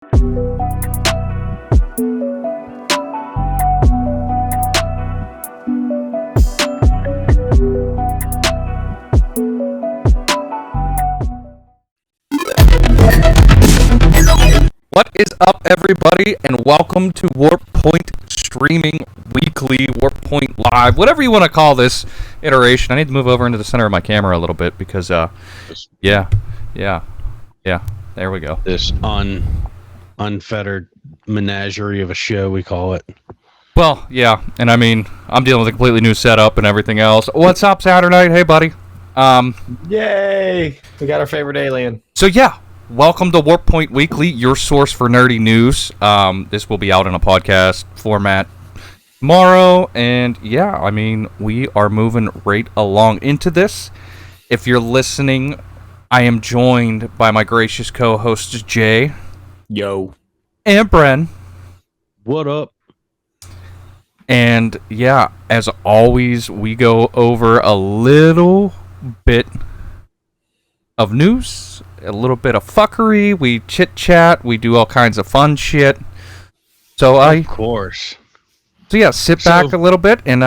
What is up, everybody, and welcome to Warp Point Streaming Weekly, Warp Point Live, whatever you want to call this iteration. I need to move over into the center of my camera a little bit because, yeah, there we go. This unfettered menagerie of a show, we call it. Well, yeah, and I mean, I'm dealing with a completely new setup and everything else. What's up, Saturday? Hey, buddy. Yay! We got our favorite alien. So, yeah. Welcome to Warp Point Weekly, your source for nerdy news. This will be out in a podcast format tomorrow, and yeah, I mean, we are moving right along into this. If you're listening, I am joined by my gracious co-hosts, Jay. Yo. And Bren. What up? And yeah, as always, we go over a little bit of news, a little bit of fuckery, we chit-chat, we do all kinds of fun shit. So of course. So yeah, sit back a little bit and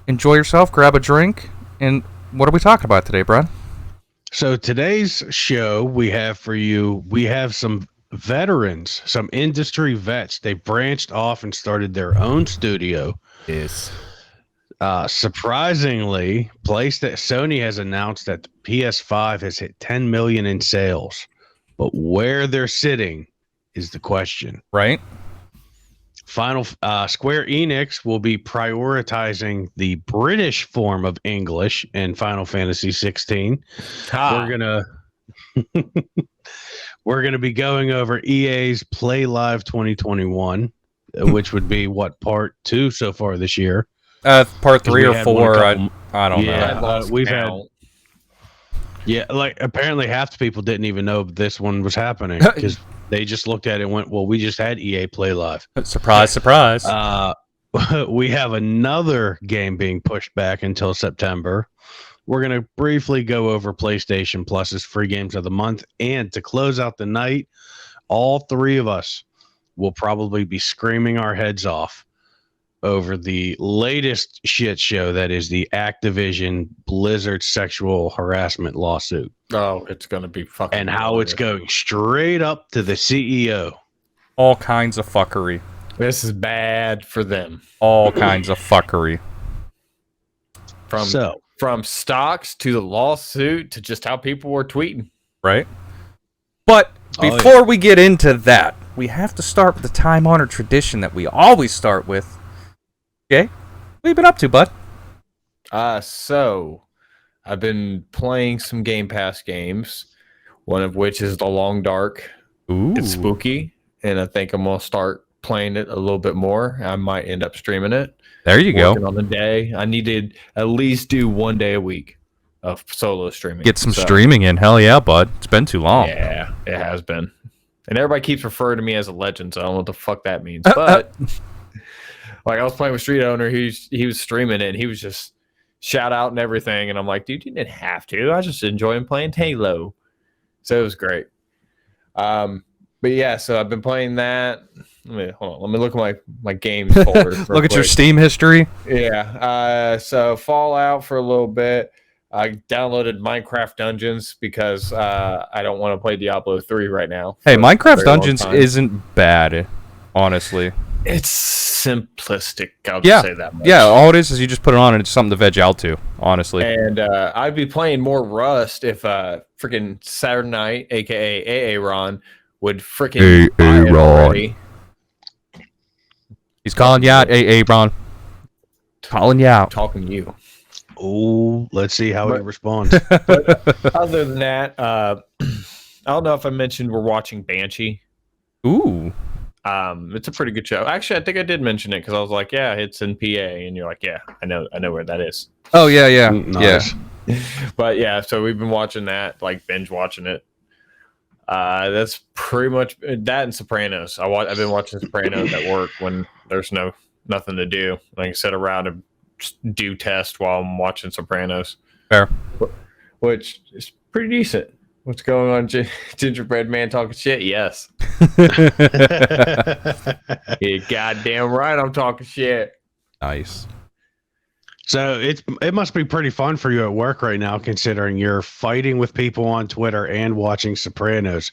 enjoy yourself, grab a drink, and what are we talking about today, Brad? So today's show we have for you, we have some veterans, some industry vets. They branched off and started their own studio. Yes. Surprisingly, Sony has announced that the PS5 has hit 10 million in sales, but where they're sitting is the question. Right. Square Enix will be prioritizing the British form of English in Final Fantasy 16. We're gonna be going over EA's Play Live 2021, which would be part 2 so far this year. Part 3 or 4, I don't know. We've had. Yeah, like apparently half the people didn't even know this one was happening because they just looked at it and went, "Well, we just had EA Play Live." Surprise, surprise. We have another game being pushed back until September. We're gonna briefly go over PlayStation Plus's free games of the month, and to close out the night, all three of us will probably be screaming our heads off over the latest shit show that is the Activision Blizzard sexual harassment lawsuit. Oh, it's going to be fucking... And how it's going straight up to the CEO. All kinds of fuckery. This is bad for them. All kinds of fuckery. From stocks to the lawsuit to just how people were tweeting. Right? But before we get into that, we have to start with the time-honored tradition that we always start with. Okay, what have you been up to, bud? So I've been playing some Game Pass games, one of which is The Long Dark. Ooh. It's spooky, and I think I'm going to start playing it a little bit more. I might end up streaming it. There you go. On the day. I need to at least do 1 day a week of solo streaming. Get some streaming in. Hell yeah, bud. It's been too long. Yeah, it has been. And everybody keeps referring to me as a legend, so I don't know what the fuck that means. But... Like, I was playing with Street Owner, he was streaming it, and he was just shout out and everything, and I'm like, dude, you didn't have to. I just enjoy playing Halo. So it was great. But yeah, so I've been playing that. Let me look at my games folder. Look at your Steam history. Yeah. So Fallout for a little bit. I downloaded Minecraft Dungeons because I don't want to play Diablo 3 right now. Hey, Minecraft Dungeons isn't bad, honestly. It's simplistic, I'll just say that much. Yeah, all it is you just put it on and it's something to veg out to, honestly. And I'd be playing more Rust if freaking Saturday Night, a.k.a. AA Ron, would freaking buy it already. He's calling you out, AA Ron. Calling you out. Talking to you. Oh, let's see how he responds. But other than that, I don't know if I mentioned we're watching Banshee. Ooh. It's a pretty good show. Actually, I think I did mention it because I was like, "Yeah, it's in PA," and you're like, "Yeah, I know where that is." Oh yeah, nice. Yeah. But yeah, so we've been watching that, like binge watching it. That's pretty much that and Sopranos. I've been watching Sopranos at work when there's nothing to do. Like I sit around and just do test while I'm watching Sopranos. Fair. Which is pretty decent. What's going on, gingerbread man talking shit? Yes. Yeah, goddamn right, I'm talking shit. Nice. So it must be pretty fun for you at work right now, considering you're fighting with people on Twitter and watching Sopranos.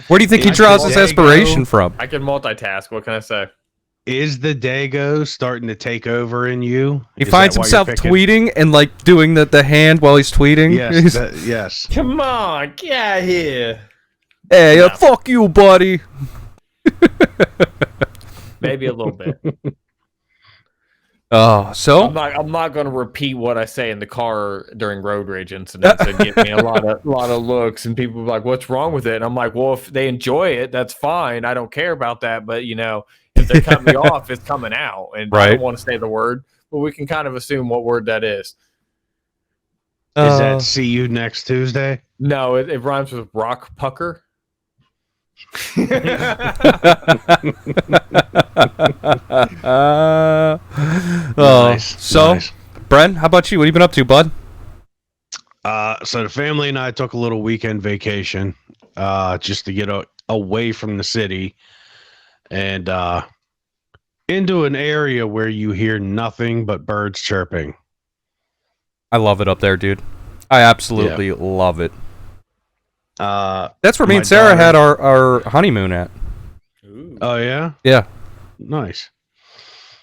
Where do you think he Is draws the his Dago- inspiration from? I can multitask. What can I say? Is the Dago starting to take over in you? He Is finds that why you're himself picking- tweeting and like doing the hand while he's tweeting. Yes, yes. Come on, get out of here. Hey, No. fuck you, buddy. Maybe a little bit. Oh, so I'm not going to repeat what I say in the car during road rage incidents that give me a lot of looks, and people are like, "What's wrong with it?" And I'm like, "Well, if they enjoy it, that's fine. I don't care about that. But if they cut me off, it's coming out, and I Right. don't want to say the word, but we can kind of assume what word that is. Is that see you next Tuesday? No, it rhymes with rock pucker. Nice, So, nice. Bren, how about you? What have you been up to, bud? So the family and I took a little weekend vacation, just to get away from the city and into an area where you hear nothing but birds chirping. I love it up there, dude. I absolutely love it. That's where me My and Sarah daughter- had our honeymoon at. Ooh. Oh yeah, Yeah. nice.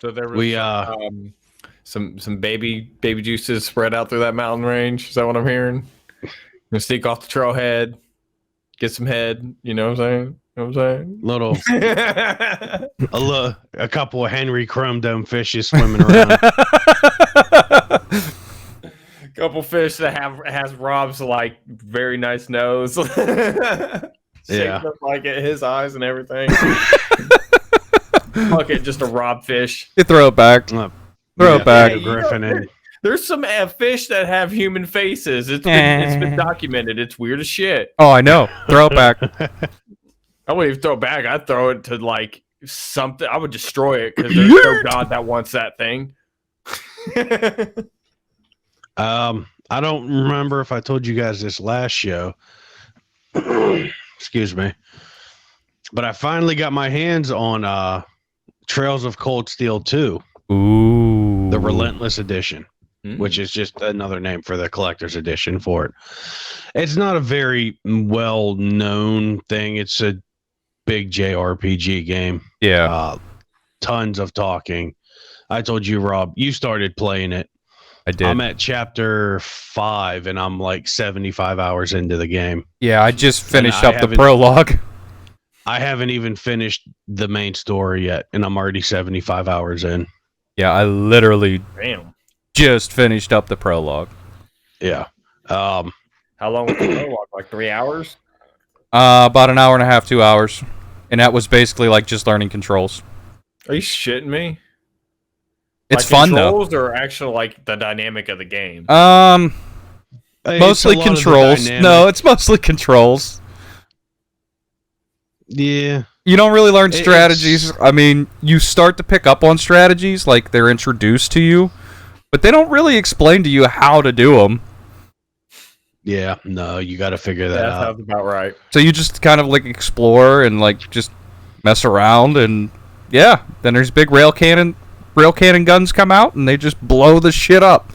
So there was We some baby juices spread out through that mountain range. Is that what I'm hearing? Gonna sneak off the trailhead, get some head. You know what I'm saying? little You a couple of Henry Chrome Dome fishes swimming around. Couple fish that has Rob's like very nice nose. Yeah. Shaped up like it, his eyes and everything. Fuck it, just a Rob fish. You throw it back. Uh, Throw it back. Yeah, you Griffin know, and There's some fish that have human faces. It's been documented. It's weird as shit. Oh, I know. Throw it back. I wouldn't even throw it back. I'd throw it to like something. I would destroy it because there's no god that wants that thing. I don't remember if I told you guys this last show. Excuse me. But I finally got my hands on Trails of Cold Steel 2, Ooh. the Relentless Edition, Mm. which is just another name for the collector's edition for it. It's not a very well-known thing. It's a big JRPG game. Yeah, Tons of talking. I told you, Rob, you started playing it. I did. I'm at chapter 5 and I'm like 75 hours into the game. Yeah, I just finished I up the haven't- prologue. I haven't even finished the main story yet, and I'm already 75 hours in. Yeah, I literally Damn. just finished up the prologue. Yeah. How long was the prologue? Like 3 hours? About an hour and a half, 2 hours. And that was basically like just learning controls. Are you shitting me? It's Like fun though. controls or actual like the dynamic of the game? It's Mostly a lot of the controls. dynamic- No, it's mostly controls. Yeah. You don't really learn It's- strategies. I mean, you start to pick up on strategies, like they're introduced to you, but they don't really explain to you how to do them. Yeah. No, you got to figure that That out. sounds about right. So you just kind of like explore and like just mess around, and yeah, then there's big rail cannon guns come out, and they just blow the shit up.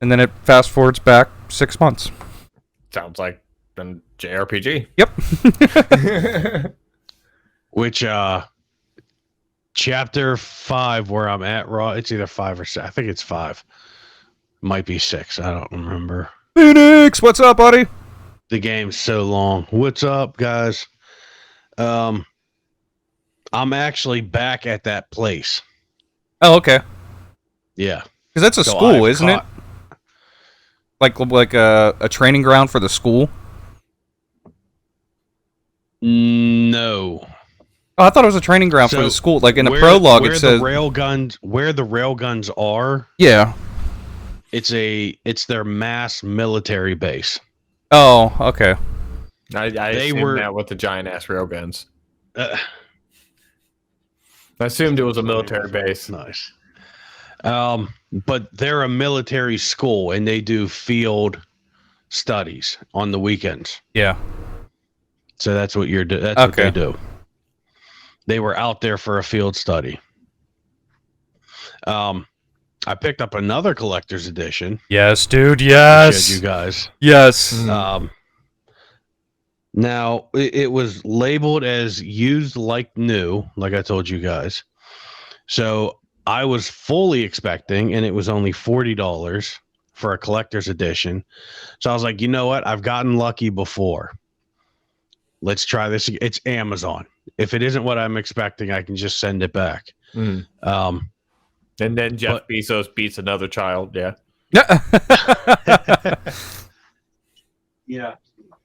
And then it fast forwards back 6 months. Sounds like a JRPG. Yep. Which, chapter 5, where I'm at, Raw, it's either 5 or 6. I think it's 5. Might be 6. I don't remember. Phoenix, what's up, buddy? The game's so long. What's up, guys? I'm actually back at that place. Oh, okay. Yeah. Because that's a So school, I've isn't caught- it? Like a training ground for the school. No. Oh, I thought it was a training ground for So, the school. Like in the Where- prologue, where it says, the railguns are, yeah. it's their mass military base. Oh, okay. I They assumed were- that with the giant ass railguns. Uh, I assumed it was a military base. Nice. But they're a military school and they do field studies on the weekends. Yeah. So that's what that's what Okay. they do. They were out there for a field study. I picked up another collector's edition. Yes, dude. I Yes. showed you guys. Yes. Now it was labeled as used like new, like I told you guys. So I was fully expecting, and it was only $40 for a collector's edition. So I was like, you know what? I've gotten lucky before. Let's try this. It's Amazon. If it isn't what I'm expecting, I can just send it back. And then Jeff Bezos beats another child. Yeah. Yeah.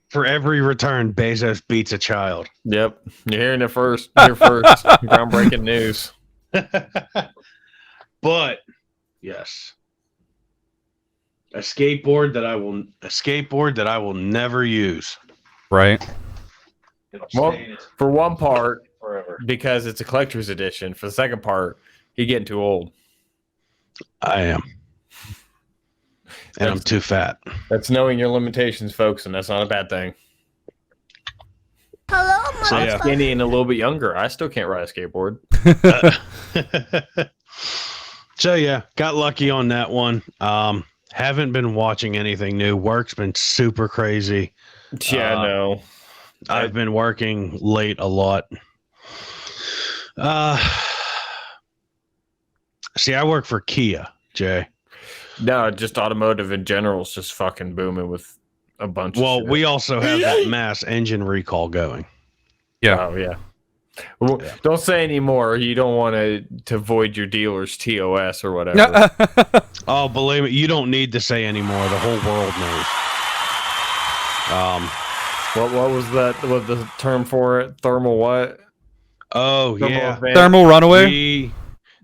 For every return, Bezos beats a child. Yep. You're hearing it first. Here first. Groundbreaking news. But yes. A skateboard that I will never use. Right. Well, for one part, Forever. because it's a collector's edition. For the second part, he's getting too old. I am. And I'm too fat. That's knowing your limitations, folks, and that's not a bad thing. Hello, So Mom. skinny and a little bit younger. I still can't ride a skateboard. So yeah, got lucky on that one. Haven't been watching anything new. Work's been super crazy. Yeah, no. I've been working late a lot. See, I work for Kia, Jay. No, just automotive in general is just fucking booming with a bunch Well, of shit. we also have that mass engine recall going. Yeah. Oh, yeah. Well, don't say anymore. You don't want to void your dealer's TOS or whatever. Oh, believe me, you don't need to say anymore. The whole world knows. What was that? What the term for it? Thermal what? Oh, Thermal yeah. event? Thermal runaway.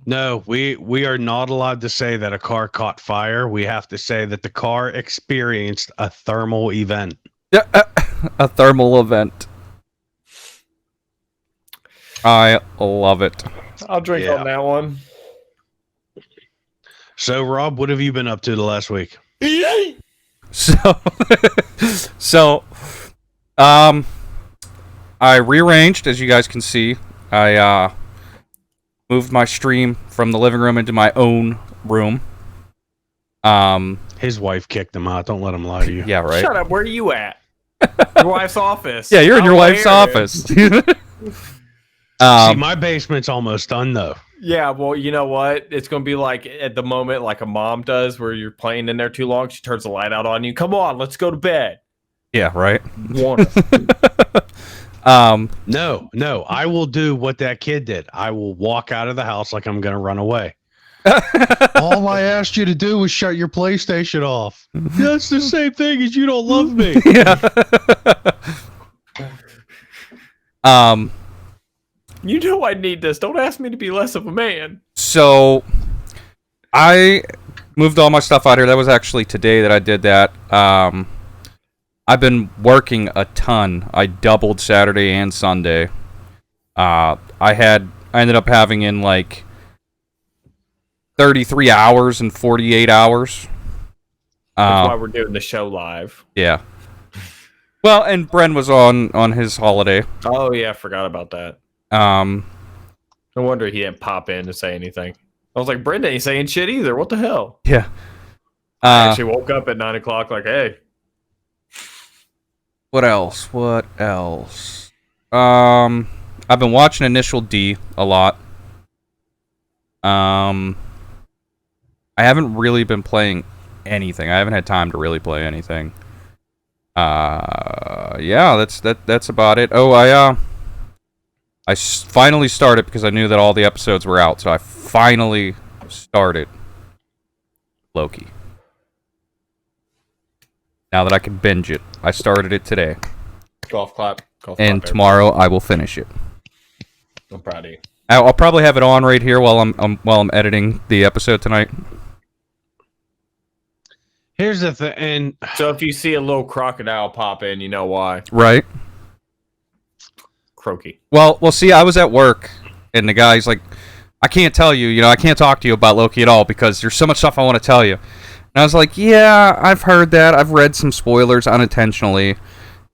We are not allowed to say that a car caught fire. We have to say that the car experienced a thermal event. Yeah. A thermal event. I love it. I'll drink Yeah. on that one. So, Rob, what have you been up to the last week? So, I rearranged, as you guys can see. I moved my stream from the living room into my own room. His wife kicked him out. Don't let him lie to you. Yeah, right. Shut up. Where are you at? Your wife's office. Yeah, you're in your Out wife's there. office. See, my basement's almost done, though. Yeah, well, you know what? It's going to be like at the moment, like a mom does, where you're playing in there too long. She turns the light out on you. Come on, let's go to bed. Yeah, right. Wonderful. No, I will do what that kid did. I will walk out of the house like I'm going to run away. All I asked you to do was shut your PlayStation off. That's the same thing as you don't love me. Yeah. You know I need this. Don't ask me to be less of a man. So I moved all my stuff out here. That was actually today that I did that. I've been working a ton. I doubled Saturday and Sunday. I ended up having in like 33 hours and 48 hours. That's why we're doing the show live. Yeah. Well, and Bren was on his holiday. Oh, yeah, I forgot about that. No wonder he didn't pop in to say anything. I was like, Brenda ain't saying shit either. What the hell? Yeah. I actually woke up at 9 o'clock like, hey. What else? I've been watching Initial D a lot. I haven't really been playing anything. I haven't had time to really play anything. Yeah, that's about it. Oh, I finally started because I knew that all the episodes were out, so I finally started Loki. Now that I can binge it, I started it today, Golf clap. and tomorrow I will finish it. I'm proud of you. I'll probably have it on right here while I'm editing the episode tonight. Here's the thing, and So if you see a little crocodile pop in, you know why. Right. Croaky. Well, see, I was at work, and the guy's like, I can't tell you, I can't talk to you about Loki at all because there's so much stuff I want to tell you. And I was like, yeah, I've heard that. I've read some spoilers unintentionally.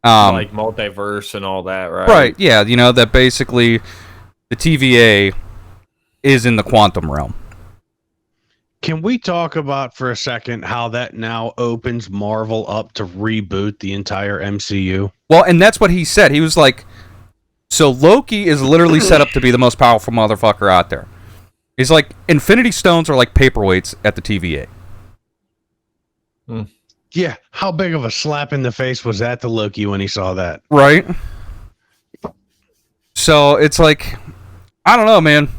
Like multiverse and all that, right? Right, yeah, that basically the TVA is in the quantum realm. Can we talk about for a second how that now opens Marvel up to reboot the entire MCU? Well, and that's what he said. He was like, so Loki is literally set up to be the most powerful motherfucker out there. He's like, Infinity Stones are like paperweights at the TVA. Yeah, how big of a slap in the face was that to Loki when he saw that? Right? So it's like, I don't know, man.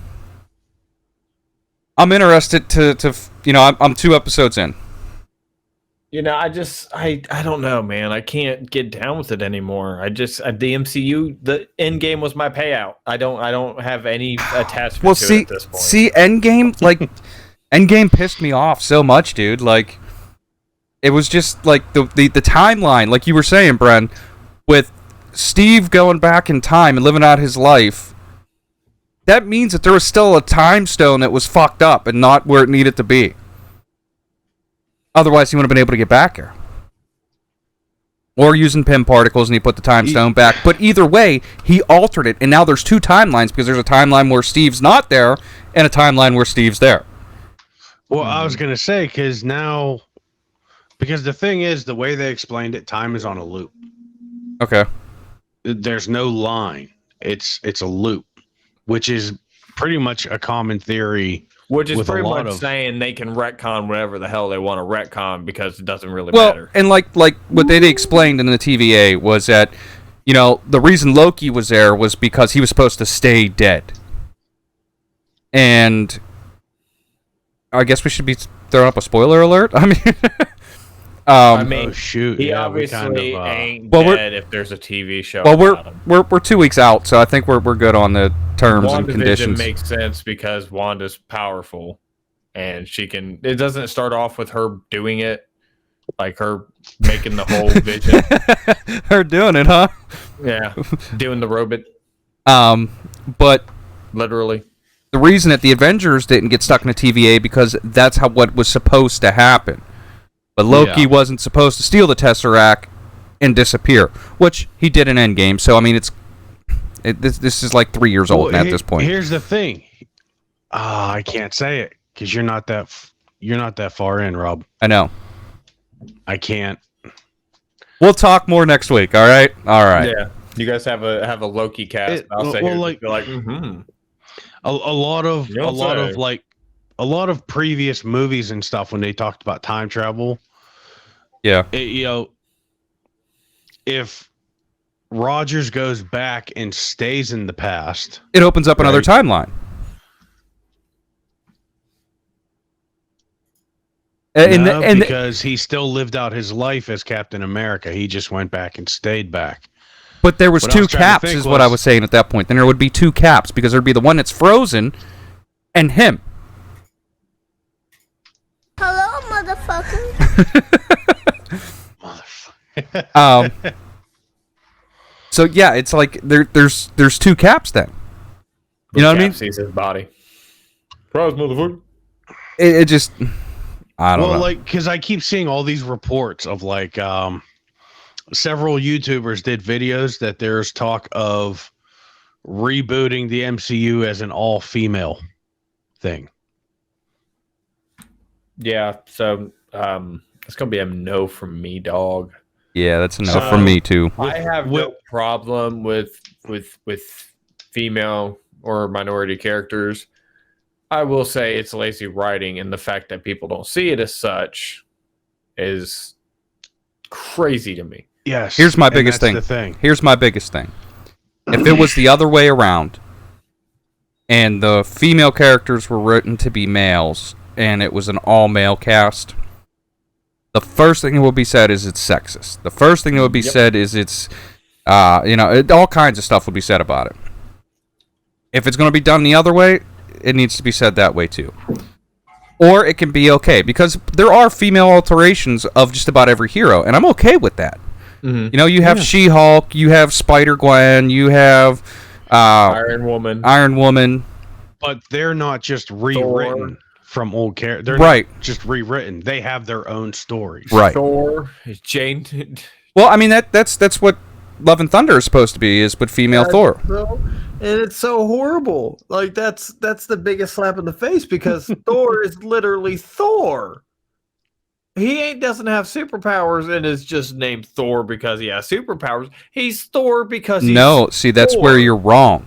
I'm interested to I'm 2 episodes in. I don't know, man. I can't get down with it anymore. The MCU, the Endgame was my payout. I don't have any attachment to it at this point. See, Endgame, Endgame pissed me off so much, dude. Like, it was just like the timeline, like you were saying, Bren, with Steve going back in time and living out his life. That means that there was still a time stone that was fucked up and not where it needed to be. Otherwise, he wouldn't have been able to get back here. Or using Pym particles and he put the time stone back. But either way, he altered it. And now there's 2 timelines because there's a timeline where Steve's not there and a timeline where Steve's there. Well, I was going to say, because the thing is, the way they explained it, time is on a loop. Okay. There's no line. It's a loop, which is pretty much a common theory. Which is pretty much saying they can retcon whatever the hell they want to retcon because it doesn't really well, matter. And like what they explained in the TVA was that, the reason Loki was there was because he was supposed to stay dead. And I guess we should be throwing up a spoiler alert. I mean, oh shoot! He obviously ain't dead if there's a TV show. Well, we're 2 weeks out, so I think we're good on the terms and conditions. Makes sense because Wanda's powerful, and she can. It doesn't start off with her doing it, like her making the whole vision. Her doing it, huh? Yeah, doing the robot. But literally. The reason that the Avengers didn't get stuck in the TVA because that's what was supposed to happen. But Loki wasn't supposed to steal the Tesseract and disappear, which he did in Endgame. So I mean, this is like 3 years old at this point. Here's the thing. I can't say it because you're not that far in, Rob. I know. I can't. We'll talk more next week. All right. Yeah. You guys have a Loki cast. I'll say a lot of previous movies and stuff when they talked about time travel. Yeah. If Rogers goes back and stays in the past, it opens up another timeline. Because he still lived out his life as Captain America. He just went back and stayed back. But there was 2 caps, is what I was saying at that point. Then there would be 2 caps because there'd be the one that's frozen and him. Hello, motherfucker. So yeah, it's like there's 2 caps then. You know what I mean? Sees his body. Surprise, motherfucker. It just, I don't know. Well, because I keep seeing all these reports of several YouTubers did videos that there's talk of rebooting the MCU as an all-female thing. Yeah, so it's gonna be a no from me, dog. Yeah, that's a no from me too. I have no problem with female or minority characters. I will say it's lazy writing, and the fact that people don't see it as such is crazy to me. Yes. Here's my biggest thing. Here's my biggest thing. If it was the other way around, and the female characters were written to be males, and it was an all-male cast, the first thing that would be said is it's sexist. The first thing that would be said is it's, all kinds of stuff would be said about it. If it's going to be done the other way, it needs to be said that way too. Or it can be okay, because there are female alterations of just about every hero, and I'm okay with that. Mm-hmm. You have She-Hulk, you have Spider-Gwen, you have Iron Woman. But they're not just rewritten. from old characters. They're Right. not just rewritten. They have their own stories. Right. Thor, Jane. Well, I mean that's what Love and Thunder is supposed to be, is with female Thor. And it's so horrible. Like that's the biggest slap in the face because Thor is literally Thor. He doesn't have superpowers and is just named Thor because he has superpowers. He's Thor because he's See, that's Thor. where you're wrong.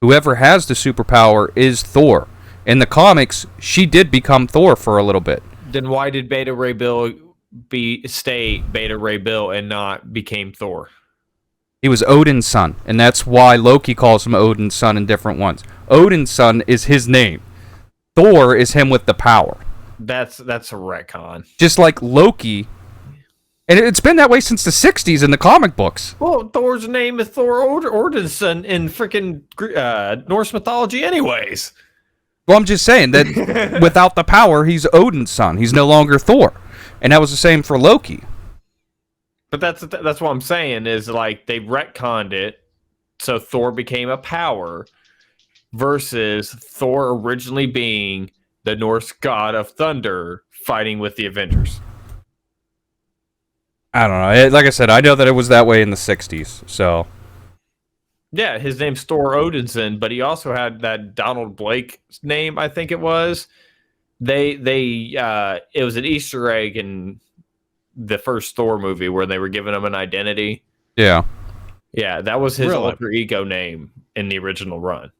Whoever has the superpower is Thor. In the comics, she did become Thor for a little bit. Then why did Beta Ray Bill stay Beta Ray Bill and not became Thor? He was Odin's son, and that's why Loki calls him Odin's son in different ones. Odin's son is his name. Thor is him with the power. That's a retcon. Just like Loki. And it's been that way since the 60s in the comic books. Well, Thor's name is Thor Odin's son in freaking Norse mythology anyways. Well, I'm just saying that without the power, he's Odin's son. He's no longer Thor. And that was the same for Loki. But that's what I'm saying is like they retconned it so Thor became a power versus Thor originally being the Norse god of thunder fighting with the Avengers. I don't know. Like I said, I know that it was that way in the 60s. So, yeah, his name's Thor Odinson, but he also had that Donald Blake name, I think it was. It was an Easter egg in the first Thor movie where they were giving him an identity. yeah. Yeah, that was his Really? alter ego name in the original run.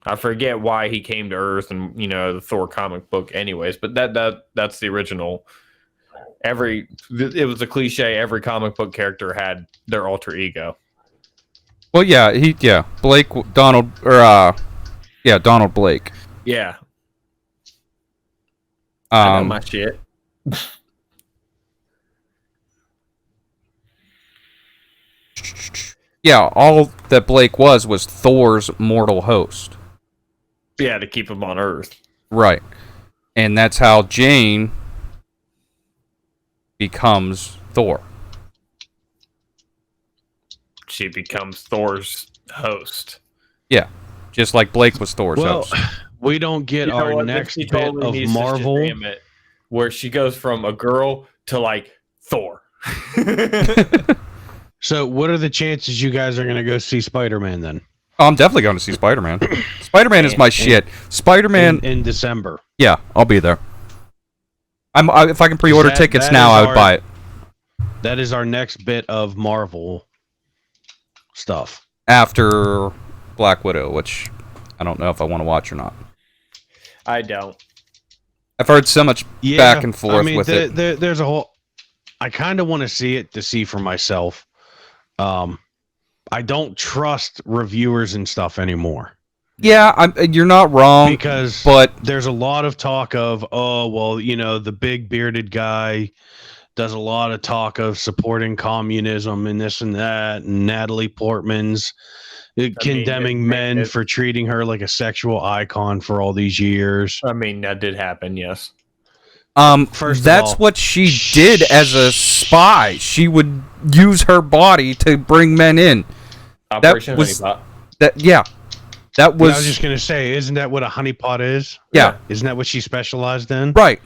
I forget why he came to Earth and the Thor comic book anyways, but that's the original. It was a cliche, every comic book character had their alter ego. Well, Blake, Donald Blake. Yeah. I know my Um, shit. yeah, all that Blake was Thor's mortal host. Yeah, to keep him on Earth. Right. And that's how Jane becomes Thor. She becomes Thor's host. Yeah. Just like Blake was Thor's Well, host. we don't get You know our what? next She bit totally of needs to just Marvel. jam it, where she goes from a girl to like Thor. So, what are the chances you guys are going to go see Spider-Man then? Oh, I'm definitely going to see Spider-Man. Spider-Man is my shit. Spider-Man, In December. yeah, I'll be there. If I can pre-order tickets that now, is I would our- buy it. That is our next bit of Marvel stuff. After Black Widow, which I don't know if I want to watch or not. I don't. I've heard so much back and forth with it. There's a whole. I kind of want to see it to see for myself. I don't trust reviewers and stuff anymore Yeah, you're not wrong. because but there's a lot of talk of, oh, well, the big bearded guy does a lot of talk of supporting communism and this and that, and Natalie Portman's condemning men for treating her like a sexual icon for all these years. I mean, that did happen, yes. First of that's all, what she did as a spy. She would use her body to bring men in. Operation was- Honeypot. That I was just gonna say, isn't that what a honeypot is? Yeah. Isn't that what she specialized in? right.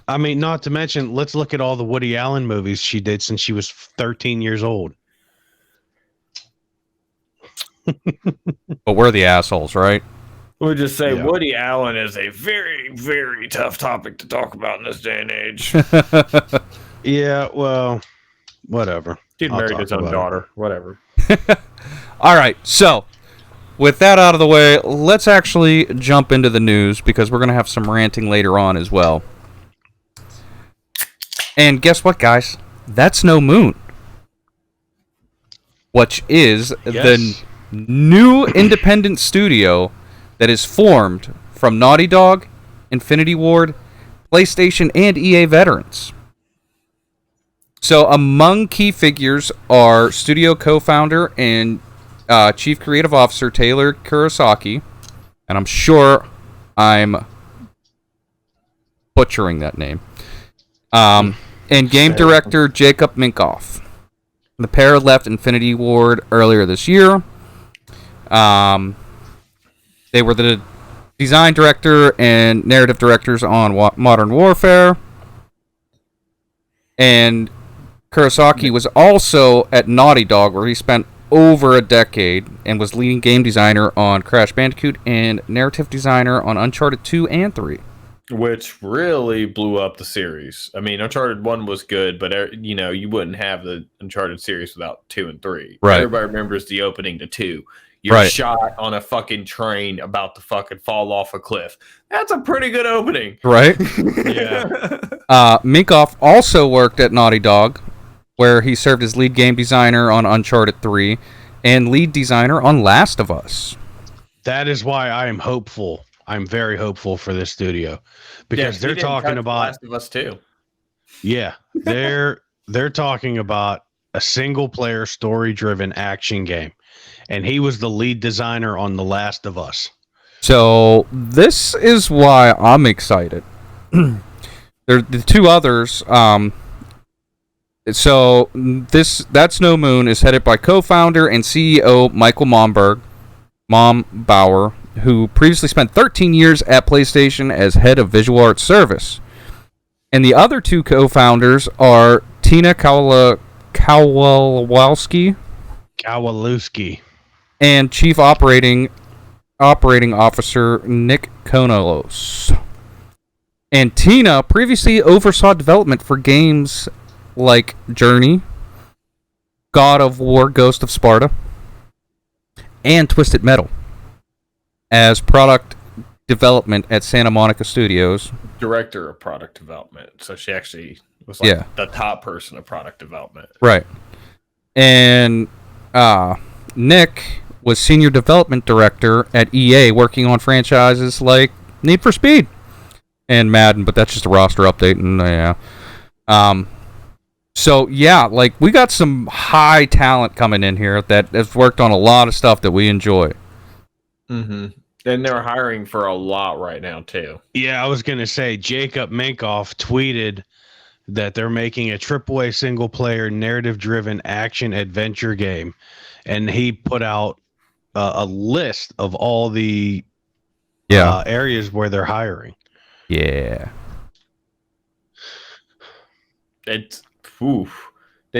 I mean, not to mention, let's look at all the Woody Allen movies she did since she was 13 years old. But we're the assholes, right? We'll just say Yeah. Woody Allen is a very, very tough topic to talk about in this day and age. Yeah, well, whatever. Dude I'll married talk his own about it. daughter. Whatever. All right. So, with that out of the way, let's actually jump into the news because we're going to have some ranting later on as well. And guess what, guys? That's no moon. Which is the Yes. new independent studio that is formed from Naughty Dog, Infinity Ward, PlayStation, and EA veterans. So among key figures are studio co-founder and chief creative officer Taylor Kurosaki, and I'm sure I'm butchering that name, and game director Jacob Minkoff. The pair left Infinity Ward earlier this year. They were the design director and narrative directors on Modern Warfare. And Kurosaki was also at Naughty Dog, where he spent over a decade and was leading game designer on Crash Bandicoot and narrative designer on Uncharted 2 and 3. Which really blew up the series. I mean, Uncharted 1 was good, but you wouldn't have the Uncharted series without 2 and 3. Right. Everybody remembers the opening to 2. You're Right. shot on a fucking train about to fucking fall off a cliff. That's a pretty good opening. Right? Yeah. Minkoff also worked at Naughty Dog, where he served as lead game designer on Uncharted 3 and lead designer on Last of Us. That is why I am hopeful. I'm very hopeful for this studio because they're talking about Last of Us too. Yeah, they're talking about a single player story driven action game, and he was the lead designer on The Last of Us. So this is why I'm excited. There, the two others. So That's No Moon is headed by co-founder and CEO Michael Mombauer, who previously spent 13 years at PlayStation as head of visual arts service. And the other two co-founders are Tina Kowalski and Chief Operating Officer Nick Konolos. And Tina previously oversaw development for games like Journey, God of War, Ghost of Sparta, and Twisted Metal as product development at Santa Monica Studios. Director of product development. So she actually was like the top person of product development. Right. And Nick was senior development director at EA, working on franchises like Need for Speed and Madden, but that's just a roster update. And so yeah, like we got some high talent coming in here that has worked on a lot of stuff that we enjoy. Mm-hmm. And they're hiring for a lot right now too. Yeah, I was gonna say Jacob Minkoff tweeted that they're making a AAA single player narrative driven action adventure game, and he put out a list of all the areas where they're hiring. Yeah. They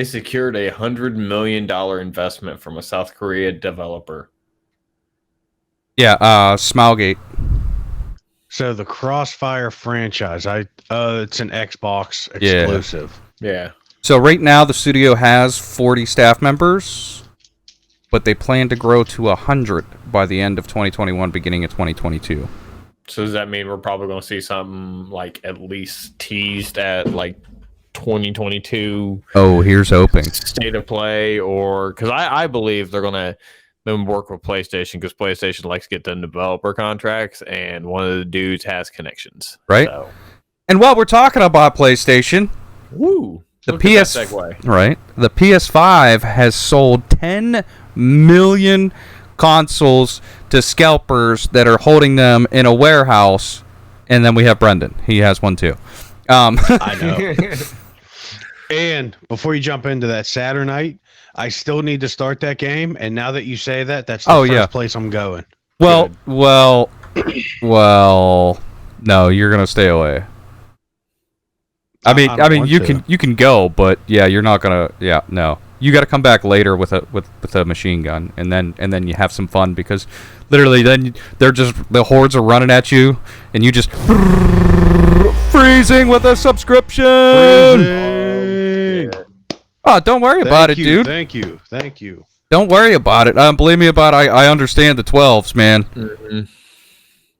secured $100 million investment from a South Korea developer. Yeah, Smilegate. So the Crossfire franchise, it's an Xbox exclusive. Yeah. So right now the studio has 40 staff members, but they plan to grow to 100 by the end of 2021, beginning of 2022. So does that mean we're probably going to see something like at least teased at like 2022? Oh, here's hoping. State of play, or because I believe they're going to work with PlayStation, because PlayStation likes to get them developer contracts, and one of the dudes has connections. Right. So. And while we're talking about PlayStation, the PS5 has sold 10 million consoles to scalpers that are holding them in a warehouse. And then we have Brendan. He has one too. I know. And before you jump into that Saturday, I still need to start that game. And now that you say that, that's the first place I'm going. Well, no, you're gonna stay away. I mean, you can go, but yeah, you're not gonna. Yeah, no, you got to come back later with a machine gun, and then you have some fun, because literally then the hordes are running at you, and you just freezing with a subscription. Oh, don't worry about it, dude. Thank you. Don't worry about it. Believe me about it, I understand the 12s, man. Mm-hmm.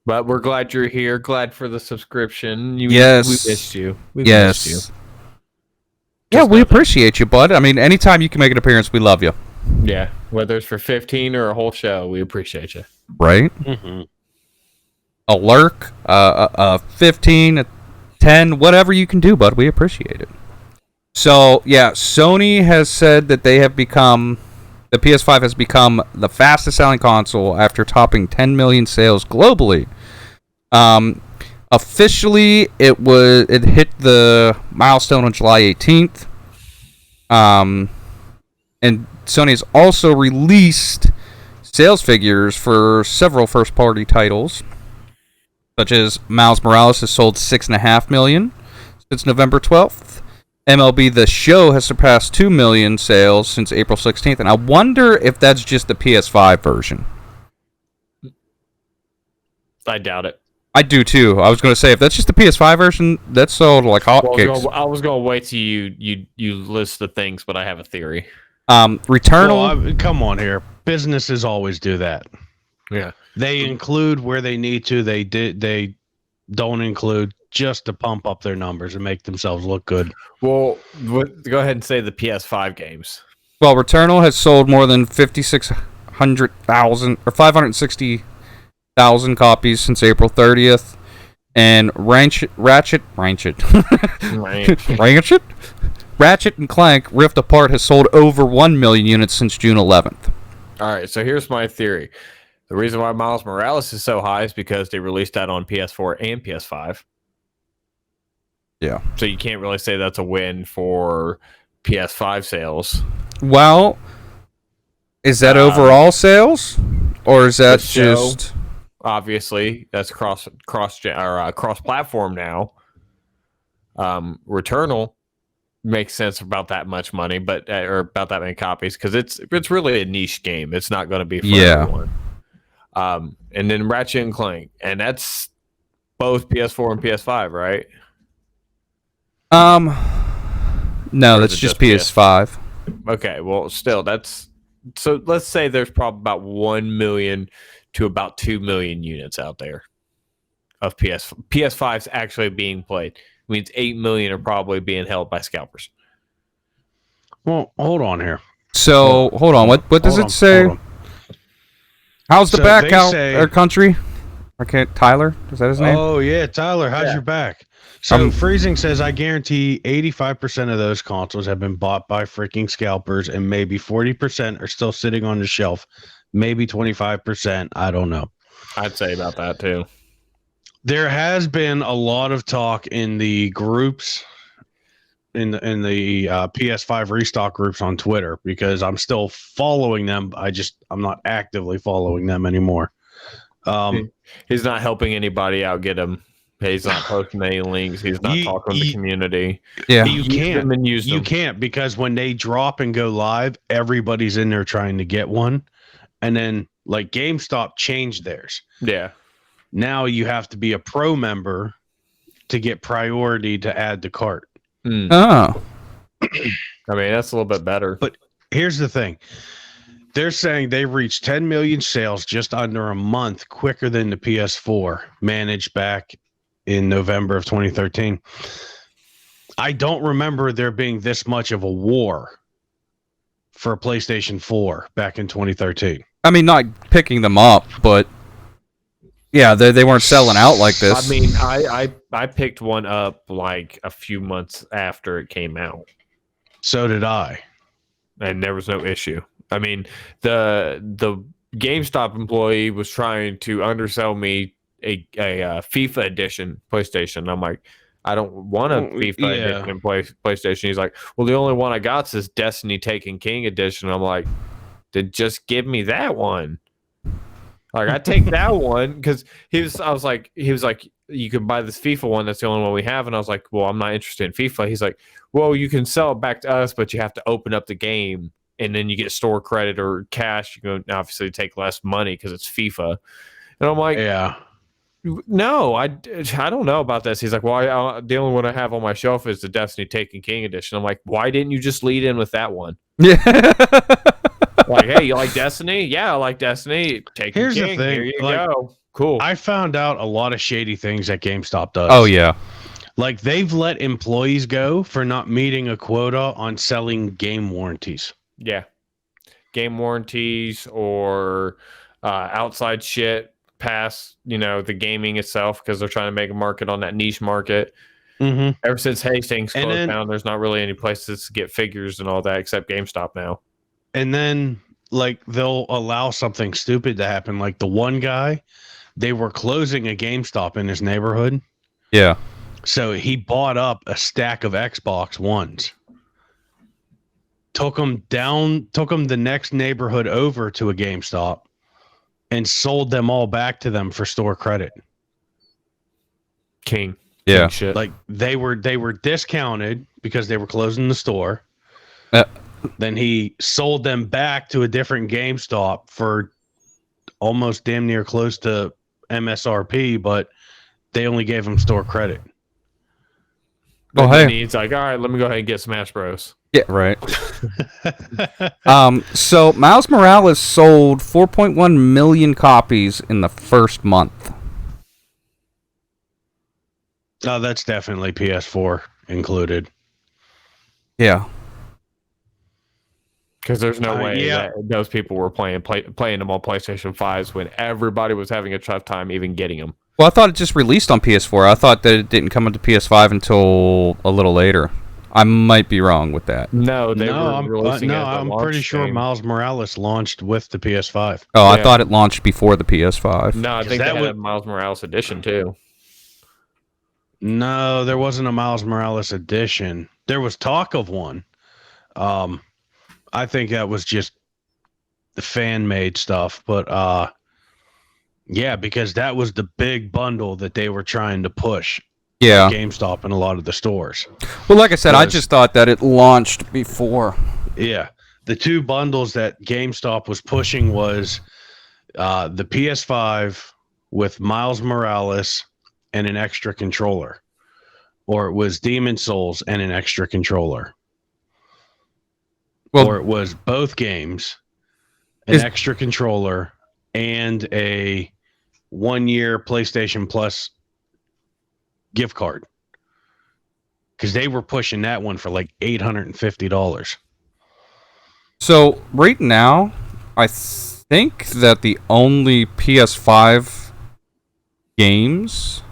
But we're glad you're here. Glad for the subscription. Yes. We missed you. We missed you. Yeah, we appreciate you, bud. I mean, anytime you can make an appearance, we love you. Yeah, whether it's for 15 or a whole show, we appreciate you. Right? Mm-hmm. A lurk, 15, a 10, whatever you can do, bud. We appreciate it. So, yeah, Sony has said that the PS5 has become the fastest selling console after topping 10 million sales globally. Officially, it hit the milestone on July 18th. And Sony has also released sales figures for several first-party titles, such as Miles Morales has sold 6.5 million since November 12th. MLB The Show has surpassed 2 million sales since April 16th, and I wonder if that's just the PS5 version. I doubt it. I do too. I was going to say, if that's just the PS5 version, that's sold like hotcakes. I was going to wait till you list the things, but I have a theory. Returnal. Well, come on here. Businesses always do that. Yeah. They include where they need to. They don't include just to pump up their numbers and make themselves look good. Well, go ahead and say the PS5 games. Well, Returnal has sold more than 560,000 copies since April 30th, and Ratchet and Clank Rift Apart has sold over 1 million units since June 11th. All right, so here's my theory. The reason why Miles Morales is so high is because they released that on PS4 and PS5. Yeah. So you can't really say that's a win for PS5 sales. Well, is that overall sales, or is that just... Obviously, that's cross platform now. Returnal makes sense about that much money, but or about that many copies, because it's really a niche game. It's not going to be for everyone. And then Ratchet and Clank, and that's both PS4 and PS5, right? No, that's just PS5. Okay, well, still, so let's say there's probably about 1 million to about 2 million units out there of PS5s actually being played. It means 8 million are probably being held by scalpers. Well, hold on here. So, hold on. What does it say? How's the back out our country? Okay, Tyler? Is that his name? Oh, yeah, Tyler. How's your back? So, Freezing says, I guarantee 85% of those consoles have been bought by freaking scalpers, and maybe 40% are still sitting on the shelf. Maybe 25%. I don't know. I'd say about that, too. There has been a lot of talk in the groups, in the PS5 restock groups on Twitter, because I'm still following them. I'm not actively following them anymore. He's not helping anybody out. Get him. He's not posting any links. He's not talking to the community. Yeah, you can't, because when they drop and go live, everybody's in there trying to get one, and then like GameStop changed theirs. Yeah. Now you have to be a pro member to get priority to add to cart. Oh. I mean, that's a little bit better. But here's the thing. They're saying they reached 10 million sales just under a month quicker than the PS4 managed back in November of 2013. I don't remember there being this much of a war for a PlayStation 4 back in 2013. I mean, not picking them up, but yeah, they weren't selling out like this. I mean, I picked one up like a few months after it came out. So did I. And there was no issue. I mean, the GameStop employee was trying to undersell me a FIFA edition PlayStation. I'm like, I don't want a FIFA edition in PlayStation. He's like, well, the only one I got is Destiny Taken King edition. I'm like, then just give me that one. Like, I take that one because he was like, you can buy this FIFA one. That's the only one we have. And I was like, well, I'm not interested in FIFA. He's like, well, you can sell it back to us, but you have to open up the game and then you get store credit or cash. You can obviously take less money because it's FIFA. And I'm like, yeah. No, I don't know about this. He's like, well, the only one I have on my shelf is the Destiny Taken King edition. I'm like, why didn't you just lead in with that one? Yeah. Like, hey, you like Destiny? Yeah, I like Destiny. Taken Here's King. the thing. Here you go. Cool. I found out a lot of shady things that GameStop does. Oh, yeah. Like, they've let employees go for not meeting a quota on selling game warranties. Yeah. Game warranties or outside shit past, the gaming itself, because they're trying to make a market on that niche market. Mm-hmm. Ever since Hastings closed down, there's not really any places to get figures and all that except GameStop now. And then, like, they'll allow something stupid to happen. Like, the one guy, they were closing a GameStop in his neighborhood. Yeah. So he bought up a stack of Xbox Ones. Took them the next neighborhood over to a GameStop. and sold them all back to them for store credit. King. Yeah. King shit. Like they were discounted because they were closing the store. Then he sold them back to a different GameStop for almost damn near close to MSRP, but they only gave him store credit. Oh, And then hey. he's like, all right, let me go ahead and get Smash Bros. Yeah, right. So Miles Morales sold 4.1 million copies in the first month. Oh, that's definitely PS4 included. Yeah. Because there's no way yeah. that those people were playing them on PlayStation 5s when everybody was having a tough time even getting them. Well, I thought it just released on PS4. I thought that it didn't come into PS5 until a little later. I might be wrong with that. No, they were releasing it as a I'm launch pretty sure game. Miles Morales launched with the PS5. Oh, I Yeah. thought it launched before the PS5. No, I think that they had would- a Miles Morales edition too. No, there wasn't a Miles Morales edition. There was talk of one. I think that was just the fan-made stuff, but yeah, because that was the big bundle that they were trying to push. Yeah. GameStop and a lot of the stores. Well, like I said, I Was- just thought that it launched before. Yeah, the two bundles that GameStop was pushing was the PS5 with Miles Morales and an extra controller, or it was Demon Souls and an extra controller, Well, or it was both games, an Is- extra controller, and a 1-year PlayStation Plus gift card. Because they were pushing that one for like $850. so right now, I think that the only PS5 games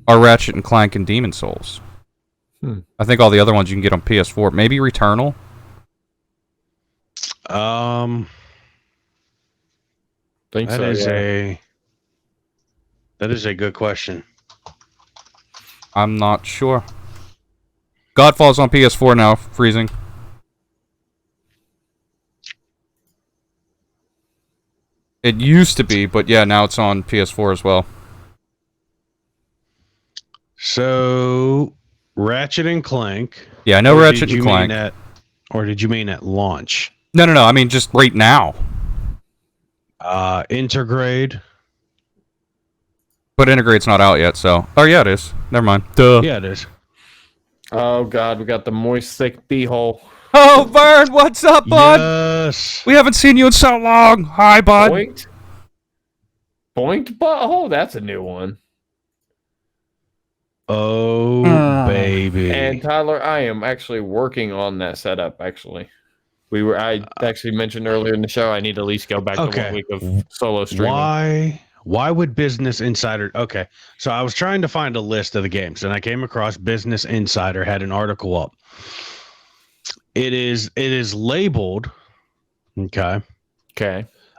are Ratchet and Clank and Demon Souls. I think all the other ones you can get on PS4. Maybe Returnal. Think That so, is yeah. that is a good question. I'm not sure. Godfall's on PS4 now, freezing. It used to be, but yeah, now it's on PS4 as well. So, Ratchet and Clank. Yeah, I know or Ratchet did you and Clank. mean or did you mean at launch? No, I mean just right now. Intergrade. But Integrate's not out yet, so... Oh, yeah, it is. Never mind. Duh. Yeah, it is. Oh god, we got the moist thick beehole. Oh, Vern, what's up, bud? Yes. We haven't seen you in so long. Hi, bud. Boinked? Boinked butthole? That's a new one. Oh, baby. And Tyler, I am actually working on that setup. Actually, I actually mentioned earlier in the show I need to at least go back to 1 week of solo streaming. Why would Business Insider? Okay, so I was trying to find a list of the games, and I came across Business Insider had an article up. It is labeled, okay,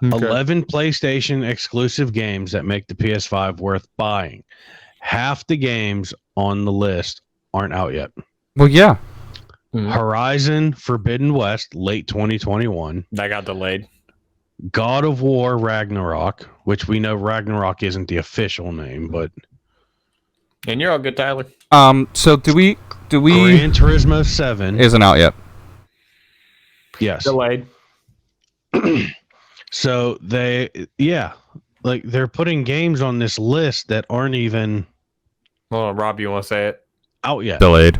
11 PlayStation exclusive games that make the PS5 worth buying. Half the games on the list aren't out yet. Well, yeah. Horizon Forbidden West, late 2021. That got delayed. God of War Ragnarok, which we know Ragnarok isn't the official name, but And you're all good, Tyler. So do we... Gran Turismo 7 Isn't out yet. yes. Delayed. So they're putting games on this list that aren't even Hold on, Rob, you want to say it? out yet. Delayed.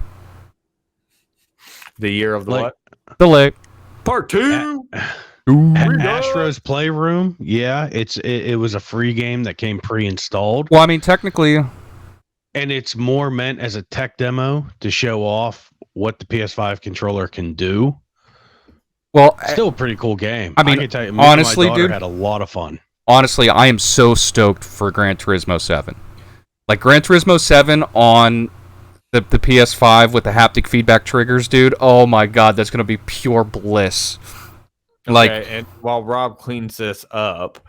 The year of the Like- what? Delayed. Part 2. Astro's Playroom, yeah, it was a free game that came pre-installed, Well, I mean, technically... and it's more meant as a tech demo to show off what the PS5 controller can do. Well, Still a pretty cool game. I mean, can tell you, honestly, me and my daughter dude, had a lot of fun. honestly, I am so stoked for Gran Turismo 7. Like, Gran Turismo 7 on the PS5 with the haptic feedback triggers, dude. Oh my god, that's going to be pure bliss. Like, Okay, and while Rob cleans this up,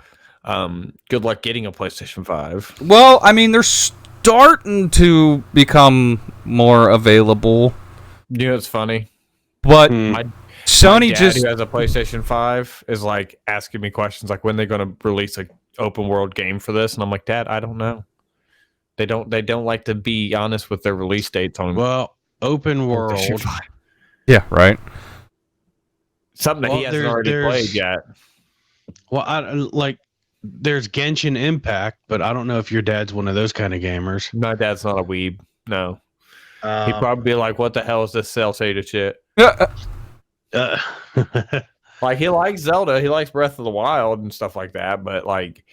good luck getting a PlayStation 5. well, I mean, they're starting to become more available, You know, it's funny. but My Sony dad, just who has a PlayStation 5 is like asking me questions like when they're going to release a open world game for this, and I'm like, Dad, I don't know. They don't like to be honest with their release dates on Well, open PlayStation world. 5. yeah, right. Something that Well, he hasn't there's- already played there's- yet. Well, there's Genshin Impact, but I don't know if your dad's one of those kind of gamers. My dad's not a weeb. No. He'd Um, probably be like, what the hell is this cell shaded shit? uh, Like, he likes Zelda, he likes Breath of the Wild and stuff like that, but like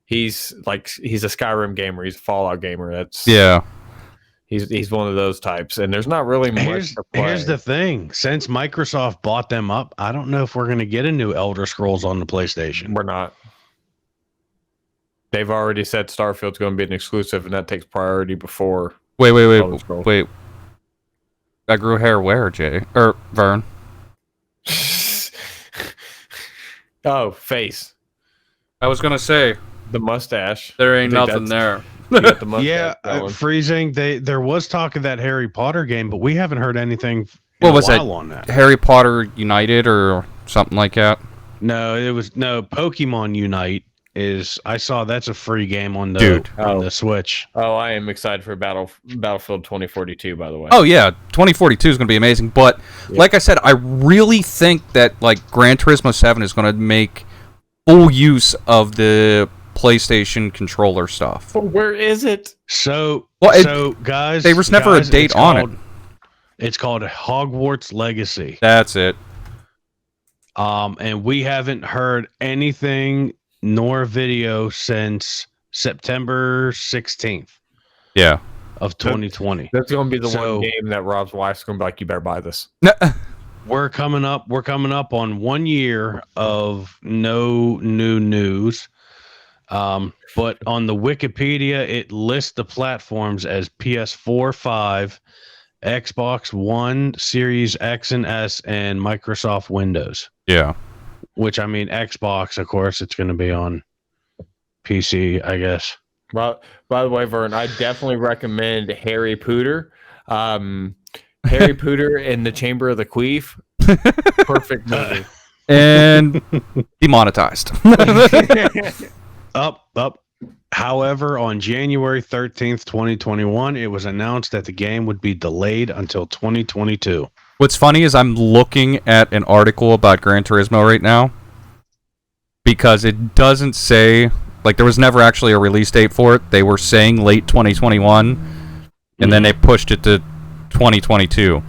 he's a Skyrim gamer, he's a Fallout gamer. That's Yeah. He's one of those types, and there's not really much to play. here's the thing. Since Microsoft bought them up, I don't know if we're going to get a new Elder Scrolls on the PlayStation. We're not. They've already said Starfield's going to be an exclusive, and that takes priority before. Elder Scrolls. Wait. I grew hair where, Jay? Or Vern? Oh, face. I was gonna say The mustache. there ain't I think nothing there. You got the mustache Yeah, going. freezing. There was talk of that Harry Potter game, but we haven't heard anything What was it? on that. Harry Potter United or something like that. No, Pokemon Unite is. I saw that's a free game on the Dude. on the Switch. Oh, I am excited for Battlefield 2042, by the way. Oh yeah, 2042 is going to be amazing. But like I said, I really think that like Gran Turismo 7 is going to make full use of the PlayStation controller stuff. But where is it? So, Well, guys, there was never a date on it. It's called Hogwarts Legacy. That's it. And we haven't heard anything nor video since September 16th Yeah. of 2020. That's going to be the So- one game that Rob's wife's going to be like, you better buy this. We're coming up on 1 year of no new news. But on the Wikipedia, it lists the platforms as PS4, 5, Xbox One, Series X and S, and Microsoft Windows. Yeah. Which, I mean, Xbox, of course, it's going to be on PC, I guess. Well, by the way, Vern, I definitely recommend Harry Potter. Harry Potter in the Chamber of the Queef. Perfect movie. And demonetized. Up. However, on January 13th, 2021, it was announced that the game would be delayed until 2022. What's funny is I'm looking at an article about Gran Turismo right now because it doesn't say, like, there was never actually a release date for it. They were saying late 2021, and then they pushed it to 2022.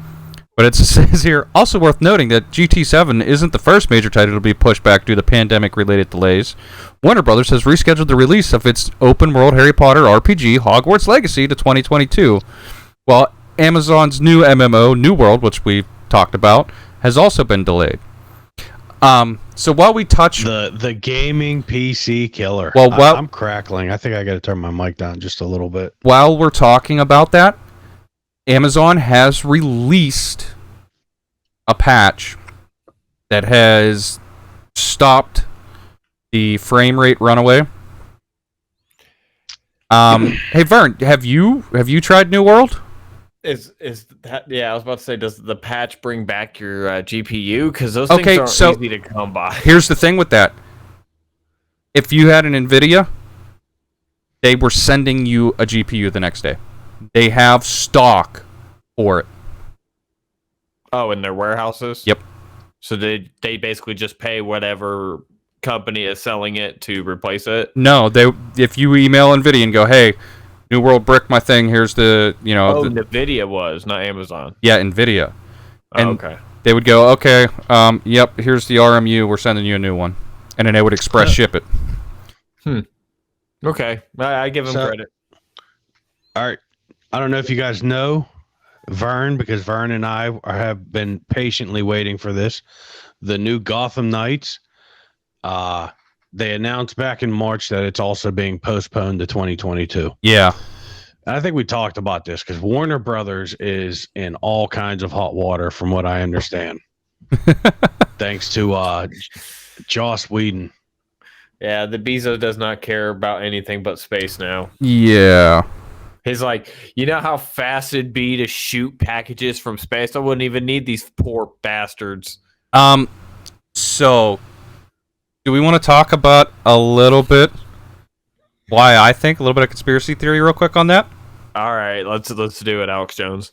But it says here, also worth noting that GT7 isn't the first major title to be pushed back due to pandemic-related delays. Warner Brothers has rescheduled the release of its open-world Harry Potter RPG Hogwarts Legacy to 2022, while Amazon's new MMO, New World, which we've talked about, has also been delayed. So while we touch... The gaming PC killer. Well, I'm crackling. I think I got to turn my mic down just a little bit. While we're talking about that, Amazon has released a patch that has stopped the frame rate runaway. Hey Vern, have you tried New World? Is that? Yeah, I was about to say, does the patch bring back your GPU? Because those Okay, things aren't so- easy to come by. Here's the thing with that. If you had an NVIDIA, they were sending you a GPU the next day. They have stock for it. Oh, in their warehouses? Yep. So they basically just pay whatever company is selling it to replace it? No, if you email NVIDIA and go, hey, New World bricked my thing, here's the, Oh, NVIDIA was, not Amazon. yeah, NVIDIA. And Oh, okay. they would go, okay, yep, here's the RMU, we're sending you a new one. And then they would express ship it. Okay. I give them credit. All right. I don't know if you guys know Vern, because Vern and I have been patiently waiting for this. The new Gotham Knights. They announced back in March that it's also being postponed to 2022. Yeah. And I think we talked about this because Warner Brothers is in all kinds of hot water, from what I understand. Thanks to Joss Whedon. Yeah, the Bezos does not care about anything but space now. Yeah. He's like, you know how fast it'd be to shoot packages from space? I wouldn't even need these poor bastards. So, do we want to talk about a little bit why I think a little bit of conspiracy theory real quick on that? All right, let's do it, Alex Jones.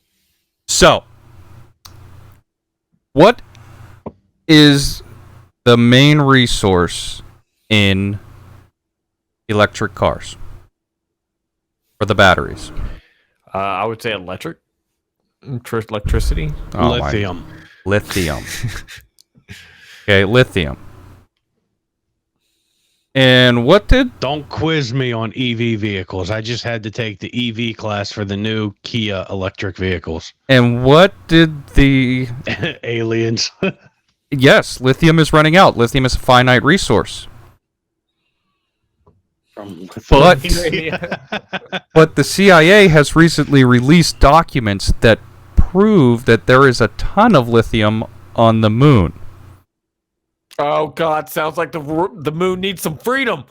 So, what is the main resource in electric cars for the batteries? I would say electricity. Oh, my- Lithium. Lithium. Okay, lithium. And what did... Don't quiz me on EV vehicles. I just had to take the EV class for the new Kia electric vehicles. And what did the... Aliens. Yes, lithium is running out. Lithium is a finite resource. But the CIA has recently released documents that prove that there is a ton of lithium on the moon. Oh God, sounds like the moon needs some freedom.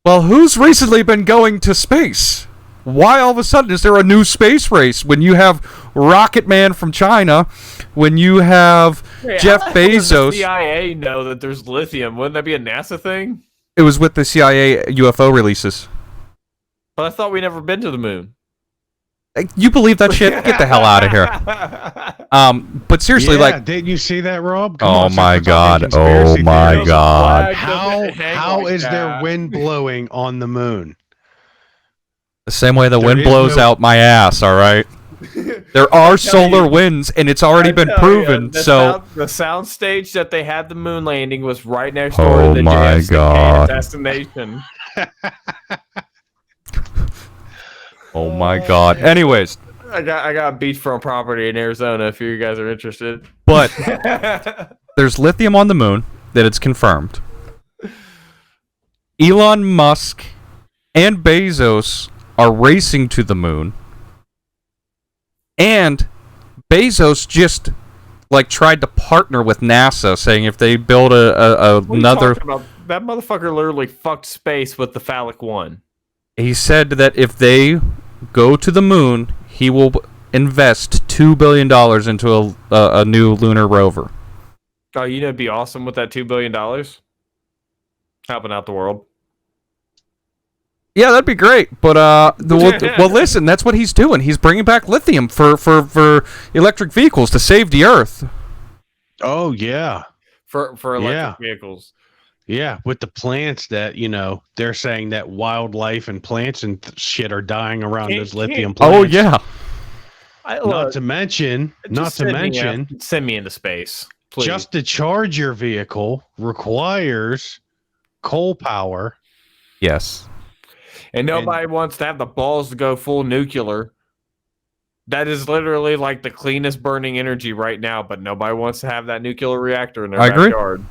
Well, who's recently been going to space? Why all of a sudden is there a new space race when you have Rocket Man from China, when you have Jeff How the hell does Bezos? the CIA know that there's lithium. Wouldn't that be a NASA thing? It was with the CIA UFO releases. But I thought we never been to the moon. You believe that shit? Get the hell out of here. But seriously, Yeah, like, didn't you see that, Rob? oh since my we're talking God, conspiracy oh my theories, God. How is there wind blowing on the moon? The same way the There wind is blows no- out my ass, all right? There are solar winds, and it's already been proven, so... The sound stage that they had the moon landing was right next door Oh to the my JFK God. destination. Oh my God. Anyways, I got beachfront property in Arizona if you guys are interested. but there's lithium on the moon, that it's confirmed. Elon Musk and Bezos are racing to the moon. And Bezos just tried to partner with NASA, saying if they build What are you another... talking about? That motherfucker literally fucked space with the phallic one. He said that if they go to the moon, he will invest $2 billion into a new lunar rover. Oh, you know, it'd be awesome with that $2 billion. Helping out the world. Yeah, that'd be great. But well, listen, that's what he's doing. He's bringing back lithium for electric vehicles to save the Earth. Oh yeah, For electric Yeah. vehicles. yeah. With the plants that they're saying that wildlife and plants and shit are dying around Can't- those lithium can't- Oh plants. yeah. Not to mention, send me into space, please. just to charge your vehicle requires coal power. Yes. And nobody wants to have the balls to go full nuclear. That is literally like the cleanest burning energy right now, but nobody wants to have that nuclear reactor in their I agree. backyard.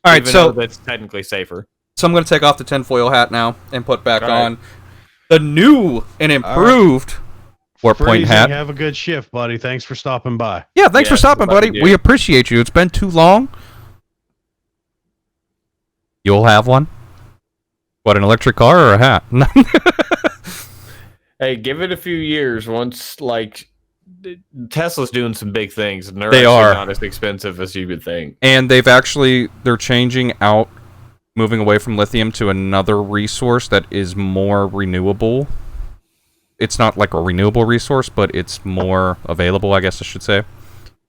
All right, even so though that's technically safer. I'm going to take off the tinfoil hat now and put back All right. on the new and improved Warp Point Freezing, hat. have a good shift, buddy. Thanks for stopping by. Yeah, thanks for Yeah, stopping, love buddy. you. We appreciate you. It's been too long. You'll have one? What, an electric car or a hat? Hey, give it a few years. Once Tesla's doing some big things, and they're They actually are. not as expensive as you would think. And they're changing out, moving away from lithium to another resource that is more renewable. It's not like a renewable resource, but it's more available, I guess I should say.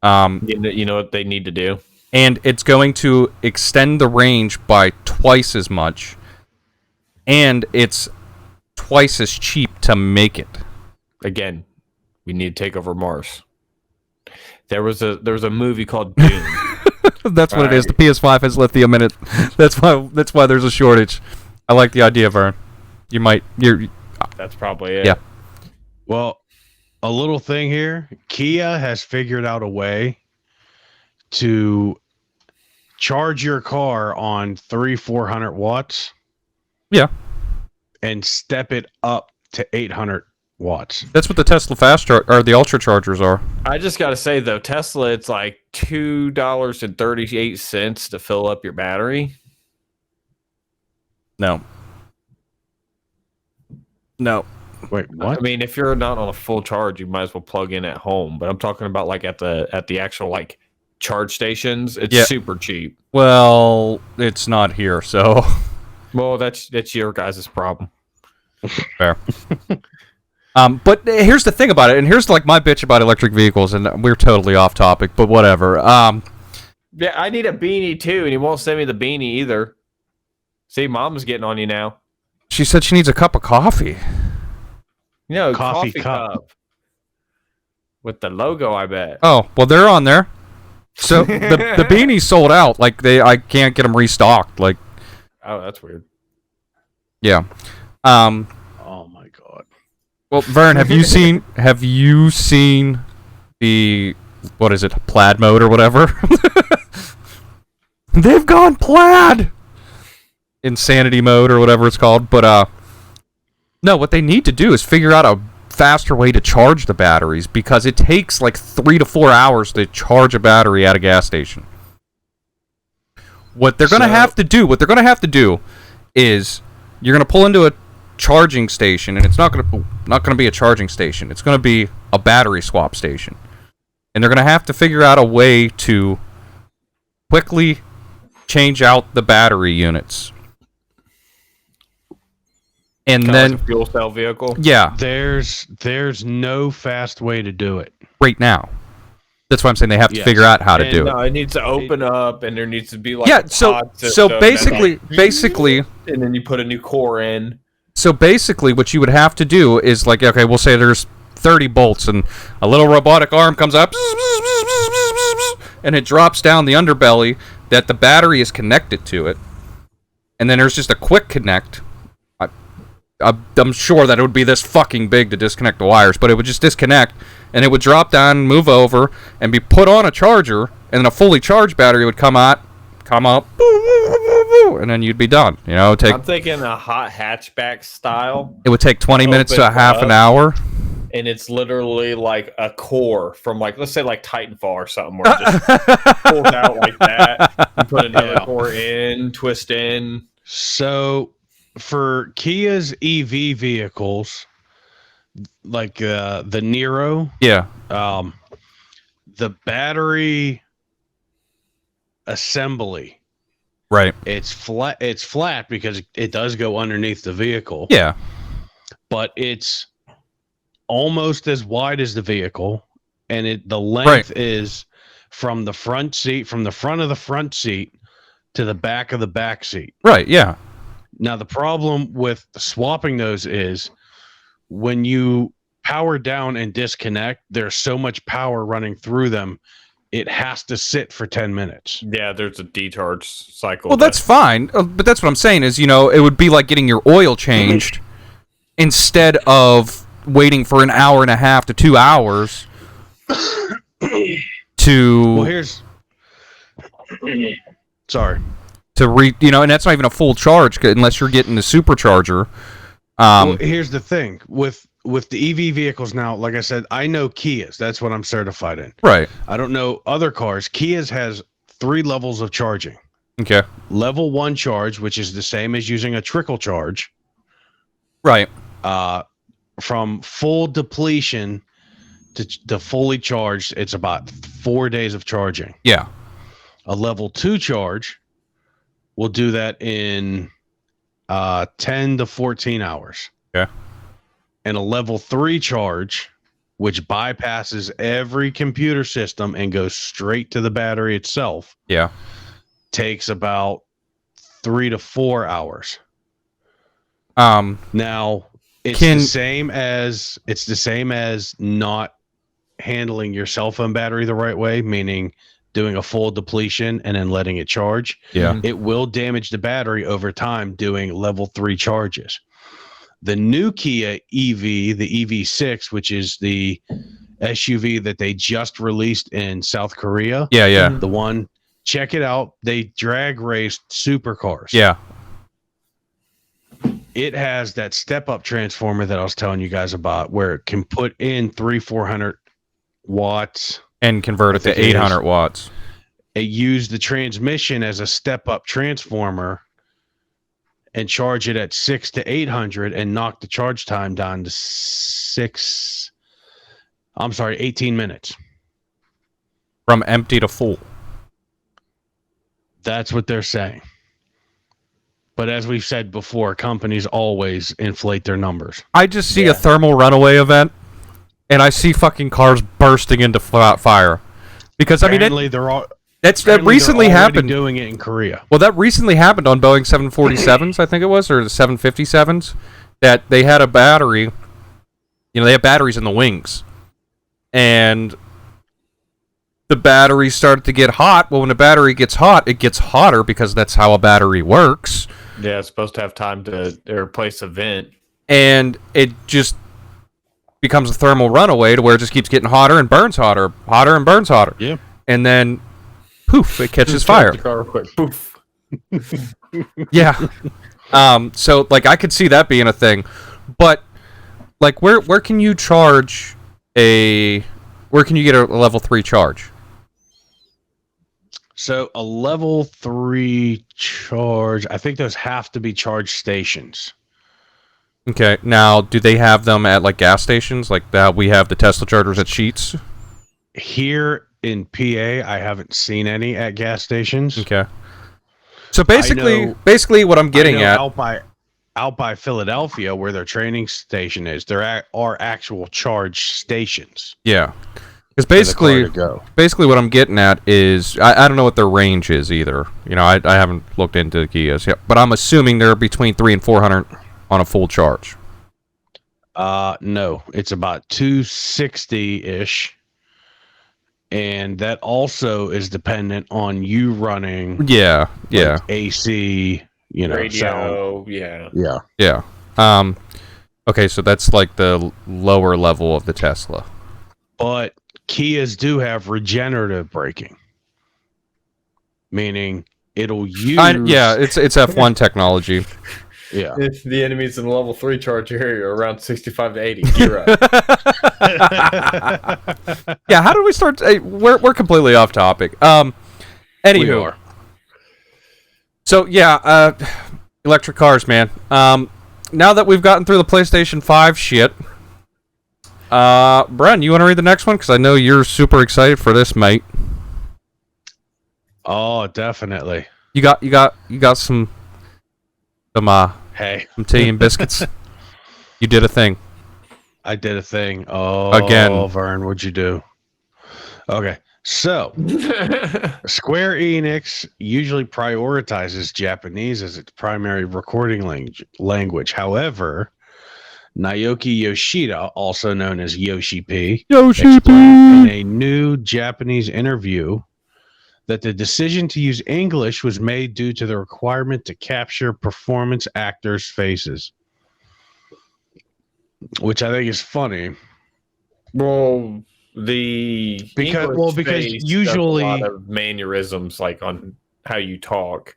You know what they need to do? And it's going to extend the range by twice as much. And it's twice as cheap to make it. Again, we need to take over Mars. There was a movie called Dune. That's what it is. The PS5 has lithium in it. That's why there's a shortage. I like the idea, Vern. That's probably it. Yeah. Well, a little thing here. Kia has figured out a way to charge your car on 400 watts. Yeah. And step it up to 800 watts. That's what the Tesla or the Ultra Chargers are. I just gotta say though, Tesla, it's like $2.38 to fill up your battery. No. Wait, what? I mean, if you're not on a full charge, you might as well plug in at home. But I'm talking about like at the actual charge stations. It's Yeah. super cheap. Well, it's not here, so Well, that's your guys' problem. fair. But here's the thing about it, and here's like my bitch about electric vehicles, and we're totally off topic, but whatever. Yeah, I need a beanie too, and he won't send me the beanie either. See, Mom's getting on you now. She said she needs a cup of coffee. No, Coffee coffee cup. cup. With the logo, I bet. Oh, well, they're on there. So the beanies sold out. Like I can't get them restocked. Like, Oh, that's weird. yeah. Oh my god. Well, Vern, have you seen the what is it, plaid mode or whatever? They've gone plaid. Insanity mode or whatever it's called. But no, what they need to do is figure out a faster way to charge the batteries, because it takes like 3 to 4 hours to charge a battery at a gas station. What they're going to have to do is you're going to pull into a charging station, and it's not going to be a charging station. It's going to be a battery swap station. And they're going to have to figure out a way to quickly change out the battery units. And Kinda then like a fuel cell vehicle. yeah, There's no fast way to do it. right now. That's why I'm saying they have to Yes. figure out how to And, do it. no, it needs to open up, and there needs to be like Yeah, a so pod system, and, basically, and then you put a new core in. So basically, what you would have to do is like, okay, we'll say there's 30 bolts, and a little robotic arm comes up, and it drops down the underbelly that the battery is connected to it, and then there's just a quick connect. I'm sure that it would be this fucking big to disconnect the wires, but it would just disconnect, and it would drop down, move over, and be put on a charger, and then a fully charged battery would come up, and then you'd be done. You know, I'm thinking a hot hatchback style, it would take 20 minutes to a Open half up. an hour. and it's literally like a core from like, let's say like Titanfall or something, where it just pulls out like that. You put another core in, twist in. So for Kia's EV vehicles, like the Nero, Yeah. the battery assembly, Right. it's flat because it does go underneath the vehicle. Yeah. But it's almost as wide as the vehicle, and the length is from the front of the front seat to the back of the back seat. Right. Yeah. Now, the problem with swapping those is when you power down and disconnect, there's so much power running through them, it has to sit for 10 minutes. Yeah, there's a decharge cycle. Well, that's fine, but that's what I'm saying is, it would be like getting your oil changed instead of waiting for an hour and a half to 2 hours to Well, here's sorry. and that's not even a full charge unless you're getting the supercharger. Well, here's the thing with the EV vehicles now. Like I said, I know Kia's. That's what I'm certified in. Right. I don't know other cars. Kia's has 3 levels of charging. Okay. Level 1 charge, which is the same as using a trickle charge. Right. From full depletion to fully charged, it's about 4 days of charging. Yeah. A level 2 charge will do that in 10 to 14 hours. Okay. And a level 3 charge, which bypasses every computer system and goes straight to the battery itself, Yeah. takes about 3 to 4 hours. Now, it's the same as not handling your cell phone battery the right way, meaning doing a full depletion and then letting it charge. Yeah. It will damage the battery over time doing level 3 charges. The new Kia EV, the EV6, which is the SUV that they just released in South Korea. Yeah. Yeah. The one, check it out. They drag raced supercars. Yeah. It has that step up transformer that I was telling you guys about, where it can put in 400 watts. And convert it I think to it 800 watts. It used the transmission as a step up transformer and charge it at 600 to 800 and knock the charge time down to 18 minutes. From empty to full. That's what they're saying. But as we've said before, companies always inflate their numbers. I just see a thermal runaway event, and I see fucking cars bursting into fire. Because Apparently, that recently they're already happened. doing it in Korea. Well, that recently happened on Boeing 747s, I think it was, or the 757s. That they had a battery. They have batteries in the wings, and the battery started to get hot. Well, when the battery gets hot, it gets hotter because that's how a battery works. Yeah, it's supposed to have time to replace a vent. And it just becomes a thermal runaway to where it just keeps getting hotter and burns hotter, hotter and burns hotter. Yeah. And then, poof, it catches fire. The car real quick. Poof. Yeah. So, like, I could see that being a thing. But, like, where can you charge where can you get a level 3 charge? So a level 3 charge, I think those have to be charge stations. Okay, now, do they have them at, like, gas stations? Like, we have the Tesla chargers at Sheetz? Here in PA, I haven't seen any at gas stations. Okay. So basically what I'm getting at... Out by Philadelphia, where their training station is, there are actual charge stations. Yeah. Because basically what I'm getting at is, I don't know what their range is either. I haven't looked into the Kias yet, but I'm assuming they're between 300 and 400 on a full charge. No, it's about 260-ish. And that also is dependent on you running like AC, radio, sound. Yeah. Okay, so that's like the lower level of the Tesla. But Kias do have regenerative braking, meaning it'll use. It's F1 technology. Yeah. If the enemies in the level 3 charge area are around 65 to 80, you're right. Yeah, how do we start? We're completely off topic. Anywho. We are. So, yeah, electric cars, man. Now that we've gotten through the PlayStation 5 shit, Bren, you want to read the next one? Because I know you're super excited for this, mate. Oh, definitely. You got some tea and biscuits. You did a thing. I did a thing. Oh, again, Vern, what'd you do? Okay, so Square Enix usually prioritizes Japanese as its primary recording language. However, Naoki Yoshida, also known as Yoshi P, explained in a new Japanese interview that the decision to use English was made due to the requirement to capture performance actors' faces, which I think is funny. Well, because usually a lot of mannerisms, like on how you talk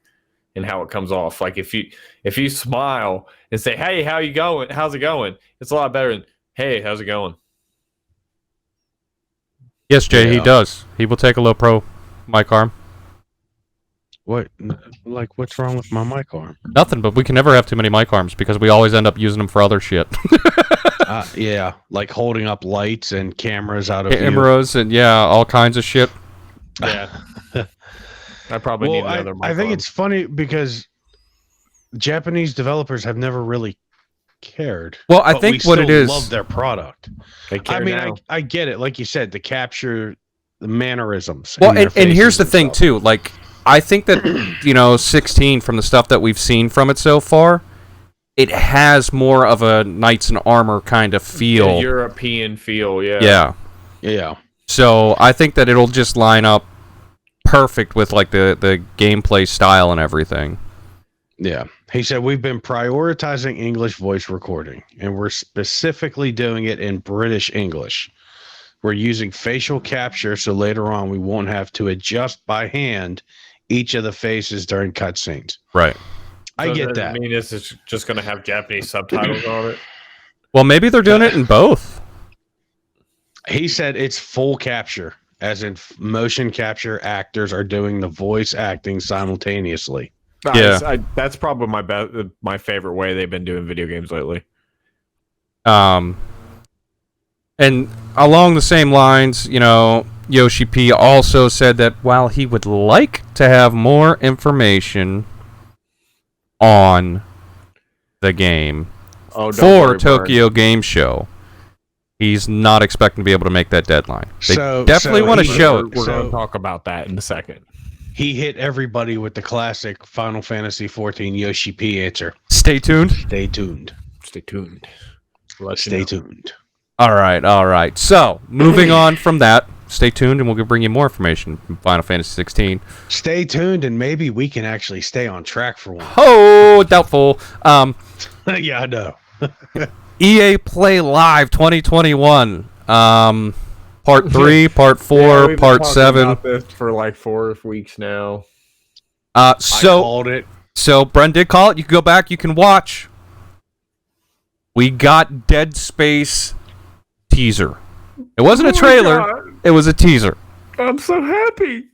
and how it comes off. Like if you smile and say, "Hey, how you going? How's it going?" It's a lot better than, "Hey, how's it going?" Yes, Jay, he does. He will take a low pro mic arm. What? Like, what's wrong with my mic arm? Nothing, but we can never have too many mic arms because we always end up using them for other shit. Yeah, like holding up lights and cameras out of cameras and all kinds of shit. Yeah. I probably need another mic I think arm. it's funny because Japanese developers have never really cared. Well, I think what it is, love their product. They care now. I get it. Like you said, to capture the mannerisms. Well, and here's the thing too. Like, I think that 16 from the stuff that we've seen from it so far, it has more of a Knights in Armor kind of feel. A European feel, yeah. Yeah. So I think that it'll just line up perfect with like the gameplay style and everything. Yeah. He said, we've been prioritizing English voice recording, and we're specifically doing it in British English. We're using facial capture, so later on we won't have to adjust by hand each of the faces during cutscenes. Right. I get that. I mean, it's just going to have Japanese subtitles on it. Well, maybe they're doing it in both. He said it's full capture, as in motion capture actors are doing the voice acting simultaneously. Yeah, that's probably my favorite way they've been doing video games lately. And along the same lines, Yoshi P also said that while he would like to have more information on the game for Tokyo Game Show, he's not expecting to be able to make that deadline. They definitely want to show it. We're going to talk about that in a second. He hit everybody with the classic Final Fantasy 14 Yoshi P answer. Stay tuned. Stay tuned. Stay tuned. Stay tuned. All right. So, moving on from that, stay tuned and we'll bring you more information from Final Fantasy 16. Stay tuned and maybe we can actually stay on track for one. Oh, doubtful. Yeah, I know. EA Play Live 2021. Part 3, Part 4, we've Part been talking 7. about this for like 4 weeks now. I called it. So Bren did call it. You can go back. You can watch. We got Dead Space teaser. It wasn't a trailer. It was a teaser. I'm so happy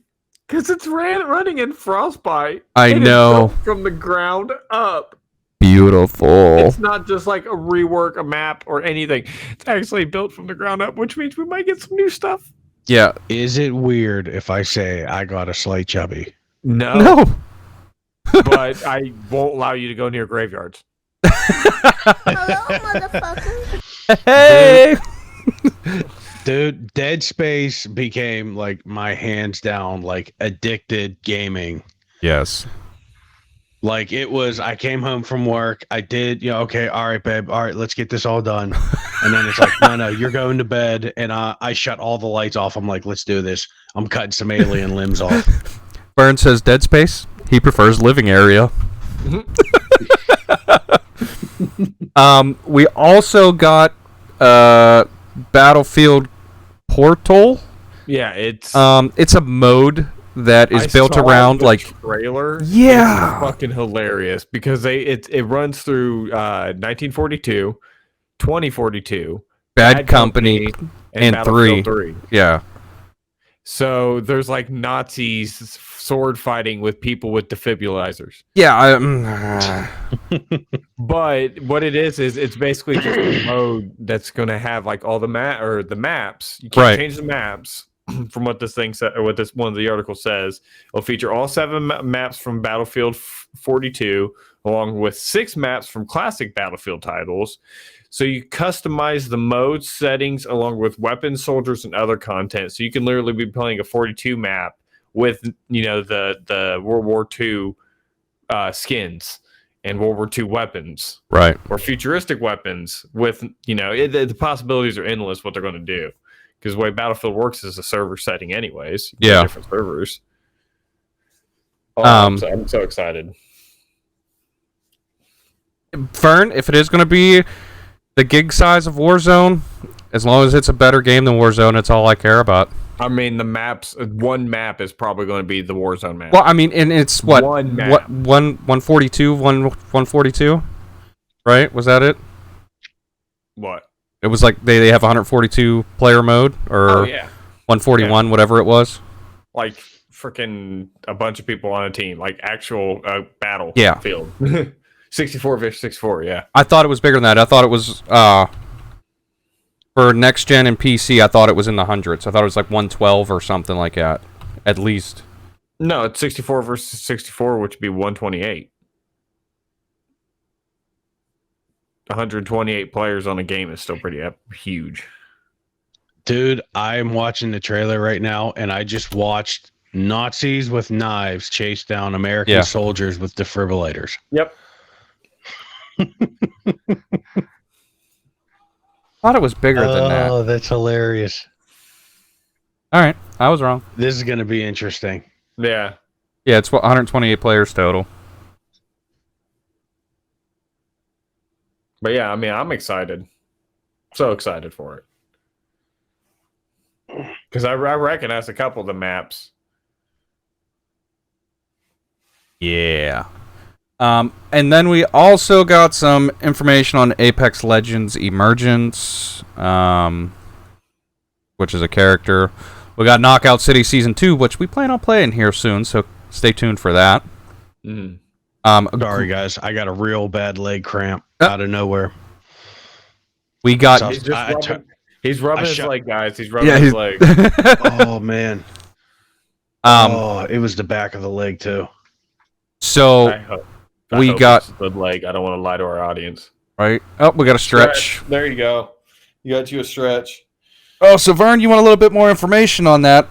because it's running in Frostbite. I know. Built from the ground up. Beautiful. It's not just like a rework, a map, or anything. It's actually built from the ground up, which means we might get some new stuff. Yeah. Is it weird if I say I got a slight chubby? No. But I won't allow you to go near graveyards. Hello, motherfucker. Hey. Dude, Dead Space became like my hands down like addicted gaming. Yes. Like it was, I came home from work, I did, okay, all right, babe, all right, let's get this all done. And then it's like, no, you're going to bed. And I shut all the lights off. I'm like, let's do this. I'm cutting some alien limbs off. Bern says Dead Space. He prefers living area. We also got Battlefield Portal. Yeah, it's a mode that is built around the like trailer. Yeah. It's fucking hilarious because it runs through 1942, 2042, Bad Company, and Battlefield 3. Yeah. So there's like Nazis sword fighting with people with defibrillators. Yeah. But what it is it's basically just a mode that's going to have like all the maps. You can't change the maps. From what this thing said, or what this one of the articles says, it'll feature all 7 maps from Battlefield 42, along with 6 maps from classic Battlefield titles. So you customize the mode settings along with weapons, soldiers, and other content. So you can literally be playing a 42 map with the World War II skins and World War II weapons, Right. or futuristic weapons. With the possibilities are endless. What they're going to do. Because the way Battlefield works is a server setting anyways. Yeah. Different servers. Oh, I'm so excited. Fern, if it is going to be the gig size of Warzone, as long as it's a better game than Warzone, it's all I care about. I mean, the maps, one map is probably going to be the Warzone map. Well, I mean, and it's what? One map. What, 142, right? Was that it? What? It was like they have 142 player mode or 141, whatever it was. Like freaking a bunch of people on a team, like actual battlefield. Yeah. 64 vs 64, yeah. I thought it was bigger than that. I thought it was for next gen and PC. I thought it was in the hundreds. I thought it was like 112 or something like that, at least. No, it's 64 versus 64, which would be 128. 128 players on a game is still pretty huge. Dude, I'm watching the trailer right now, and I just watched Nazis with knives chase down American soldiers with defibrillators. Yep. Thought it was bigger than that. Oh, that's hilarious. All right, I was wrong. This is going to be interesting. Yeah. Yeah, it's 128 players total. But yeah, I mean, I'm excited. So excited for it. Because I recognize a couple of the maps. Yeah. And then we also got some information on Apex Legends Emergence, which is a character. We got Knockout City Season 2, which we plan on playing here soon, so stay tuned for that. Mm-hmm. Sorry, guys. I got a real bad leg cramp out of nowhere. We got... He's rubbing I his shot- leg, guys. He's rubbing Yeah, his he's leg. Oh man. It was the back of the leg too. So I we hope got- it's the leg. I don't want to lie to our audience. right. Oh, we got a stretch. There you go. You got you a stretch. Oh, so Vern, you want a little bit more information on that?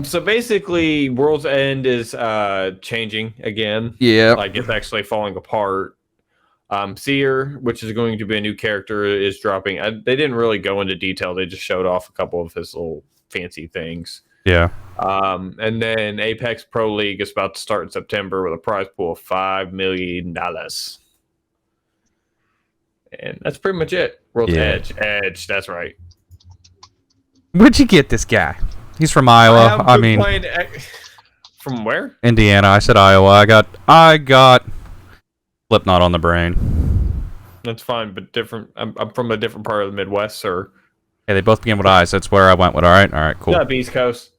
So basically, World's End is changing again. Yeah. Like it's actually falling apart. Seer, which is going to be a new character, is dropping. They didn't really go into detail. They just showed off a couple of his little fancy things. Yeah. And then Apex Pro League is about to start in September with a prize pool of $5 million. And that's pretty much it. World's Yeah. Edge. That's right. Where'd you get this guy? He's from Iowa. I mean, from where? Indiana. I said Iowa. I got Slipknot on the brain. That's fine, but different. I'm from a different part of the Midwest, sir. Yeah, they both begin with I's. That's where I went with. All right, cool. Shut up, East Coast.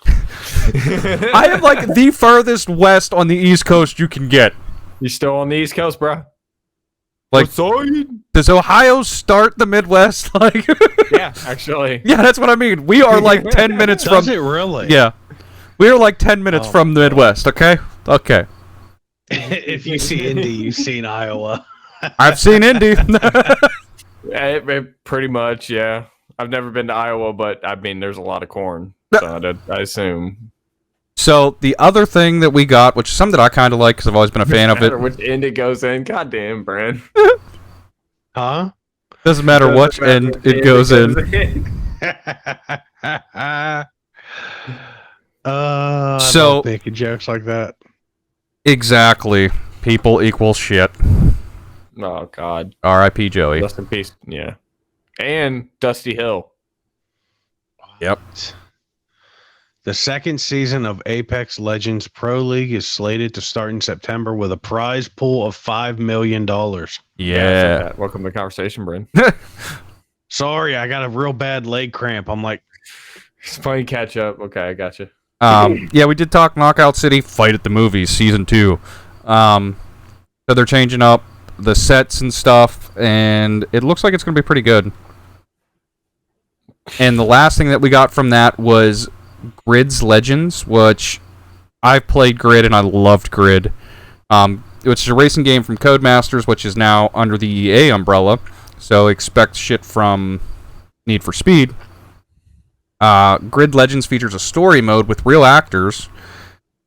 I am like the furthest west on the East Coast you can get. You still on the East Coast, bro? Like, Outside? does Ohio start the Midwest? Like, Yeah, actually. yeah, that's what I mean. We are like 10 minutes from. Does it really? Yeah, we are like 10 minutes Oh, from the Midwest. Okay. If you see Indy, you've seen Iowa. I've seen Indy. Pretty much, yeah. I've never been to Iowa, but I mean, there's a lot of corn. So I assume. So the other thing that we got, which is something that I kind of like because I've always been a fan of it. Which end it goes in. God damn, Bren. Huh? Doesn't matter what end it goes in. I So- love making jokes like that. Exactly. People equal shit. Oh, God. R.I.P. Joey. Rest in peace. Yeah. And Dusty Hill. Yep. The second season of Apex Legends Pro League is slated to start in September with a prize pool of $5 million. Yeah. Welcome to the conversation, Bren. Sorry, I got a real bad leg cramp. I'm like, It's playing catch up. Okay, I got you. Yeah, we did talk Knockout City Fight at the Movies season 2. So they're changing up the sets and stuff, and it looks like it's going to be pretty good. And the last thing that we got from that was Grid's Legends, which I've played Grid and I loved Grid. Which is a racing game from Codemasters, which is now under the EA umbrella. So expect shit from Need for Speed. Grid Legends features a story mode with real actors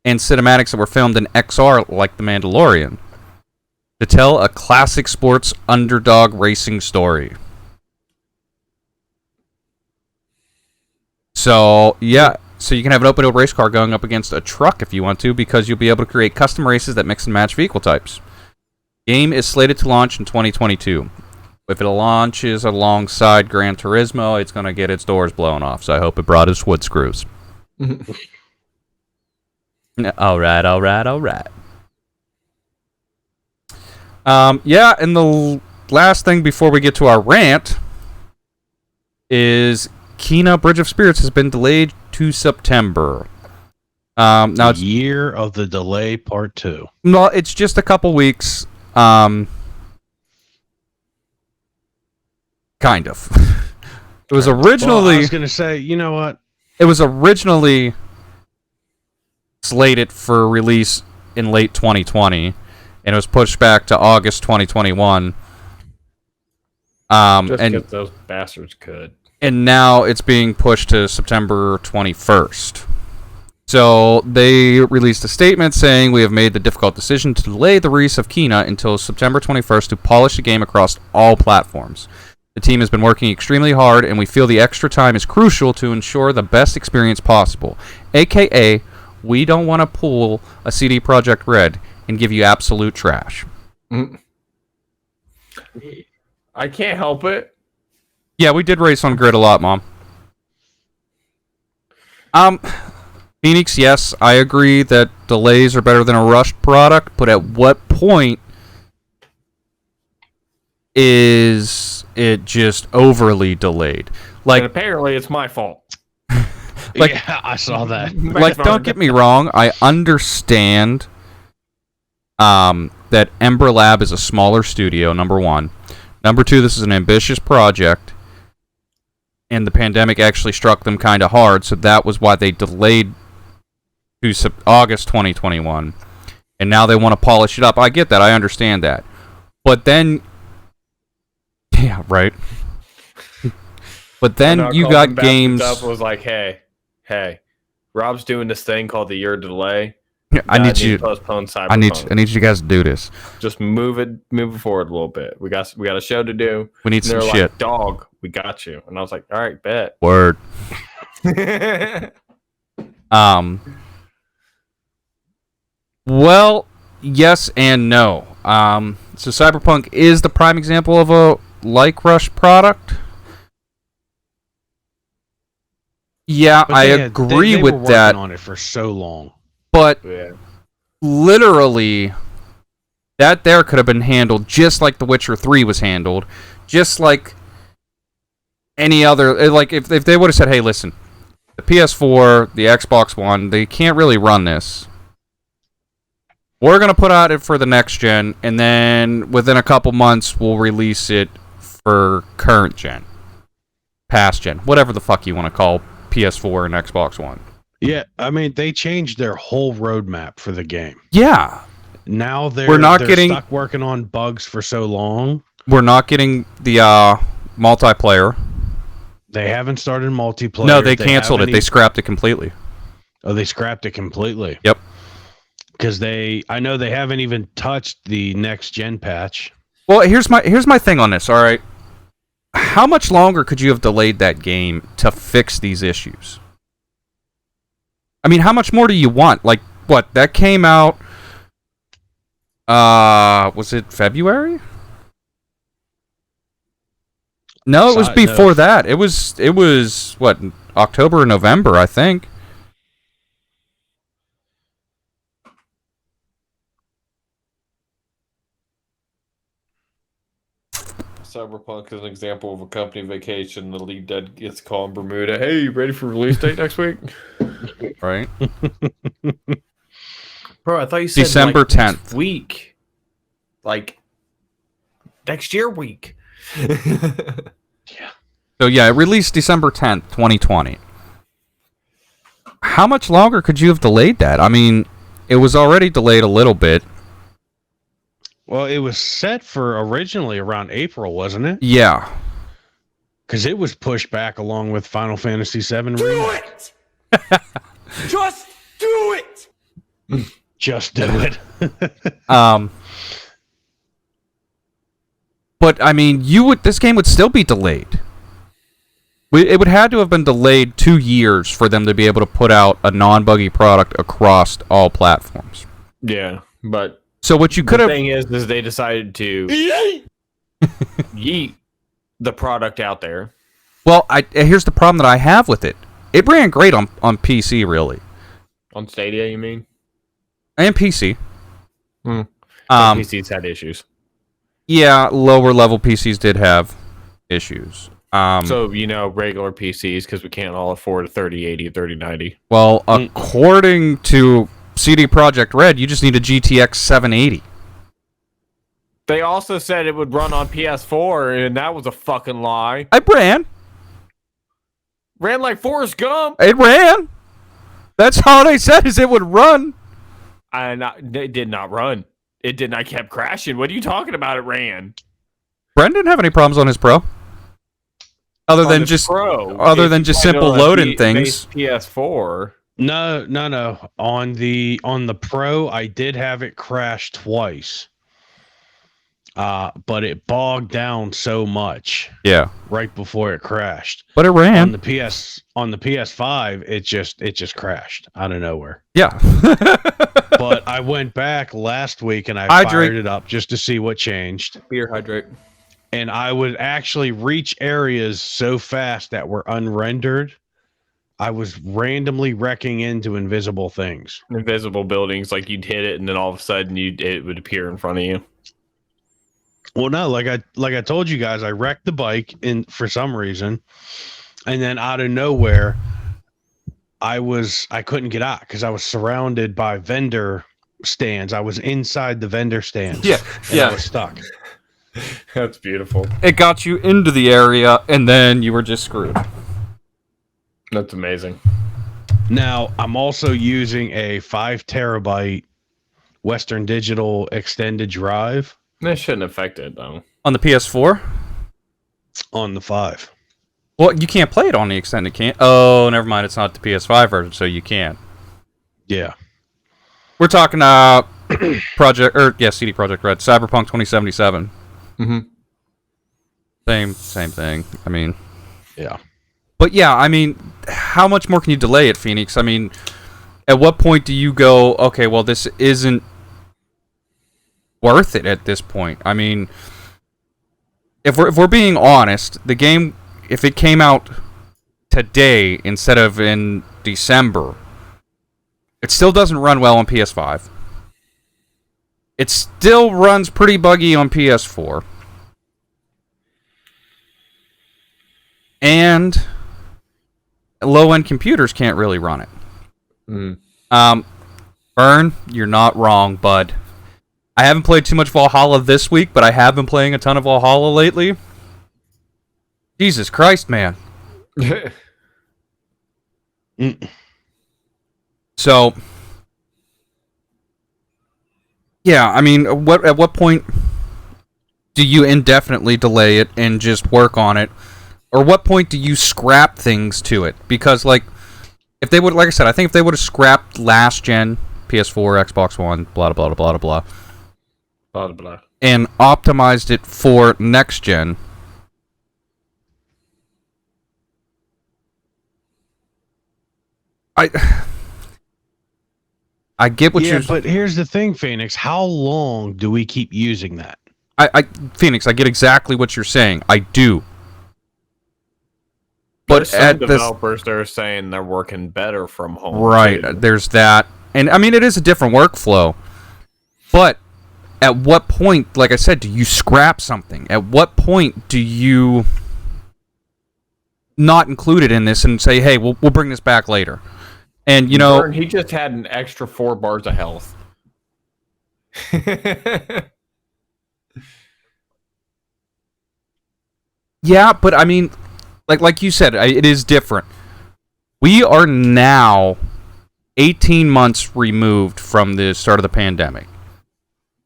and cinematics that were filmed in XR like The Mandalorian to tell a classic sports underdog racing story. So, yeah. So you can have an open-wheel race car going up against a truck if you want to, because you'll be able to create custom races that mix and match vehicle types. Game is slated to launch in 2022. If it launches alongside Gran Turismo, it's going to get its doors blown off, so I hope it brought us wood screws. All right. Yeah, and the last thing before we get to our rant is Kena Bridge of Spirits has been delayed to September. Now it's Year of the Delay Part 2. no, it's just a couple weeks. Kind of. It was originally. Well, I was going to say, you know what? It was originally slated for release in late 2020, and it was pushed back to August 2021. Just And because those bastards could. and now it's being pushed to September 21st. So they released a statement saying, "We have made the difficult decision to delay the release of Kena until September 21st to polish the game across all platforms. The team has been working extremely hard, and we feel the extra time is crucial to ensure the best experience possible. AKA, we don't want to pull a CD Projekt Red and give you absolute trash." I can't help it. Yeah, we did race on Grid a lot, Mom. Phoenix, yes, I agree that delays are better than a rushed product, but at what point is it just overly delayed? And Like, apparently it's my fault. Like- Yeah, I saw that. don't get me wrong, I understand that Ember Lab is a smaller studio, number one. Number two, this is an ambitious project. and the pandemic actually struck them kind of hard, so that was why they delayed to August 2021. And now they want to polish it up. I get that. I understand that. But then... Yeah, right. But then you got games... Up was like, hey, Rob's doing this thing called the year delay. I need you to postpone Cyberpunk. I need you guys to do this. Just move it forward a little bit. We got a show to do. We need some shit. Like, dog, we got you. And I was like, all right, bet. Word. Well, yes and no. So Cyberpunk is the prime example of a like Rush product. Yeah, But I agree they with were that. working on it for so long. But Yeah. literally, that there could have been handled just like The Witcher 3 was handled, just like any other. Like if they would have said, "Hey, listen, the PS4, the Xbox One, they can't really run this. We're gonna put out it for the next gen, and then within a couple months, we'll release it for current gen, past gen, whatever the fuck you want to call PS4 and Xbox One." Yeah, I mean, they changed their whole roadmap for the game. Yeah, Now We're not they're getting- stuck working on bugs for so long. we're not getting the multiplayer. They haven't started multiplayer. No, they canceled it. haven't They scrapped it completely. Oh, they scrapped it completely. Yep. Because I know they haven't even touched the next gen patch. Well, here's my thing on this. All right, how much longer could you have delayed that game to fix these issues? I mean, how much more do you want? Like, what? That came out. Was it February? No, it was before that. It was what, October or November, I think. Cyberpunk is an example of a company vacation. The lead dead gets a call in Bermuda. Hey, you ready for release date next week? Right. Bro, I thought you said December like, 10th. next week. Like next year week. So yeah, it released December 10th, 2020. How much longer could you have delayed that? I mean, it was already delayed a little bit. Well, it was set for originally around April, wasn't it? Yeah. Because it was pushed back along with Final Fantasy VII Do Remake. it! Just do it! Just do it. But I mean, this game would still be delayed. It would have to have been delayed 2 years for them to be able to put out a non-buggy product across all platforms. Yeah, but So what you could the have... thing is they decided to yeet the product out there. Well, here's the problem that I have with it. It ran great on PC, really. On Stadia, you mean? And PC. PCs had issues. Yeah, lower level PCs did have issues. So, regular PCs, because we can't all afford a 3080 or 3090. Well, according to CD Projekt Red, you just need a GTX 780. They also said it would run on PS4, and that was a fucking lie. It ran. Ran like Forrest Gump. It ran. That's all they said, is it would run. It did not run. It did not. Kept crashing. What are you talking about? It ran. Bren didn't have any problems on his Pro. Other than just simple loading things. PS4. No. On the Pro, I did have it crash twice. But it bogged down so much. Yeah. Right before it crashed. But it ran. On the PS5, it just crashed out of nowhere. Yeah. But I went back last week and I fired it up just to see what changed. Beer hydrate. And I would actually reach areas so fast that were unrendered. I was randomly wrecking into invisible things. Invisible buildings, like you'd hit it and then all of a sudden it would appear in front of you. Well, no, like I told you guys, I wrecked the bike for some reason, and then out of nowhere, I couldn't get out because I was surrounded by vendor stands. I was inside the vendor stands. Yeah, and I was stuck. That's beautiful. It got you into the area, and then you were just screwed. That's amazing. Now, I'm also using a 5 terabyte Western Digital extended drive That shouldn't affect it though. On the PS4? on the 5. Well, you can't play it on the extended, can't? Oh, never mind. It's not the PS5 version, so you can't. Yeah. We're talking CD Projekt Red, Cyberpunk 2077. Mm-hmm. Same thing. I mean, Yeah. but yeah, I mean, how much more can you delay it, Phoenix? I mean, at what point do you go, okay, well, this isn't worth it at this point? I mean, if we're being honest, the game, if it came out today instead of in December, it still doesn't run well on PS5. It still runs pretty buggy on PS4. And low-end computers can't really run it. Bren, you're not wrong, bud. I haven't played too much Valhalla this week, but I have been playing a ton of Valhalla lately. Jesus Christ, man. So, yeah, I mean, at what point do you indefinitely delay it and just work on it? Or what point do you scrap things to it? Because, like, if they would, like I said, I think if they would have scrapped last gen, PS4, Xbox One, blah, blah, blah, blah, blah, Blah, blah. and optimized it for next gen, I get what you're... But here's the thing, Phoenix. How long do we keep using that? Phoenix, I get exactly what you're saying. I do. There's But some at this... developers that are saying they're working better from home. Right, too. there's that. And, I mean, it is a different workflow. But at what point, like I said, do you scrap something? At what point do you not include it in this and say, hey, we'll bring this back later? And, you know... He just had an extra 4 bars of health. Yeah, but, I mean, like you said, it is different. We are now 18 months removed from the start of the pandemic.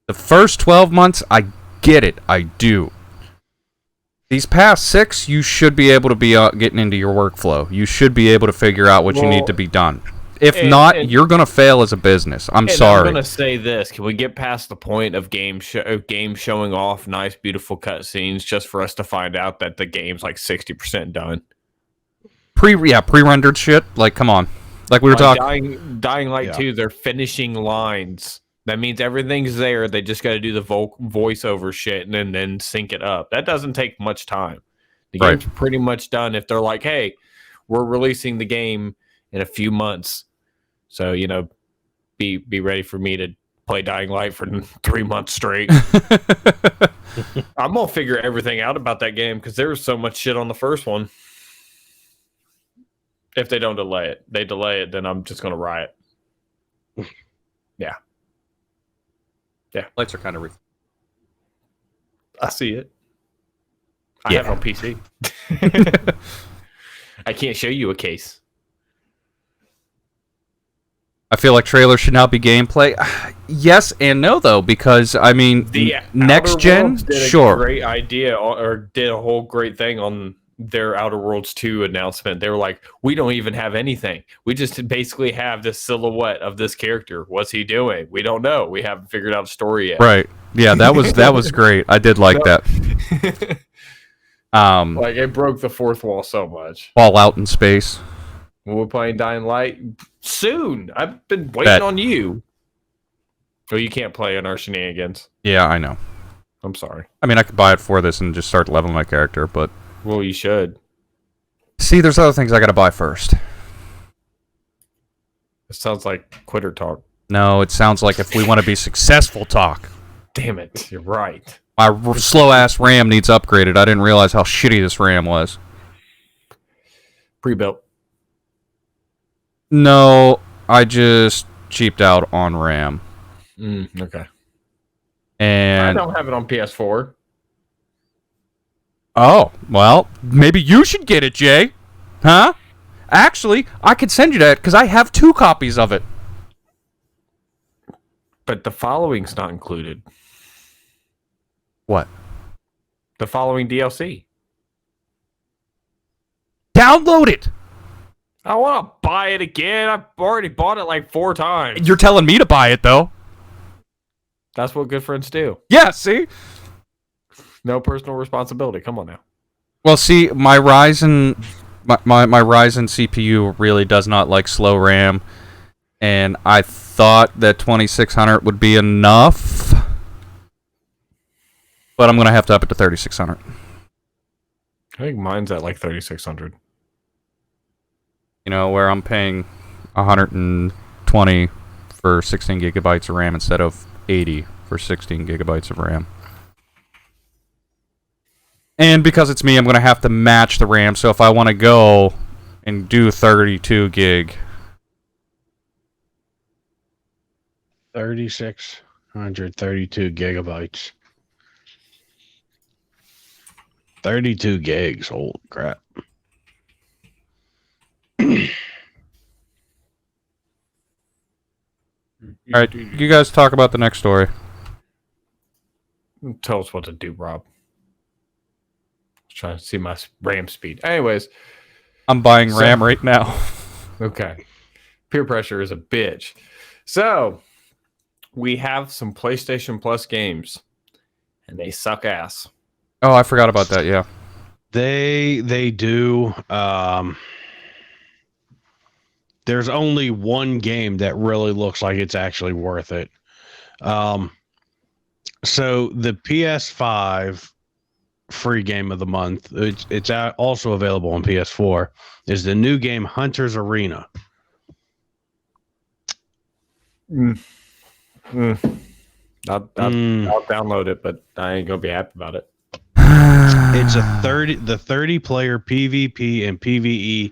The first 12 months, I get it. I do. These past 6, you should be able to be getting into your workflow. You should be able to figure out what you need to be done. If not, you're going to fail as a business. I'm sorry. I'm going to say this. Can we get past the point of game showing off nice, beautiful cutscenes just for us to find out that the game's like 60% done? Pre-rendered shit. Like, come on. Like we were talking. Dying Light 2, they're finishing lines. That means everything's there. They just got to do the voiceover shit and then sync it up. That doesn't take much time. The game's pretty much done. If they're like, hey, we're releasing the game in a few months, so you know, be ready for me to play Dying Light for 3 months straight. I'm gonna figure everything out about that game because there was so much shit on the first one. If they don't delay it, then I'm just gonna riot. Yeah. Lights are kind of... I see it. I have it on PC. I can't show you a case. I feel like trailers should now be gameplay. Yes and no, though, because, I mean, The next gen, sure. Great idea, or did a whole great thing on their Outer Worlds 2 announcement. They were like, we don't even have anything. We just basically have this silhouette of this character. What's he doing? We don't know. We haven't figured out a story yet. Right. Yeah, that was great. I did like that. Like, it broke the fourth wall so much. All out in space. When we're playing Dying Light soon. I've been waiting on you. Oh, you can't play on our shenanigans. Yeah, I know. I'm sorry. I mean, I could buy it for this and just start leveling my character, but... Well, you should. See, there's other things I gotta buy first. It sounds like quitter talk. No, it sounds like if we want to be successful talk. Damn it, you're right. My slow-ass RAM needs upgraded. I didn't realize how shitty this RAM was. Pre-built. No, I just cheaped out on RAM. Okay. And... I don't have it on PS4. Oh, well, maybe you should get it, Jay. Huh? Actually, I could send you that because I have 2 copies of it. But the following's not included. What? The following DLC. Download it! I want to buy it again. I've already bought it like 4 times. You're telling me to buy it, though. That's what good friends do. Yeah, see? No personal responsibility. Come on now. Well, see, my Ryzen... My Ryzen CPU really does not like slow RAM, and I thought that 2600 would be enough, but I'm going to have to up it to 3600. I think mine's at like 3600. You know, where I'm paying 120 for 16 gigabytes of RAM instead of 80 for 16 gigabytes of RAM. And because it's me, I'm going to have to match the RAM. So if I want to go and do 32 gig. 3,632 gigabytes. 32 gigs. Holy crap. All right, you guys talk about the next story. Tell us what to do, Rob. Trying to see my RAM speed. Anyways, I'm buying RAM right now. Okay. Peer pressure is a bitch. So, we have some PlayStation Plus games, and they suck ass. Oh, I forgot about that, yeah. They do. There's only one game that really looks like it's actually worth it. So the PS5 free game of the month, it's also available on PS4, is the new game Hunter's Arena. I'll download it, but I ain't gonna be happy about it. It's a 30 player PvP and PvE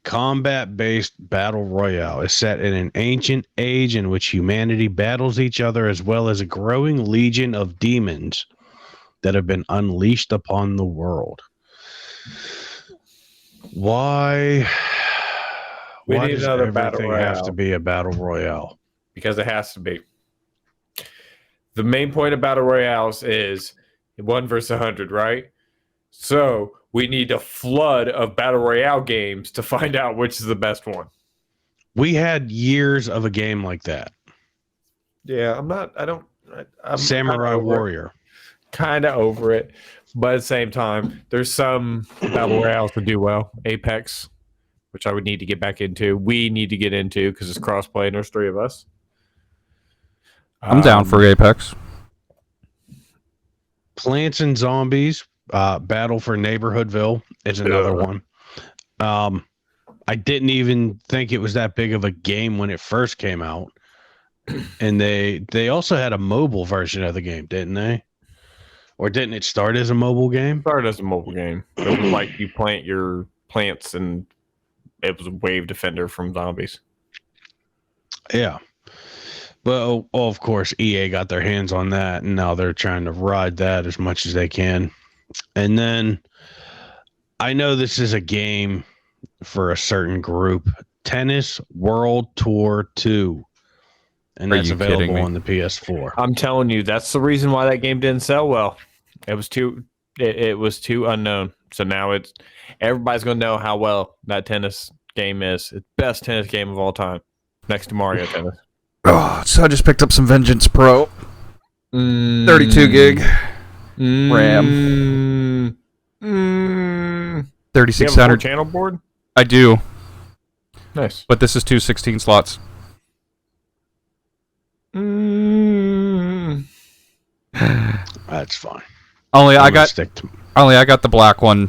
combat-based battle royale. Is set in an ancient age in which humanity battles each other, as well as a growing legion of demons that have been unleashed upon the world. Why We need does another battle everything have royale? to be a battle royale? Because it has to be. The main point of battle royales is 1 versus 100, right? So we need a flood of battle royale games to find out which is the best one. We had years of a game like that. Yeah, I'm Samurai Warrior. Kind of over it, but at the same time, there's some battle royales that do well. Apex, which I would need to get back into. We need to get into because it's crossplay and there's 3 of us. I'm down for Apex. Plants and Zombies, Battle for Neighborhoodville is another one. I didn't even think it was that big of a game when it first came out. And they also had a mobile version of the game, didn't they? Or didn't it start as a mobile game? Started as a mobile game. It was like you plant your plants and it was a wave defender from zombies. Yeah. Well, of course, EA got their hands on that, and now they're trying to ride that as much as they can. And then I know this is a game for a certain group, Tennis World Tour 2. And Are that's you kidding available me? on the PS4. I'm telling you, that's the reason why that game didn't sell well. It was too unknown. So now everybody's gonna know how well that tennis game is. It's the best tennis game of all time, next to Mario Tennis. Oh, so I just picked up some Vengeance Pro. 32 gig RAM. 3600 channel board. I do, Nice. but this is 2 16 slots. That's fine. Only I I'm gonna got stick to. the black one,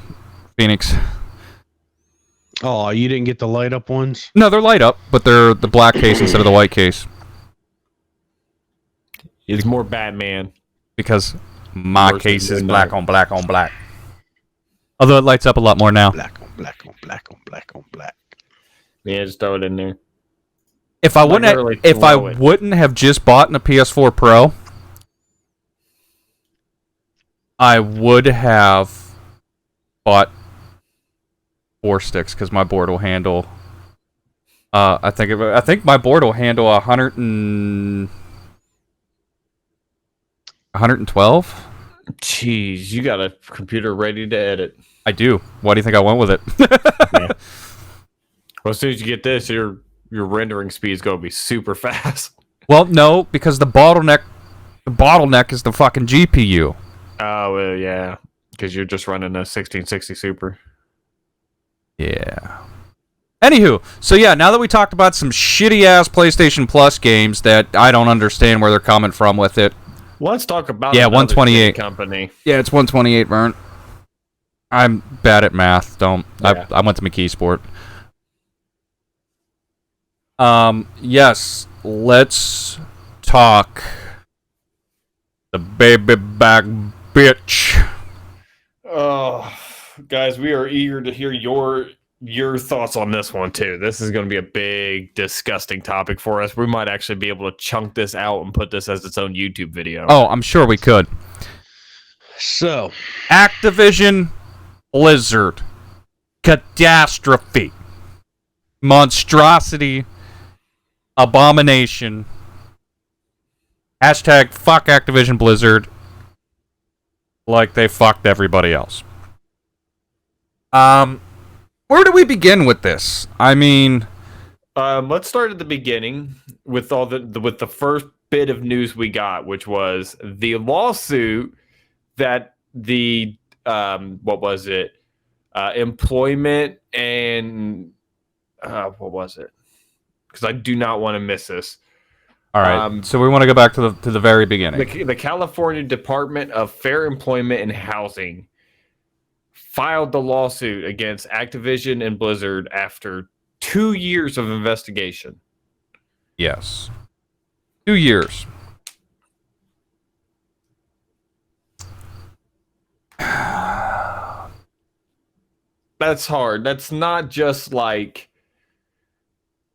Phoenix. Oh, you didn't get the light up ones? No, they're light up, but they're the black case instead of the white case It's more Batman. because my Versus case is midnight. black on black on black. Although it lights up a lot more now. Black on black on black on black on black. Yeah, just throw it in there. If I wouldn't literally if I throw it. wouldn't have just bought a PS4 Pro, I would have bought 4 sticks because my board will handle. I think my board will handle 112. Jeez, you got a computer ready to edit. I do. Why do you think I went with it? Well, as soon as you get this, your rendering speed is going to be super fast. Well, no, because the bottleneck is the fucking GPU. Oh, well, yeah, because you're just running a 1660 Super. Yeah. Anywho, so yeah, now that we talked about some shitty-ass PlayStation Plus games that I don't understand where they're coming from with it. Let's talk about Yeah, another 128 shitty company. Yeah, it's 128, Vern. I'm bad at math. Don't. Yeah. I went to McKeesport. Yes, let's talk the baby back bitch. Oh, guys, we are eager to hear your thoughts on this one too. This is going to be a big, disgusting topic for us. We might actually be able to chunk this out and put this as its own YouTube video. Oh, I'm sure we could. So, Activision, Blizzard, catastrophe, monstrosity, abomination. Hashtag fuck Activision Blizzard. Like they fucked everybody else. Where do we begin with this? I mean, let's start at the beginning with with the first bit of news we got, which was the lawsuit that the what was it? Employment and what was it? Because I do not want to miss this. all right. So we want to go back to the very beginning. The California Department of Fair Employment and Housing filed the lawsuit against Activision and Blizzard after 2 years of investigation. Yes. 2 years. That's hard. That's not just like,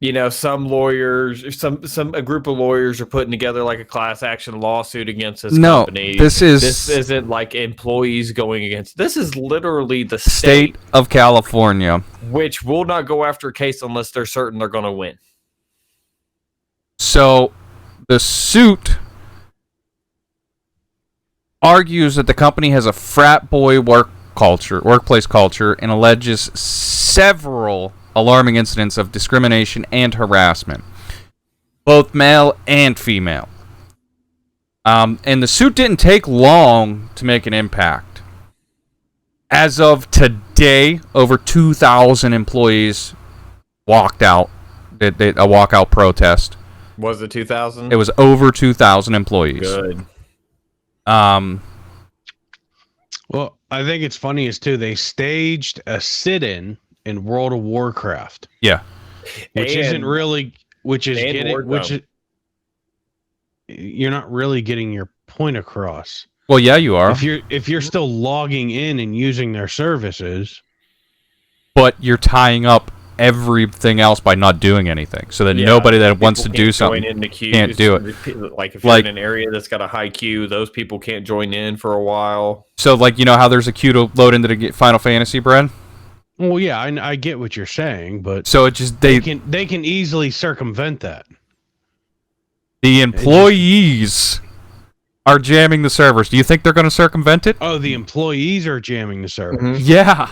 you know, some lawyers, a group of lawyers are putting together like a class action lawsuit against this company. This isn't like employees going against. This is literally the state of California, which will not go after a case unless they're certain they're going to win. So the suit argues that the company has a frat boy workplace culture, and alleges several alarming incidents of discrimination and harassment, both male and female. And the suit didn't take long to make an impact. As of today, over 2,000 employees walked out. A walkout protest. Was it 2,000? It was over 2,000 employees. Good. well, I think it's funniest too. They staged a sit-in in World of Warcraft, Yeah. which isn't really, which is and getting, which Warzone. is, you're not really getting your point across. Well, yeah, you are. If you're still logging in and using their services, But you're tying up everything else by not doing anything. So that Yeah, nobody that people wants to can't do join something in the queues. can't do it. Like if you're Like- in an area that's got a high queue, those people can't join in for a while. So, like, you know how there's a queue to load into the Final Fantasy, Bren? well, yeah, I get what you're saying, but So it just they can easily circumvent that. the employees are jamming the servers. Do you think they're going to circumvent it? Oh, the employees are jamming the server. Yeah.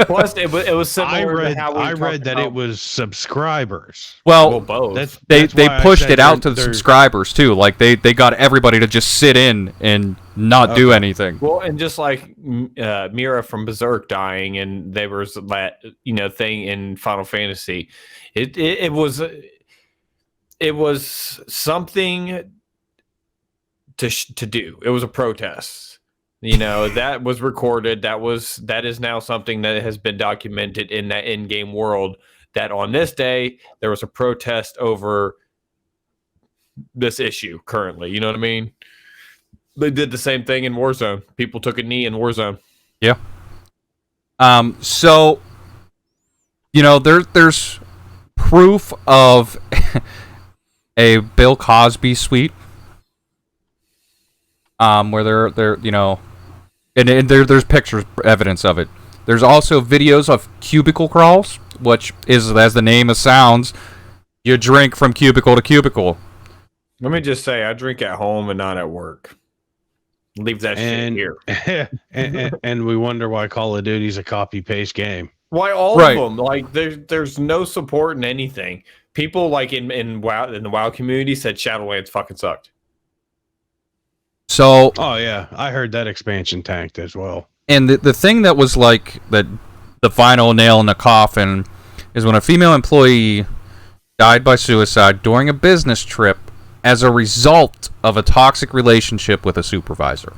Plus, it was similar I to how we read talked that about- it was subscribers. well, Well, both. they That's why I pushed said it out they're- to the subscribers too. Like they got everybody to just sit in and not do anything. Well, and just like Mira from Berserk dying, and there was that thing in Final Fantasy. It was something to do. It was a protest. That was recorded. That is now something that has been documented in that in-game world. That on this day there was a protest over this issue currently. You know what I mean? They did the same thing in Warzone. People took a knee in Warzone. Yeah. So, there's proof of a Bill Cosby suite. Where they're And there's pictures, evidence of it. There's also videos of cubicle crawls, which is, as the name sounds, you drink from cubicle to cubicle. Let me just say, I drink at home and not at work. Leave that shit here. and we wonder why Call of Duty's a copy paste game. Why all Right. of them? Like there's no support in anything. People like in WoW, in the WoW community, said Shadowlands fucking sucked. So, Oh yeah, I heard that expansion tanked as well. and the thing that was like the final nail in the coffin is when a female employee died by suicide during a business trip as a result of a toxic relationship with a supervisor.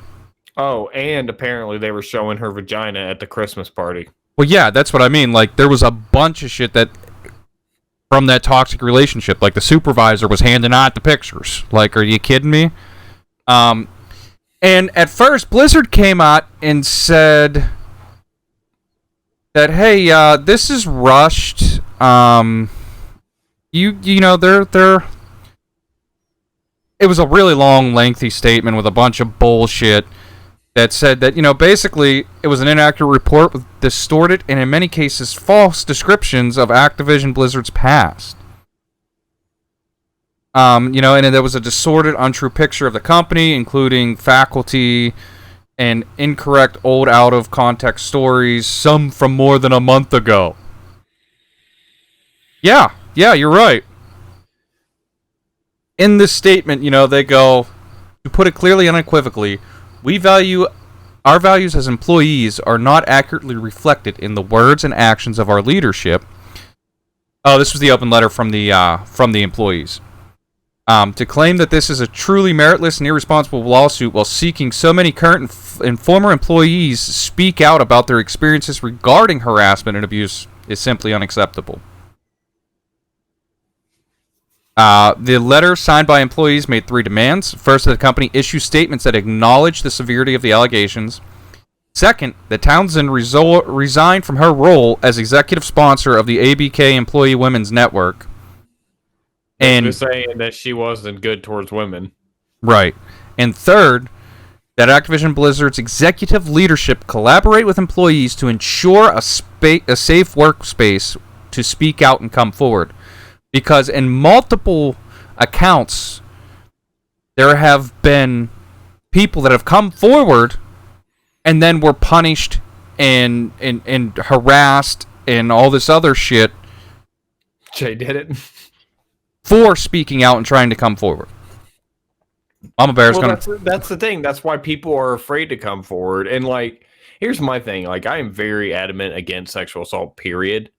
Oh, and apparently they were showing her vagina at the Christmas party. Well, yeah, that's what I mean. Like, there was a bunch of shit that from that toxic relationship. Like, the supervisor was handing out the pictures. Like, are you kidding me? And at first, Blizzard came out and said that, hey, this is rushed. You know, they're. It was a really long, lengthy statement with a bunch of bullshit that said that, you know, basically it was an inaccurate report with distorted and in many cases false descriptions of Activision Blizzard's past. You know, and there was a distorted, untrue picture of the company, including faculty and incorrect, old, out-of-context stories, some from more than a month ago. Yeah, you're right. In this statement, you know, they go, to put it clearly and unequivocally, our values as employees are not accurately reflected in the words and actions of our leadership. Oh, this was the open letter from the employees. To claim that this is a truly meritless and irresponsible lawsuit while seeking so many current and former employees speak out about their experiences regarding harassment and abuse is simply unacceptable. The letter signed by employees made 3 demands. First, that the company issue statements that acknowledge the severity of the allegations. Second, that Townsend resign from her role as executive sponsor of the ABK Employee Women's Network. And Just saying that she wasn't good towards women. Right. And third, that Activision Blizzard's executive leadership collaborate with employees to ensure a safe workspace to speak out and come forward. Because in multiple accounts, there have been people that have come forward and then were punished and harassed and all this other shit Jay did it. for speaking out and trying to come forward. Mama Bear's Well, gonna. that's the thing. That's why people are afraid to come forward. And like, here's my thing. Like, I am very adamant against sexual assault. Period.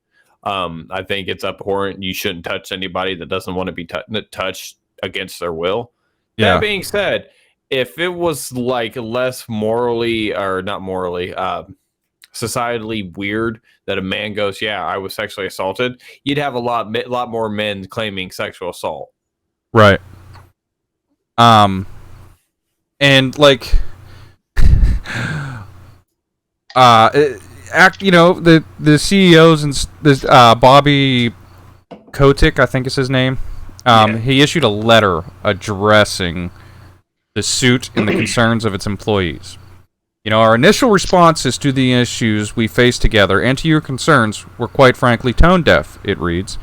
I think it's abhorrent. You shouldn't touch anybody that doesn't want to be touched against their will. Yeah. That being said, if it was like less morally or not morally, societally weird that a man goes, "Yeah, I was sexually assaulted," you'd have a lot more men claiming sexual assault. Right. And like, you know, the CEOs and this Bobby Kotick, I think is his name. He issued a letter addressing the suit and the concerns of its employees. You know, our initial responses to the issues we face together and to your concerns were quite frankly tone deaf, it reads.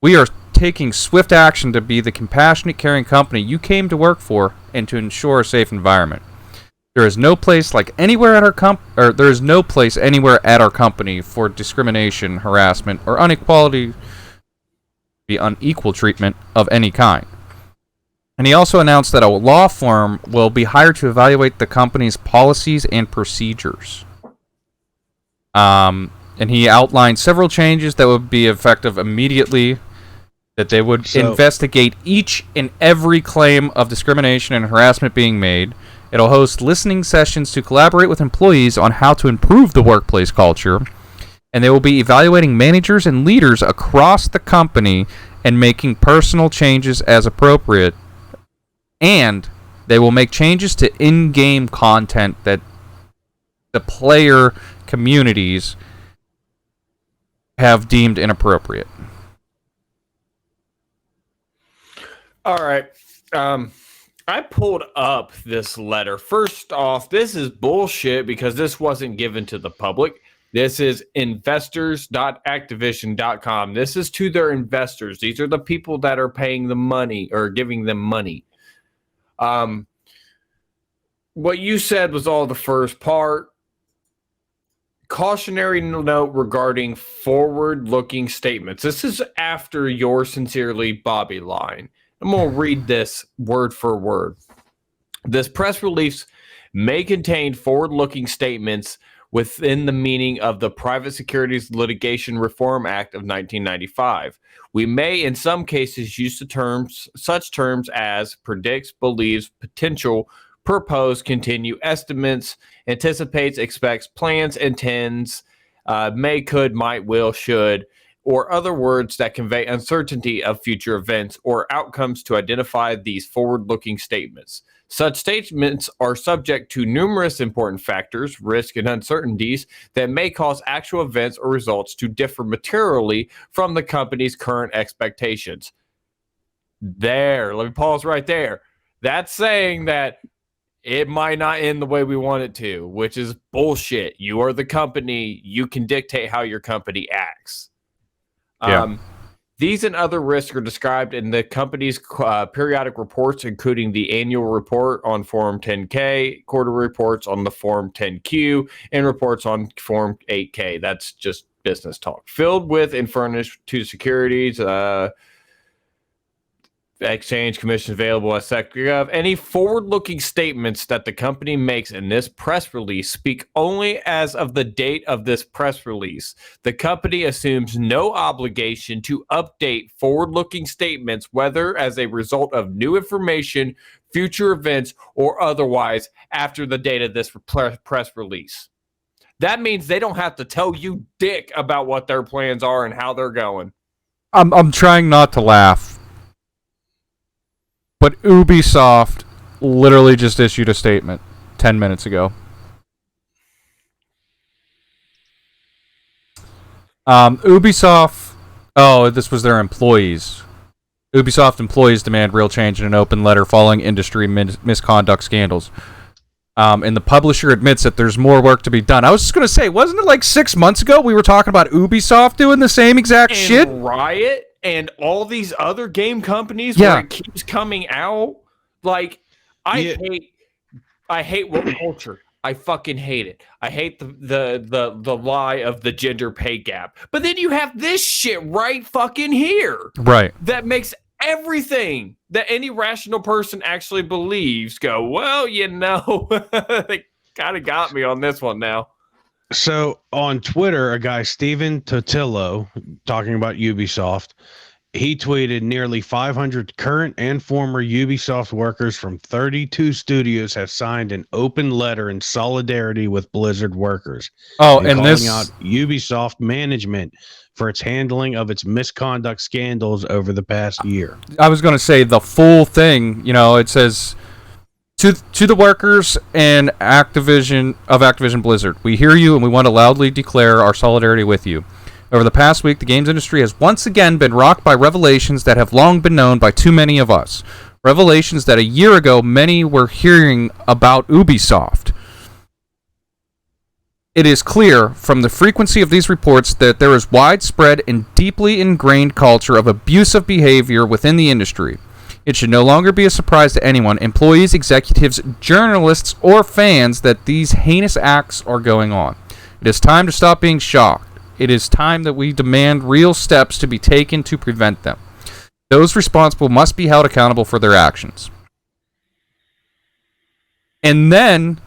We are taking swift action to be the compassionate, caring company you came to work for and to ensure a safe environment. There is no place anywhere at our company for discrimination, harassment, or unequal treatment of any kind. And he also announced that a law firm will be hired to evaluate the company's policies and procedures. And he outlined several changes that would be effective immediately, that they would investigate each and every claim of discrimination and harassment being made. It'll host listening sessions to collaborate with employees on how to improve the workplace culture. And they will be evaluating managers and leaders across the company and making personal changes as appropriate. And they will make changes to in-game content that the player communities have deemed I pulled up this letter. First off, this is bullshit because this wasn't given to the public. This is investors.activision.com. This is to their investors. These are the people that are paying the money or giving them money. What you said was all the first part. Cautionary note regarding forward-looking statements. This is after yours sincerely, Bobby line. I'm going to read this word for word. This press release may contain forward-looking statements within the meaning of the Private Securities Litigation Reform Act of 1995. We may, in some cases, use such terms as predicts, believes, potential, propose, continue, estimates, anticipates, expects, plans, intends, may, could, might, will, should, or other words that convey uncertainty of future events or outcomes to identify these forward-looking statements. Such statements are subject to numerous important factors, risks, and uncertainties that may cause actual events or results to differ materially from the company's current expectations. Let me pause right there. That's saying that it might not end the way we want it to, which is bullshit. You are the company. You can dictate how your company acts. Yeah. These and other risks are described in the company's periodic reports, including the annual report on Form 10-K, quarterly reports on the Form 10-Q, and reports on Form 8-K. That's just business talk. Filled with and furnished to securities, exchange commission available at SecGov. Any forward-looking statements that the company makes in this press release speak only as of the date of this press release. The company assumes no obligation to update forward-looking statements, whether as a result of new information, future events, or otherwise after the date of this press release. That means they don't have to tell you dick about what their plans are and how they're going. I'm trying not to laugh. But Ubisoft literally just issued a statement 10 minutes ago. Ubisoft... Oh, this was their employees. Ubisoft employees demand real change in an open letter following industry misconduct scandals. And the publisher admits that there's more work to be done. I was just going to say, wasn't it like 6 months ago we were talking about Ubisoft doing the same exact shit? Riot and all these other game companies where it keeps coming out. Like, I hate woke culture. I fucking hate it. I hate the lie of the gender pay gap. But then you have this shit right fucking here. Right. That makes everything that any rational person actually believes go, well, you know, they kind of got me on this one now. So on Twitter, a guy, Steven Totillo, talking about Ubisoft, he tweeted nearly 500 current and former Ubisoft workers from 32 studios have signed an open letter in solidarity with Blizzard workers. Oh, and and calling this out Ubisoft management for its handling of its misconduct scandals over the past year. I was going to say the full thing, you know, it says to the workers and Activision Blizzard, we hear you and we want to loudly declare our solidarity with you. Over the past week, the games industry has once again been rocked by revelations that have long been known by too many of us. Revelations that a year ago many were hearing about Ubisoft. It is clear from the frequency of these reports that there is widespread and deeply ingrained culture of abusive behavior within the industry. It should no longer be a surprise to anyone, employees, executives, journalists, or fans, that these heinous acts are going on. It is time to stop being shocked. It is time that we demand real steps to be taken to prevent them. Those responsible must be held accountable for their actions. And then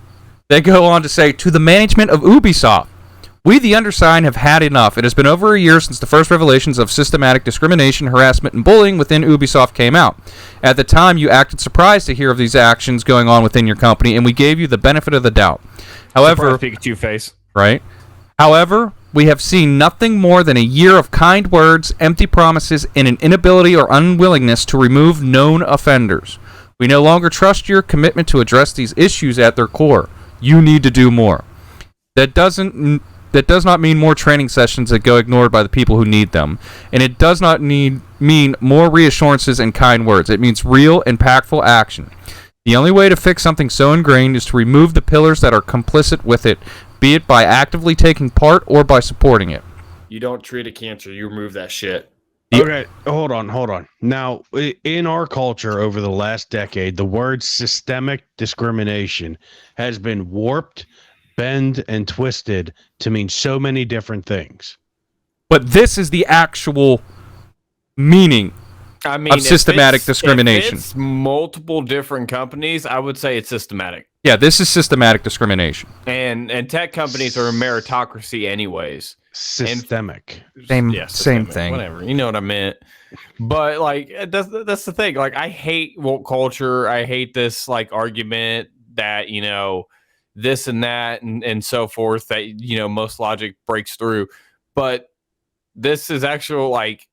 they go on to say, to the management of Ubisoft, we, the undersigned, have had enough. It has been over a year since the first revelations of systematic discrimination, harassment, and bullying within Ubisoft came out. At the time, you acted surprised to hear of these actions going on within your company, and we gave you the benefit of the doubt. However, Pikachu face. Right? However, we have seen nothing more than a year of kind words, empty promises, and an inability or unwillingness to remove known offenders. We no longer trust your commitment to address these issues at their core. You need to do more. That does not mean more training sessions that go ignored by the people who need them. And it does not mean more reassurances and kind words. It means real, impactful action. The only way to fix something so ingrained is to remove the pillars that are complicit with it, be it by actively taking part or by supporting it. You don't treat a cancer, you remove that shit. Okay, hold on. Now, in our culture over the last decade, the word systemic discrimination has been warped, bent, and twisted to mean so many different things. But this is the actual meaning I mean, of systematic discrimination. If it's multiple different companies, I would say it's systematic. Yeah, this is systematic discrimination. And tech companies are a meritocracy anyways. Systemic. Same Systemic, thing. Whatever. You know what I meant. But like that's the thing. Like I hate woke culture. I hate this like argument that, you know, this and that and so forth, that, you know, most logic breaks through. But this is actual, like,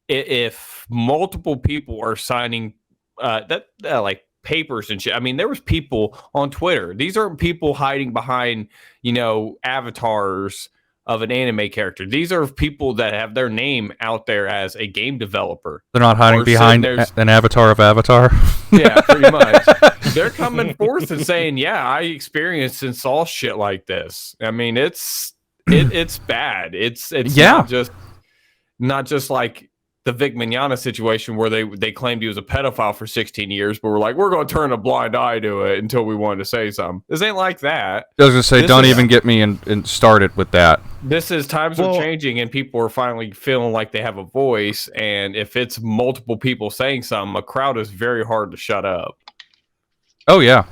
if multiple people are signing like papers and shit. I mean, there was people on Twitter. These aren't people hiding behind, you know, avatars of an anime character. These are people that have their name out there as a game developer. They're not hiding behind an avatar of Avatar. Yeah, pretty much. They're coming forth and saying, yeah, I experienced and saw shit like this. I mean, it's bad. It's not just like the Vic Mignogna situation where they claimed he was a pedophile for 16 years, but we're like, we're going to turn a blind eye to it until we wanted to say something. This ain't like that. I was going to say, don't even get me in started with that. This is times are changing and people are finally feeling like they have a voice. And if it's multiple people saying something, a crowd is very hard to shut up. Oh, yeah.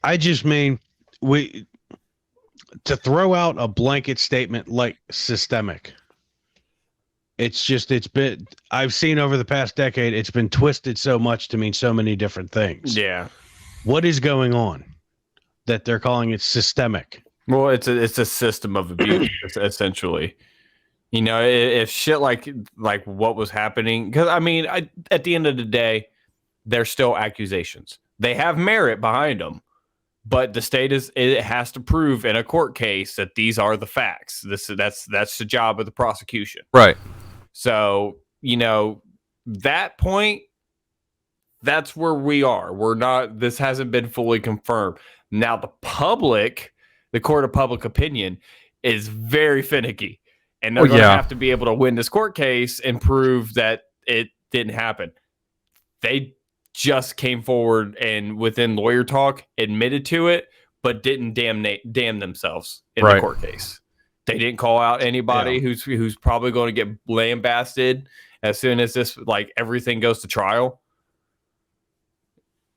I just mean, to throw out a blanket statement like systemic. I've seen over the past decade, it's been twisted so much to mean so many different things. Yeah. What is going on that they're calling it systemic? Well, it's a system of abuse, essentially. You know, if shit like what was happening, because I mean, at the end of the day, they're still accusations. They have merit behind them, but the state has to prove in a court case that these are the facts. That's the job of the prosecution, right? So, you know, that point, that's where we are. This hasn't been fully confirmed. Now, the court of public opinion is very finicky. And they're going to have to be able to win this court case and prove that it didn't happen. They just came forward and within lawyer talk admitted to it, but didn't damn themselves in the court case. They didn't call out anybody who's probably going to get lambasted as soon as this, like, everything goes to trial.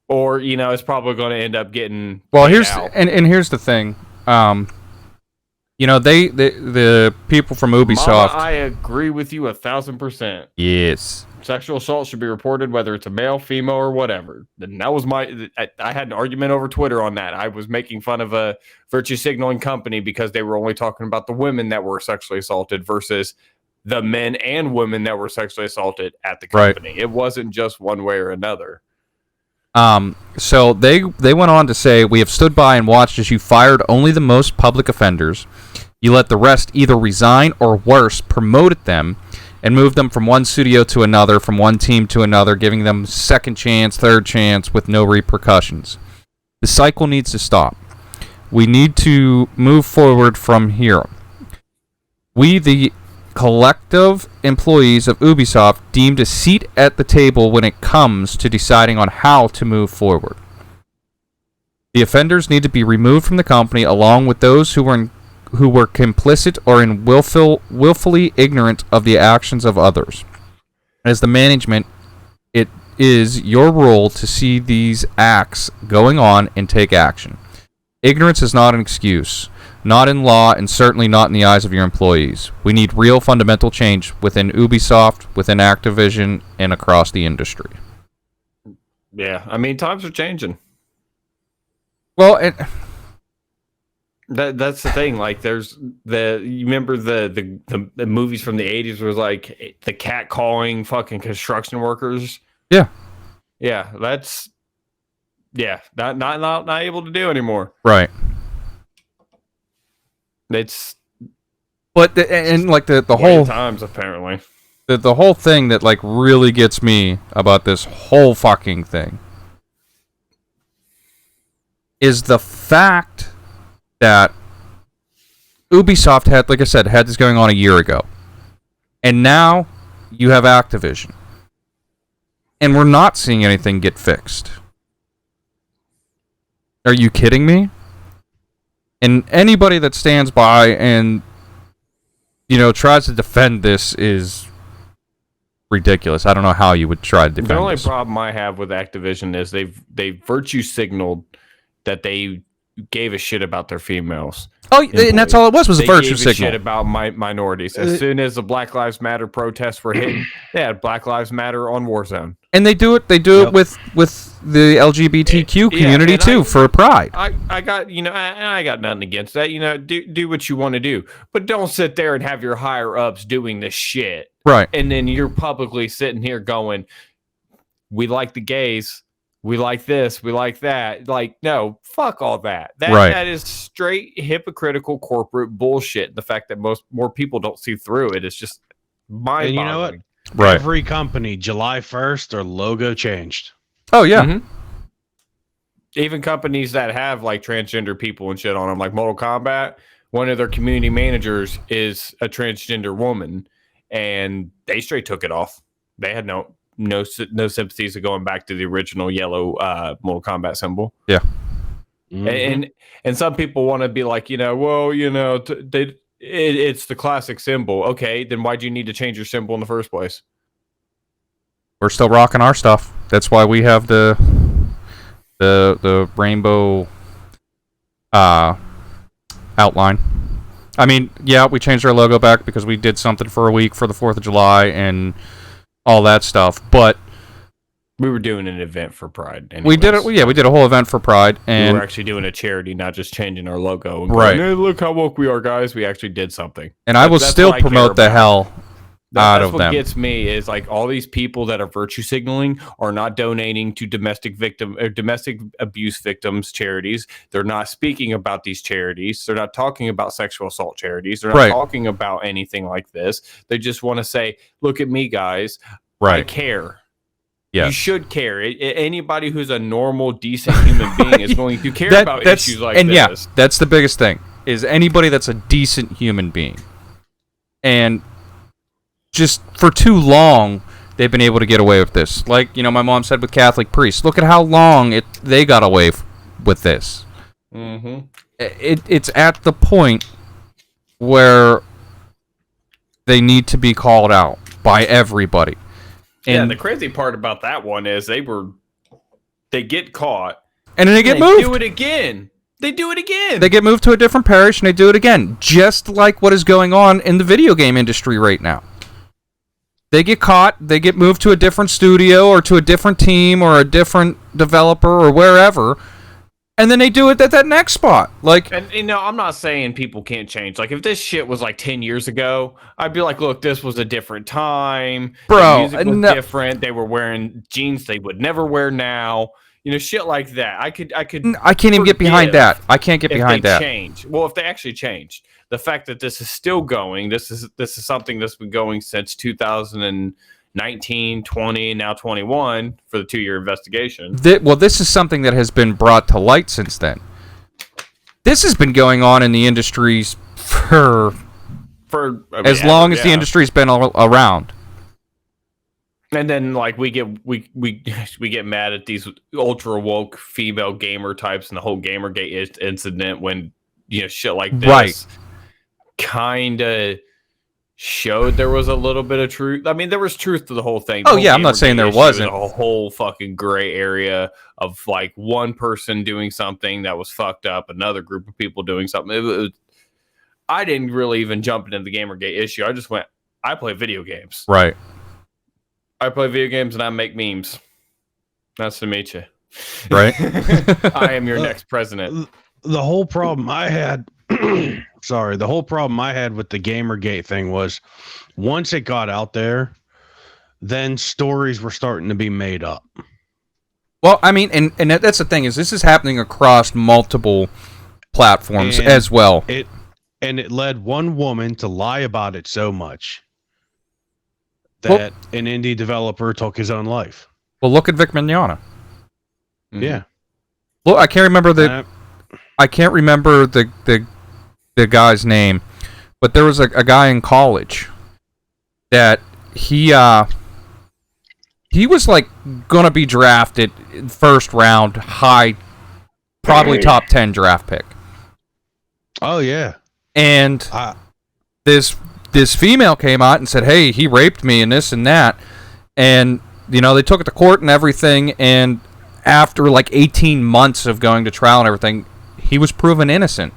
Or, you know, it's probably going to end up getting here's the thing. You know, the people from Ubisoft. Mama, I agree with you 1,000%. Yes. Sexual assault should be reported, whether it's a male, female, or whatever. And that was I had an argument over Twitter on that. I was making fun of a virtue signaling company because they were only talking about the women that were sexually assaulted versus the men and women that were sexually assaulted at the company. Right. It wasn't just one way or another. So they went on to say, we have stood by and watched as you fired only the most public offenders. You let the rest either resign or worse, promoted them and moved them from one studio to another, from one team to another, giving them second chance, third chance with no repercussions. The cycle needs to stop. We need to move forward from here. We, the collective employees of Ubisoft, deemed a seat at the table when it comes to deciding on how to move forward. The offenders need to be removed from the company along with those who were complicit or willfully ignorant of the actions of others. As the management, it is your role to see these acts going on and take action. Ignorance is not an excuse, not in law and certainly not in the eyes of your employees. We need real fundamental change within Ubisoft, within Activision, and across the industry. Yeah, I mean, times are changing. Well, that's the thing. Like, there's you remember the movies from the 80s was like the cat calling fucking construction workers. Yeah. Yeah, that's not able to do anymore. Right. It's the whole times apparently. The whole thing that like really gets me about this whole fucking thing is the fact that Ubisoft had, like I said, had this going on a year ago. And now you have Activision. And we're not seeing anything get fixed. Are you kidding me? And anybody that stands by and, tries to defend this is ridiculous. I don't know how you would try to defend The only this. problem I have with Activision is they virtue signaled that they gave a shit about their females. Oh, and that's all it was a They virtue gave a signal. shit about minorities. As soon as the Black Lives Matter protests were hitting, they had Black Lives Matter on Warzone. And they do it with the LGBTQ community and too, for Pride. I got I got nothing against that. Do what you want to do, but don't sit there and have your higher ups doing this shit. Right. And then you're publicly sitting here going, "We like the gays, we like this, we like that." Like, no, fuck all that. That is straight hypocritical corporate bullshit. The fact that more people don't see through it is just mind-boggling. And you know what? Right. Every company, July 1st, their logo changed. Oh, yeah. Mm-hmm. Even companies that have like transgender people and shit on them, like Mortal Kombat, one of their community managers is a transgender woman, and they straight took it off. They had no sympathies of going back to the original yellow Mortal Kombat symbol. Yeah. Mm-hmm. And some people want to be like, it's the classic symbol. Okay, then why'd you need to change your symbol in the first place? We're still rocking our stuff. That's why we have the rainbow outline. I mean, yeah, we changed our logo back because we did something for a week for the 4th of July and all that stuff, but we were doing an event for Pride. Anyways. We did a whole event for Pride, and we were actually doing a charity, not just changing our logo. And right. Going, hey, look how woke we are, guys. We actually did something. And I will still promote the hell out of them. That's what gets me is like all these people that are virtue signaling are not donating to domestic abuse victims charities. They're not speaking about these charities. They're not talking about sexual assault charities. They're not talking about anything like this. They just want to say, look at me, guys. Right. I care. Yes. You should care. Anybody who's a normal, decent human being is going to care about issues like this. And yeah, that's the biggest thing, is anybody that's a decent human being. And just for too long, they've been able to get away with this. Like, my mom said with Catholic priests, look at how long they got away with this. Mm-hmm. It's at the point where they need to be called out by everybody. And the crazy part about that one is they get caught and then they get moved. Do it again. They do it again. They get moved to a different parish and they do it again, just like what is going on in the video game industry right now. They get caught, they get moved to a different studio or to a different team or a different developer or wherever, and then they do it at that next spot. Like, and I'm not saying people can't change. Like, if this shit was like 10 years ago, I'd be like, look, this was a different time. Bro, the music was different. They were wearing jeans they would never wear now. Shit like that. I can't even get behind that. I can't get behind that. Change. Well, if they actually changed, the fact that this is still going, this is something that's been going since 2019, 20, now 21 for the 2-year investigation. This is something that has been brought to light since then. This has been going on in the industries for as long as the industry's been around. And then, like, we get mad at these ultra woke female gamer types and the whole Gamergate incident when shit like this kind of showed there was a little bit of truth. I mean, there was truth to the whole thing. Oh yeah, I'm not saying there wasn't a whole fucking gray area of like one person doing something that was fucked up, another group of people doing something. I didn't really even jump into the Gamergate issue. I just went, I play video games. Right. I play video games and I make memes. Nice to meet you. Right. I am your next president. The whole problem I had, the whole problem I had with the Gamergate thing was once it got out there, then stories were starting to be made up. Well, I mean, and that's the thing is this is happening across multiple platforms as well. It led one woman to lie about it so much that an indie developer took his own life. Well, look at Vic Mignogna. Yeah. Well, I can't remember I can't remember the guy's name, but there was a guy in college that he was like gonna be drafted first round, high, probably top 10 draft pick. Oh yeah. And this female came out and said, "Hey, he raped me and this and that," and they took it to court and everything. And after like 18 months of going to trial and everything, he was proven innocent.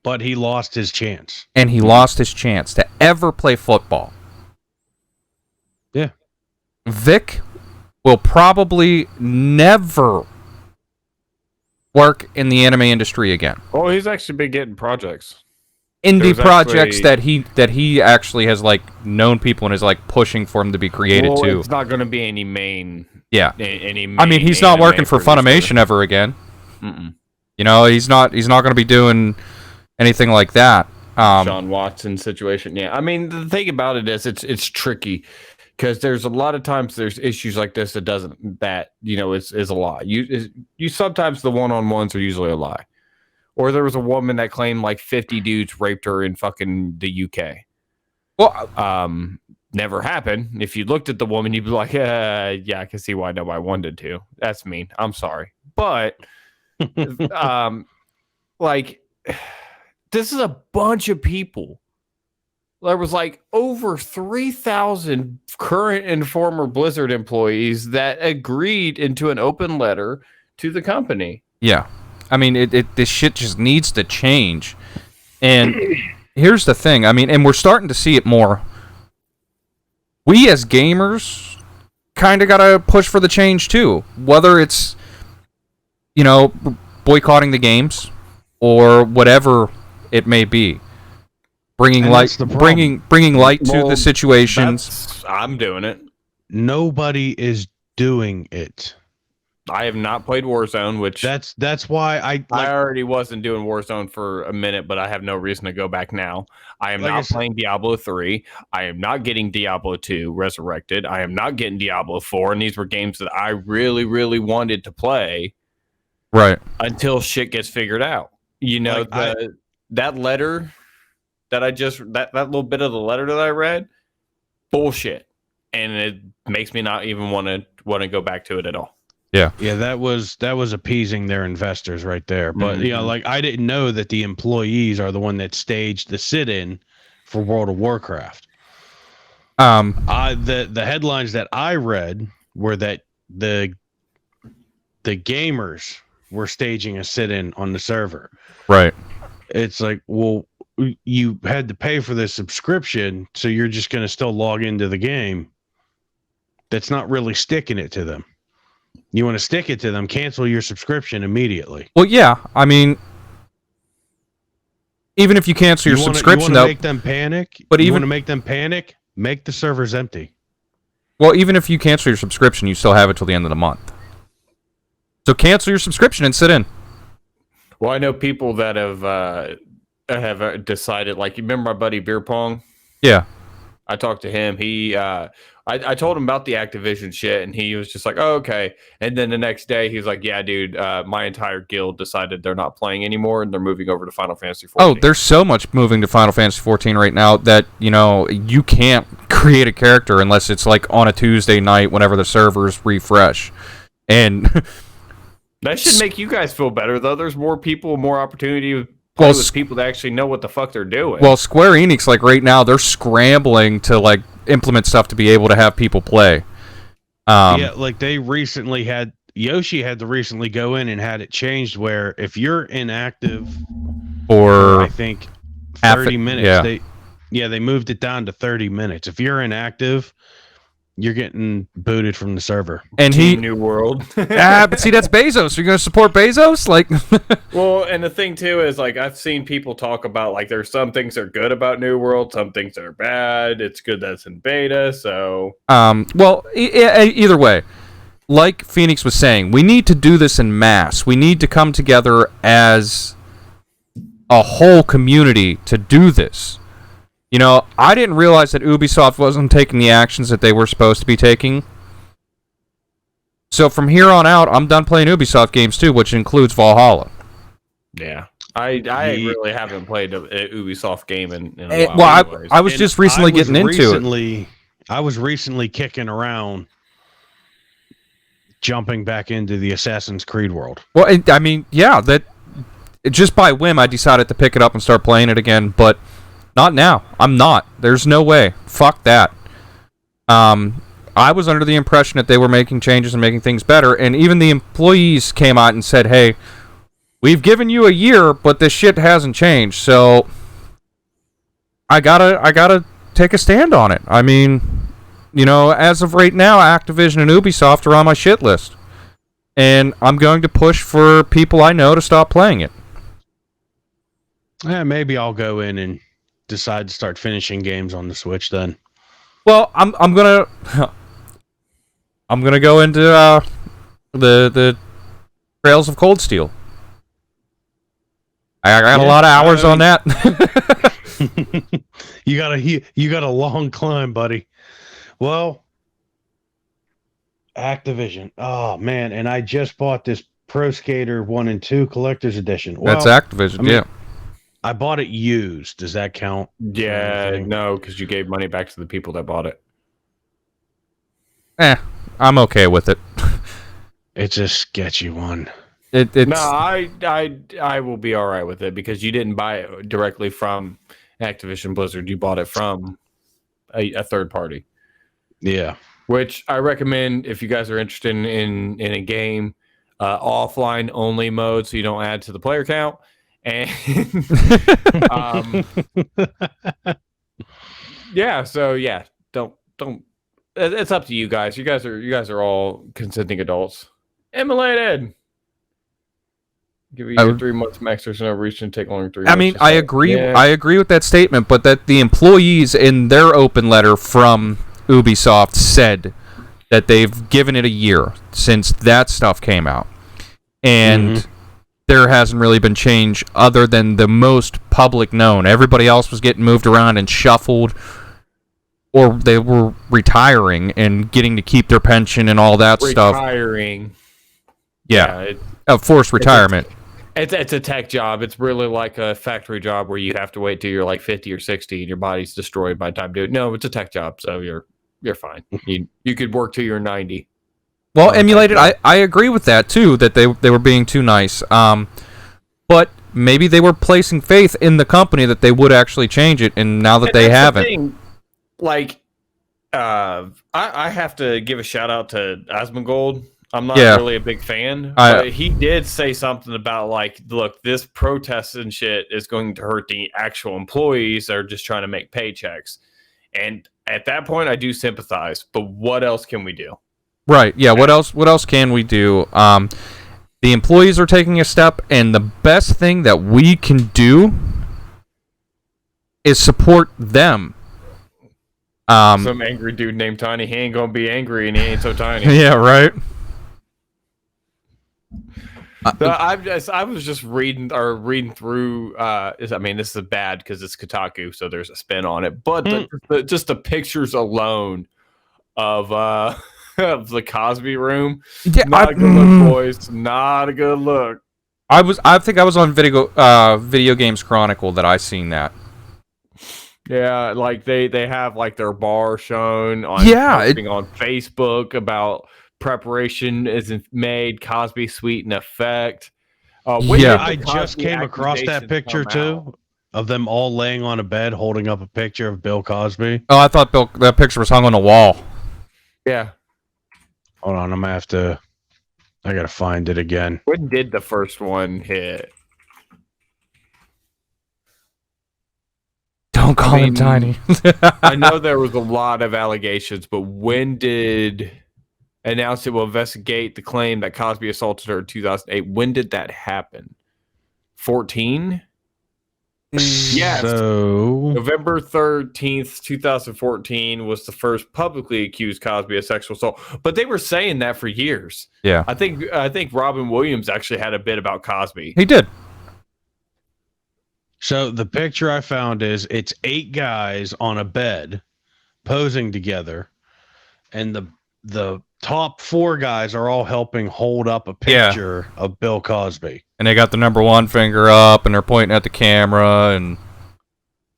But he lost his chance. And he lost his chance to ever play football. Yeah. Vic will probably never work in the anime industry again. Oh, he's actually been getting projects. Indie There's projects actually- that he actually has like known people and is like pushing for him to be created too. It's not going to be any main. Yeah. Any I mean, he's not anime working for producer. Funimation ever again. Mm-mm. He's not going to be doing anything like that. Sean Watson situation. Yeah, I mean, the thing about it is it's tricky because there's a lot of times there's issues like this that is a lie. You sometimes the one-on-ones are usually a lie. Or there was a woman that claimed like 50 dudes raped her in fucking the UK. Well, never happened. If you looked at the woman, you'd be like, yeah, I can see why nobody wanted to. That's mean. I'm sorry. But like this is a bunch of people. There was like over 3,000 current and former Blizzard employees that agreed into an open letter to the company. yeah. I mean, this shit just needs to change. And here's the thing. I mean, and we're starting to see it more. We as gamers kind of got to push for the change too. Whether it's, boycotting the games or whatever it may be. Bringing light to the situations. I'm doing it. Nobody is doing it. I have not played Warzone, which That's why I already wasn't doing Warzone for a minute, but I have no reason to go back now. I am Like I not said- playing Diablo 3. I am not getting Diablo 2 Resurrected. I am not getting Diablo 4, and these were games that I really, really wanted to play Right. until shit gets figured out. That letter that that little bit of the letter that I read, bullshit. And it makes me not even want to go back to it at all. Yeah, that was appeasing their investors right there. But Mhm. I didn't know that the employees are the one that staged the sit-in for World of Warcraft. The headlines that I read were that the gamers were staging a sit-in on the server. Right. It's like, well, you had to pay for this subscription, so you're just going to still log into the game. That's not really sticking it to them. You want to stick it to them, cancel your subscription immediately. Well, yeah. I mean, even if you cancel your subscription, though, make them panic. But you even want to make them panic, make the servers empty. Well, even if you cancel your subscription, you still have it till the end of the month. So cancel your subscription and sit in. Well, I know people that have decided, like, you remember my buddy Beer Pong? Yeah. I talked to him. I told him about the Activision shit, and he was just like, "Oh, okay." And then the next day, he was like, "Yeah, dude, my entire guild decided they're not playing anymore, and they're moving over to Final Fantasy 14." Oh, there's so much moving to Final Fantasy 14 right now that, you can't create a character unless it's like on a Tuesday night whenever the servers refresh. And that should make you guys feel better, though. There's more people, more opportunity to play with people that actually know what the fuck they're doing. Well, Square Enix, like right now, they're scrambling to like implement stuff to be able to have people play. Like they recently had Yoshi had to recently go in and had it changed where if you're inactive or I think 30 minutes, they moved it down to 30 minutes. If you're inactive, you're getting booted from the server. And Team New World. but see, that's Bezos. You're going to support Bezos? Like, well, and the thing too is, like, I've seen people talk about, like, there's some things that are good about New World, some things that are bad. It's good that's in beta, so. Well, either way, like Phoenix was saying, we need to do this in mass. We need to come together as a whole community to do this. I didn't realize that Ubisoft wasn't taking the actions that they were supposed to be taking. So from here on out, I'm done playing Ubisoft games too, which includes Valhalla. Yeah. I really haven't played a Ubisoft game in a while. Well, anyways. I was just recently getting into it. I was recently kicking around, jumping back into the Assassin's Creed world. Well, I mean, yeah, that just by whim, I decided to pick it up and start playing it again, but not now. I'm not. There's no way. Fuck that. I was under the impression that they were making changes and making things better, and even the employees came out and said, "Hey, we've given you a year, but this shit hasn't changed." So I gotta take a stand on it. I mean, you know, as of right now, Activision and Ubisoft are on my shit list, and I'm going to push for people I know to stop playing it. Yeah, maybe I'll go in and decide to start finishing games on the Switch then. Well, I'm gonna go into the Trails of Cold Steel. I got a lot of hours on that. You got a long climb, buddy. Well, Activision. Oh man, and I just bought this Pro Skater 1 and 2 Collector's Edition. Well, That's Activision, I mean, yeah. I bought it used. Does that count? Yeah, no, because you gave money back to the people that bought it. I'm okay with it. It's a sketchy one. It's No, I will be all right with it because you didn't buy it directly from Activision Blizzard. You bought it from a third party. Yeah. Which I recommend if you guys are interested in a game, offline only mode, so you don't add to the player count. And yeah, so yeah, don't. It's up to you guys. You guys are all consenting adults. Emulated. Give you 3 months max. There's no reason to take longer than 3 months. I mean, I agree. Yeah. I agree with that statement, but that the employees in their open letter from Ubisoft said that they've given it a year since that stuff came out, and there hasn't really been change other than the most public known. Everybody else was getting moved around and shuffled, or they were retiring and getting to keep their pension and all that stuff. Retiring. Yeah, forced retirement. It's a tech job. It's really like a factory job where you have to wait till you're like 50 or 60 and your body's destroyed by the time to do it. No, it's a tech job, so you're fine. You could work till you're 90. Well, Emulated, I agree with that too, that they were being too nice. But maybe they were placing faith in the company that they would actually change it, and now that they haven't. Like, I have to give a shout out to Asmongold. I'm not really a big fan, but he did say something about like, look, this protest and shit is going to hurt the actual employees that are just trying to make paychecks. And at that point, I do sympathize. But what else can we do? Right. Yeah. What else can we do? The employees are taking a step, and the best thing that we can do is support them. Some angry dude named Tiny. He ain't gonna be angry, and he ain't so tiny. Yeah. Right. I was just reading through. I mean, this is bad because it's Kotaku, so there's a spin on it. But just the pictures alone of the Cosby room, not a good look, boys. Not a good look. I think I was on Video Games Chronicle that I seen that. Yeah, like they have like their bar shown on on Facebook about preparation isn't made, Cosby suite in effect. I just came across that picture too of them all laying on a bed holding up a picture of Bill Cosby. Oh, I thought that picture was hung on a wall. Yeah. Hold on, I gotta find it again. When did the first one hit? Don't call him Tiny. I know there was a lot of allegations, but when did announced it will investigate the claim that Cosby assaulted her in 2008. When did that happen? 14? Yes. So November 13th, 2014 was the first publicly accused Cosby of sexual assault. But they were saying that for years. Yeah. I think Robin Williams actually had a bit about Cosby. He did. So the picture I found is it's 8 guys on a bed posing together, and the top 4 guys are all helping hold up a picture of Bill Cosby. And they got the number 1 finger up, and they're pointing at the camera, and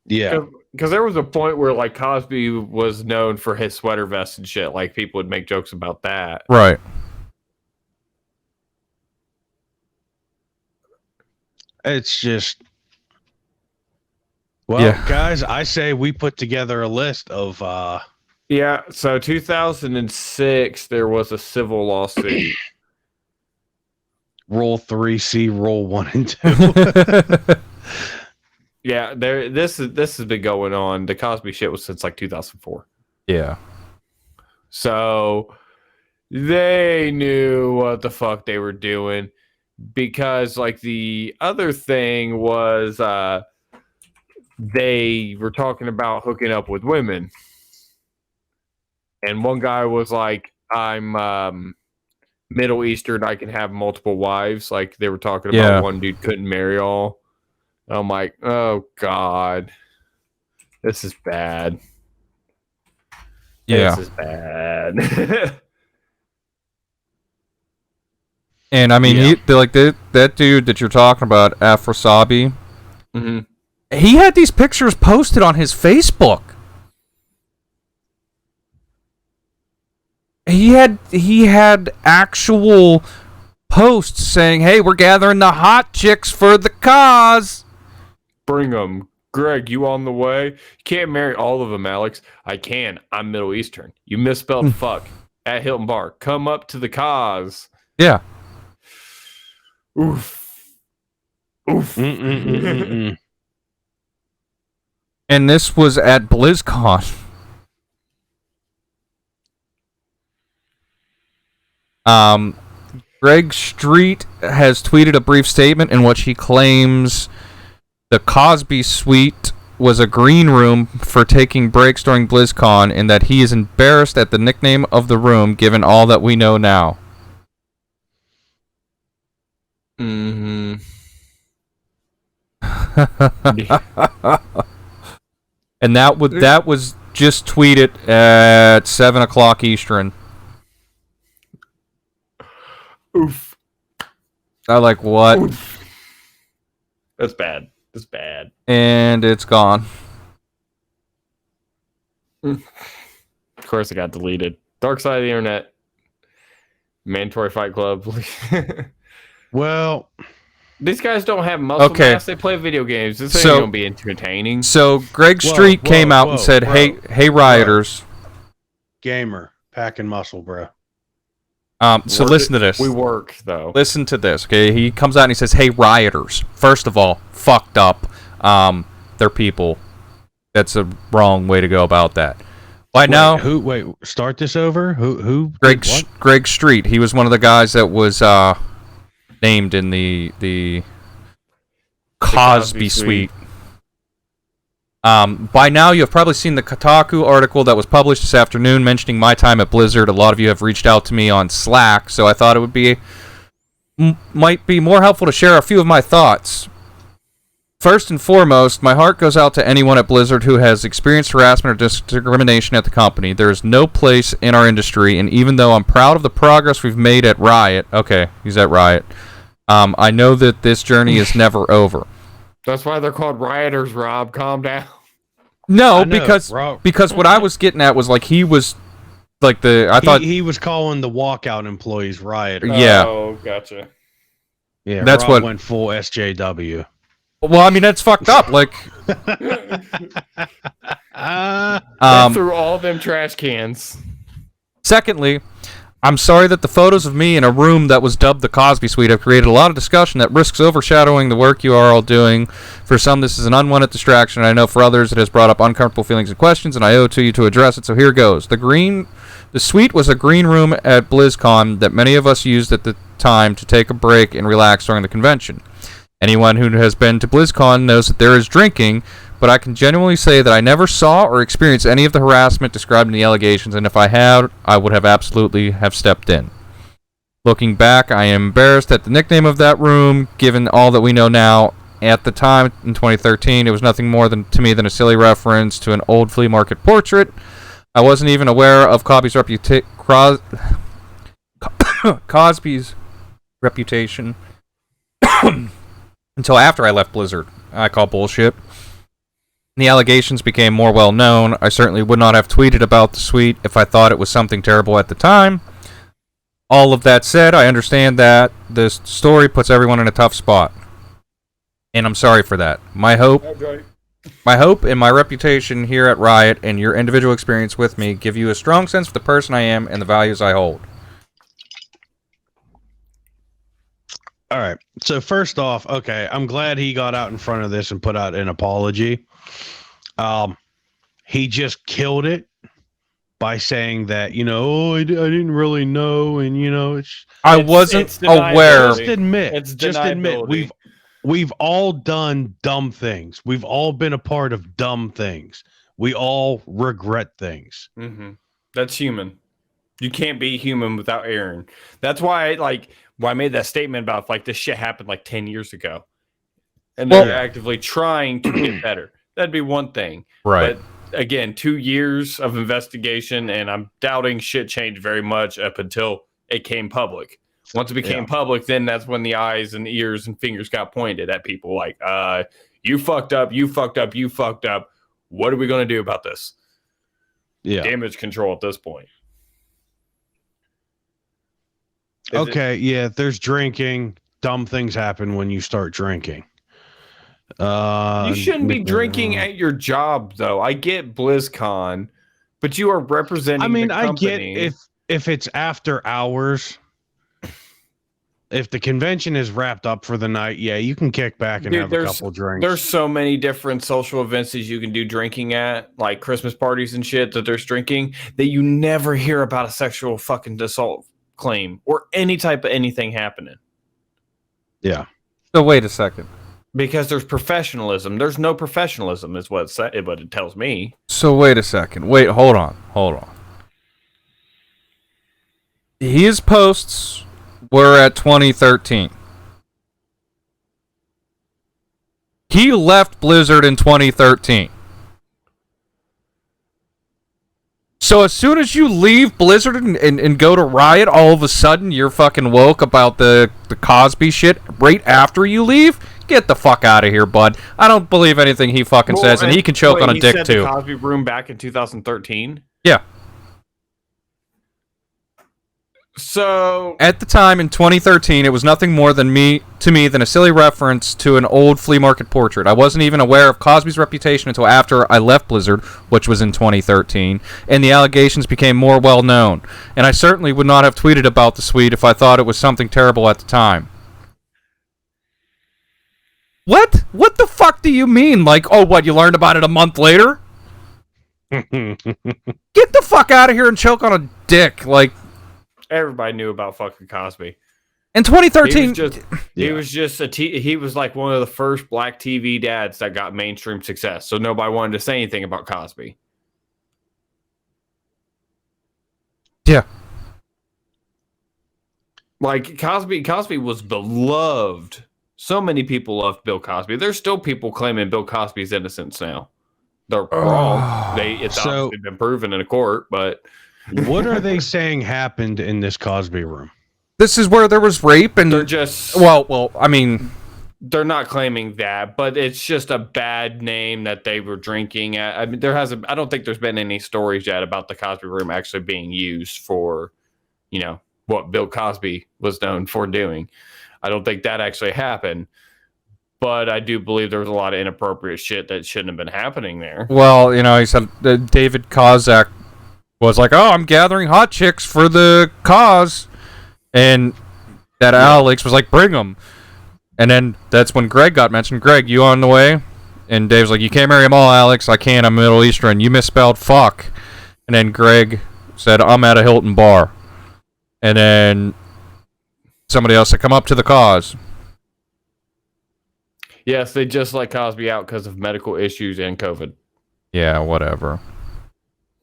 Yeah. Because there was a point where like Cosby was known for his sweater vest and shit. Like people would make jokes about that. right. It's just, well, Yeah. guys, I say we put together a list of Yeah. So 2006, there was a civil lawsuit. Rule 3C, Rule 1 and 2. Yeah. This has been going on. The Cosby shit was since like 2004. Yeah. So they knew what the fuck they were doing. Because like the other thing was they were talking about hooking up with women. And one guy was like, I'm Middle Eastern, I can have multiple wives. Like they were talking about one dude couldn't marry all. I'm like, oh God. This is bad. Yeah. This is bad. And I mean, that dude that you're talking about, Afrosabi, he had these pictures posted on his Facebook. He had actual posts saying, "Hey, we're gathering the hot chicks for the cause." Bring them. Greg, you on the way? You can't marry all of them, Alex. I can. I'm Middle Eastern. You misspelled fuck at Hilton Bar. Come up to the cause. Yeah. Oof. Oof. Mm-mm-mm-mm-mm. And this was at BlizzCon. Greg Street has tweeted a brief statement in which he claims the Cosby Suite was a green room for taking breaks during BlizzCon, and that he is embarrassed at the nickname of the room given all that we know now. Mm-hmm. And that was just tweeted at 7 o'clock Eastern. Oof. I like, what? Oof. That's bad. That's bad. And it's gone. Of course it got deleted. Dark side of the internet. Mandatory Fight Club. Well, these guys don't have muscle Okay. mass. They play video games. This ain't So- gonna be entertaining. So Greg Street came out and said, "Hey, rioters." gamer, packing muscle, bro. So listen to this. We work though. Listen to this, okay? He comes out and he says, "Hey, rioters. First of all, fucked up. They're people. That's a wrong way to go about that." By now, Wait, start this over. Who? What? Greg Street. He was one of the guys that was named in the Cosby Suite. By now, you have probably seen the Kotaku article that was published this afternoon mentioning my time at Blizzard. A lot of you have reached out to me on Slack, so I thought it would be might be more helpful to share a few of my thoughts. First and foremost, my heart goes out to anyone at Blizzard who has experienced harassment or discrimination at the company. There is no place in our industry, and even though I'm proud of the progress we've made at Riot, okay, he's at Riot, I know that this journey is never over. That's why they're called rioters, Rob. Calm down. No, I know, because what I was getting at was like he was like I thought he was calling the walkout employees rioters. Yeah. Oh, gotcha. Yeah, That's Rob what- went full SJW. well, I mean that's fucked up. Like, They threw all them trash cans. secondly, I'm sorry that the photos of me in a room that was dubbed the Cosby Suite have created a lot of discussion that risks overshadowing the work you are all doing. For some, this is an unwanted distraction, and I know for others it has brought up uncomfortable feelings and questions, and I owe it to you to address it, so here goes. The suite was a green room at BlizzCon that many of us used at the time to take a break and relax during the convention. Anyone who has been to BlizzCon knows that there is drinking, but I can genuinely say that I never saw or experienced any of the harassment described in the allegations, and if I had, I would have absolutely have stepped in. Looking back, I am embarrassed at the nickname of that room, given all that we know now. At the time, in 2013, it was nothing more to me than a silly reference to an old flea market portrait. I wasn't even aware of Cosby's Cosby's reputation until after I left Blizzard. I call bullshit. The allegations became more well known. I certainly would not have tweeted about the suite if I thought it was something terrible at the time. All of that said, I understand that this story puts everyone in a tough spot. And I'm sorry for that. My hope and my reputation here at Riot and your individual experience with me give you a strong sense of the person I am and the values I hold. All right. So first off, okay, I'm glad he got out in front of this and put out an apology. He just killed it by saying that, I didn't really know, and I wasn't aware. Just admit we've all done dumb things. We've all been a part of dumb things. We all regret things. Mm-hmm. That's human. You can't be human without Aaron. That's why I made that statement about this shit happened 10 years ago. And they're actively trying to get better. That'd be one thing. Right. But again, 2 years of investigation, and I'm doubting shit changed very much up until it came public. Once it became public, then that's when the eyes and ears and fingers got pointed at people you fucked up, you fucked up, you fucked up. What are we going to do about this? Yeah. Damage control at this point. There's drinking. Dumb things happen when you start drinking. You shouldn't be drinking at your job, though. I get BlizzCon, but you are representing the company. I get if it's after hours. If the convention is wrapped up for the night, you can kick back and have a couple drinks. There's so many different social events that you can do drinking at, like Christmas parties and shit that there's drinking, that you never hear about a sexual fucking assault claim or any type of anything happening. Yeah. So wait a second. Because there's professionalism. There's no professionalism is what it tells me. So wait a second. Wait, hold on. His posts were at 2013. He left Blizzard in 2013. So as soon as you leave Blizzard and go to Riot, all of a sudden you're fucking woke about the Cosby shit right after you leave? Get the fuck out of here, bud. I don't believe anything he fucking says, and he can choke on a dick too. The Cosby Room back in 2013? Yeah. So at the time in 2013, it was nothing more than than a silly reference to an old flea market portrait. I wasn't even aware of Cosby's reputation until after I left Blizzard, which was in 2013, and the allegations became more well known. And I certainly would not have tweeted about the suite if I thought it was something terrible at the time. What? What the fuck do you mean? You learned about it a month later? Get the fuck out of here and choke on a dick. Everybody knew about fucking Cosby. In 2013, he was like one of the first black TV dads that got mainstream success. So nobody wanted to say anything about Cosby. Yeah. Cosby was beloved. So many people love Bill Cosby. There's still people claiming Bill Cosby's innocence now. They're wrong. It's obviously been proven in a court, but what are they saying happened in this Cosby room? This is where there was rape, and they're just they're not claiming that, but it's just a bad name that they were drinking at. I mean, I don't think there's been any stories yet about the Cosby room actually being used for, what Bill Cosby was known for doing. I don't think that actually happened, but I do believe there was a lot of inappropriate shit that shouldn't have been happening there. Well, he said David Kozak was like, "Oh, I'm gathering hot chicks for the cause," and that Alex was like, "Bring them." And then that's when Greg got mentioned. Greg, you on the way? And Dave's like, "You can't marry them all, Alex. I can't. I'm Middle Eastern. You misspelled fuck." And then Greg said, "I'm at a Hilton bar." And then somebody else said, "Come up to the cause." Yes, they just let Cosby out because of medical issues and COVID. Yeah, whatever.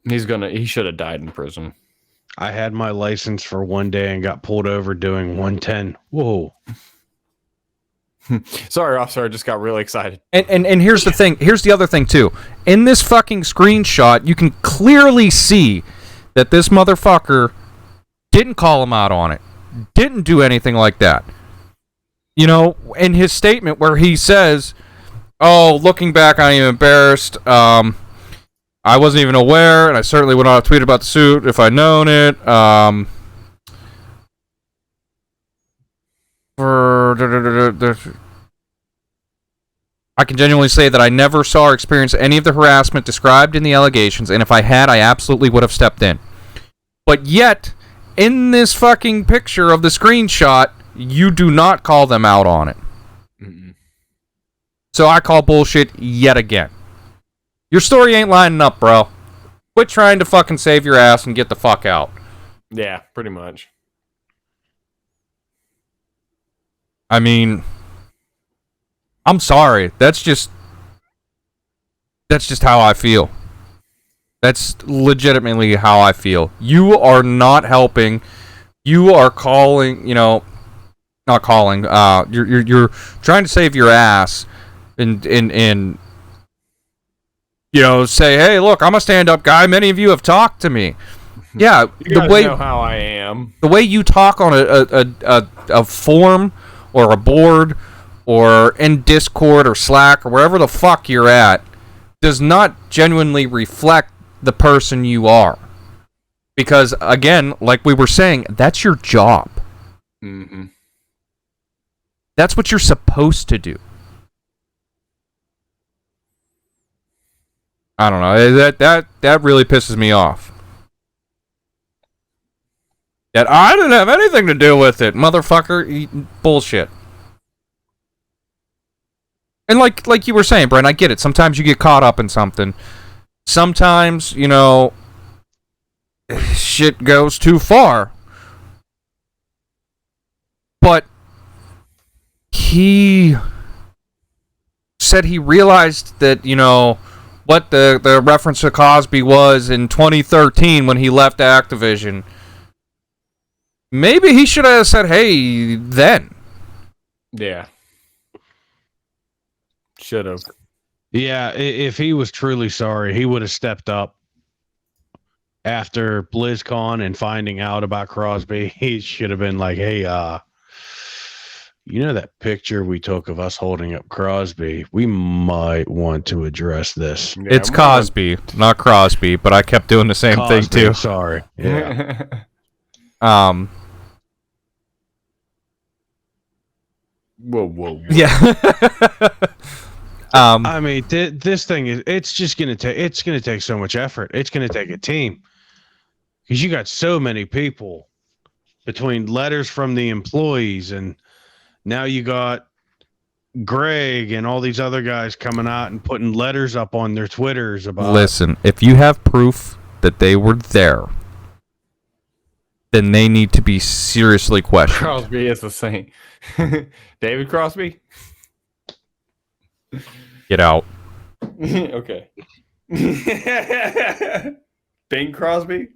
He should have died in prison. I had my license for one day and got pulled over doing 110. Whoa. Sorry, officer. I just got really excited. And here's the thing. Here's the other thing too. In this fucking screenshot, you can clearly see that this motherfucker didn't call him out on it. Didn't do anything like that. You know, in his statement where he says, "Oh, looking back, I am embarrassed. I wasn't even aware, and I certainly would not have tweeted about the suit if I'd known it." I can genuinely say that I never saw or experienced any of the harassment described in the allegations, and if I had, I absolutely would have stepped in. But yet, in this fucking picture of the screenshot, you do not call them out on it. Mm-mm. So I call bullshit yet again. Your story ain't lining up, bro. Quit trying to fucking save your ass and get the fuck out. Yeah, pretty much. I mean, I'm sorry. That's just how I feel. That's legitimately how I feel. You are not helping. You are calling, not calling. You're trying to save your ass and say, "Hey, look, I'm a stand-up guy. Many of you have talked to me." Yeah, You guys know how I am. the way you talk on a forum or a board or in Discord or Slack or wherever the fuck you're at does not genuinely reflect the person you are. Because, again, like we were saying, that's your job. Mm-hmm. That's what you're supposed to do. I don't know. That really pisses me off. That I didn't have anything to do with it, motherfucker. Bullshit. And like you were saying, Bren, I get it. Sometimes you get caught up in something. Sometimes, shit goes too far. But he said he realized that, what the reference to Cosby was in 2013 when he left Activision. Maybe he should have said, "Hey," then. Yeah. Should have. Yeah, if he was truly sorry, he would have stepped up after BlizzCon and finding out about Crosby. He should have been like, "Hey, that picture we took of us holding up Crosby? We might want to address this." Yeah, It's Cosby, not Crosby, but I kept doing the same thing Cosby, too. Sorry. Yeah. Whoa. Yeah. I mean, this thing it's going to take so much effort. It's going to take a team because you got so many people between letters from the employees, and now you got Greg and all these other guys coming out and putting letters up on their Twitters about. Listen, if you have proof that they were there, then they need to be seriously questioned. Crosby is the same. David Crosby? Get out. Okay. Bing Crosby?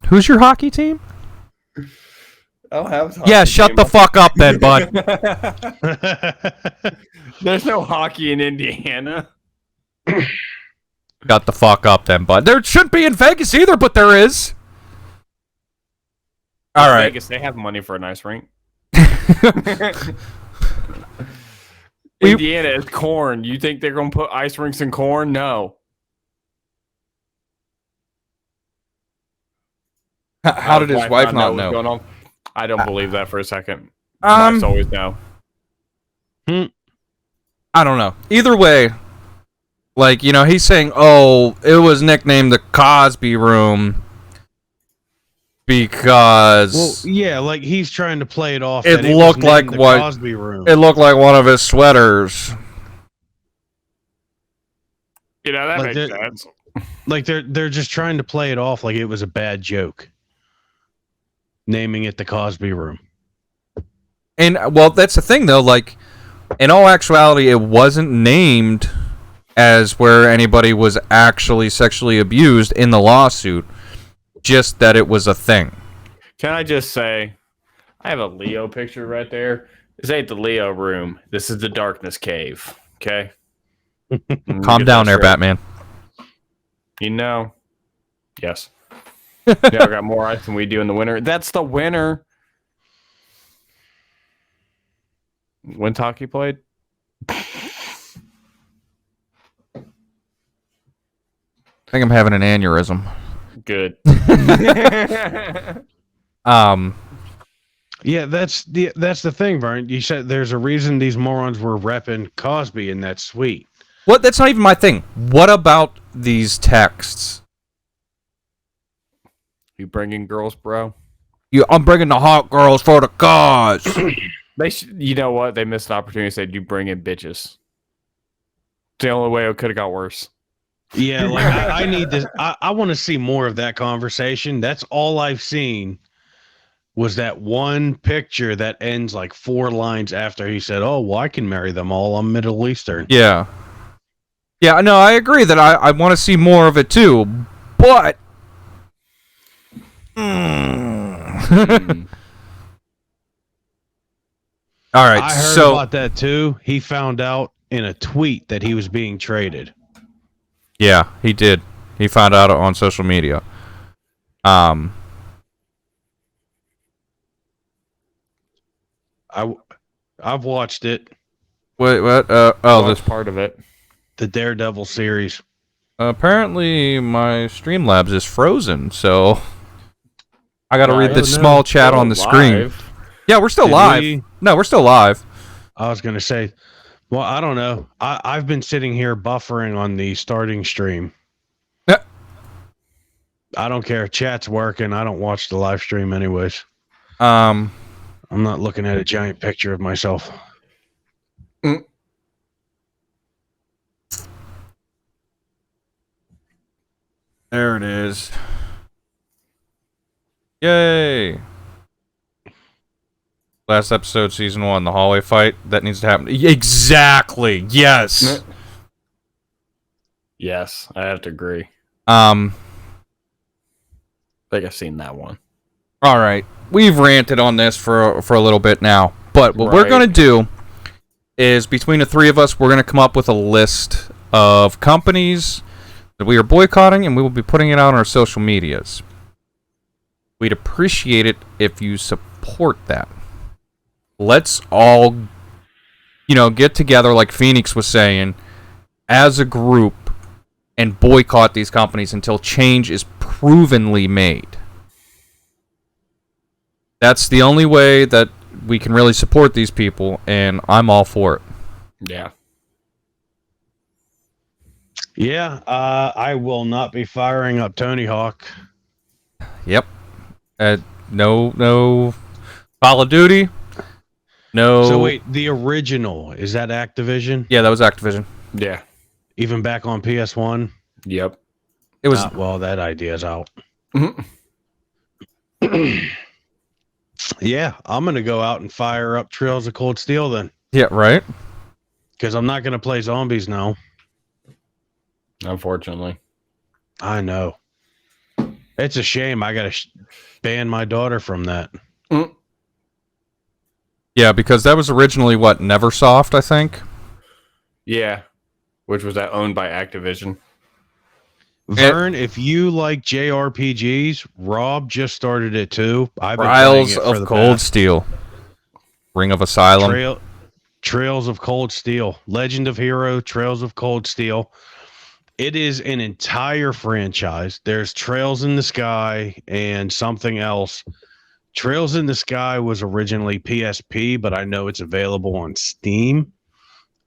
Who's your hockey team? I don't have a Yeah, shut the fuck up then, bud. There's no hockey in Indiana. Shut the fuck up then, bud. There shouldn't be in Vegas either, but there is. All right. Vegas, they have money for an ice rink. Indiana is corn. You think they're going to put ice rinks in corn? No. How did his wife not what's know? going on? I don't believe that for a second. Wives always know. I don't know. Either way, he's saying, "Oh, it was nicknamed the Cosby Room because he's trying to play it off. It looked like the what Cosby Room. It looked like one of his sweaters." That makes sense. Like they're just trying to play it off like it was a bad joke, naming it the Cosby Room. And that's the thing though. In all actuality, it wasn't named as where anybody was actually sexually abused in the lawsuit. Just that it was a thing. Can I just say, I have a Leo picture right there. This ain't the Leo room. This is the darkness cave. Okay. Calm down there, Batman. You know. Yes. Yeah, I got more ice than we do in the winter. That's the winter. When Taki played? I think I'm having an aneurysm. Good. Yeah, that's the thing, Vern. You said there's a reason these morons were repping Cosby in that suite. What? That's not even my thing. What about these texts? You bringing girls, bro? I'm bringing the hot girls for the cause. You know what? They missed an opportunity. Said you bring in bitches. It's the only way it could have got worse. Yeah, like I need this. I want to see more of that conversation. That's all I've seen was that one picture that ends like 4 lines after he said, "Oh, well, I can marry them all. I'm Middle Eastern." Yeah. Yeah, no, I agree that I want to see more of it too, but... All right, I heard about that too. He found out in a tweet that he was being traded. Yeah, he did. He found out on social media. I've watched it. What? That's part of it. The Daredevil series. Apparently my Streamlabs is frozen, so I got to read the no. small chat on the screen. Yeah, we're still live. No, we're still live. I was going to say, well, I don't know. I've been sitting here buffering on the starting stream. Yeah. I don't care. Chat's working. I don't watch the live stream anyways. Um, I'm not looking at a giant picture of myself. There it is. Yay! Last episode, season 1, the hallway fight. That needs to happen. Exactly. Yes. Yes, I have to agree. I think I've seen that one. All right. We've ranted on this for a little bit now, but what we're Right. gonna do is between the three of us, we're gonna come up with a list of companies that we are boycotting, and we will be putting it out on our social medias. We'd appreciate it if you support that. Let's all, get together, like Phoenix was saying, as a group and boycott these companies until change is provenly made. That's the only way that we can really support these people, and I'm all for it. Yeah. Yeah, I will not be firing up Tony Hawk. Yep. No Call of Duty. No. So wait, the original, is that Activision? Yeah, that was Activision. Yeah. Even back on PS1? Yep. It was. Well, that idea's out. Mhm. Yeah, I'm going to go out and fire up Trails of Cold Steel then. Yeah, right? Because I'm not going to play zombies now. Unfortunately. I know. It's a shame. I got to ban my daughter from that. Yeah, because that was originally, Neversoft, I think? Yeah. Which was owned by Activision. Vern, if you like JRPGs, Rob just started it too. I've been Trials playing it for of the Cold past- Steel. Ring of Asylum. Trails of Cold Steel. Legend of Hero, Trails of Cold Steel. It is an entire franchise. There's Trails in the Sky and something else. Trails in the Sky was originally PSP, but I know it's available on Steam.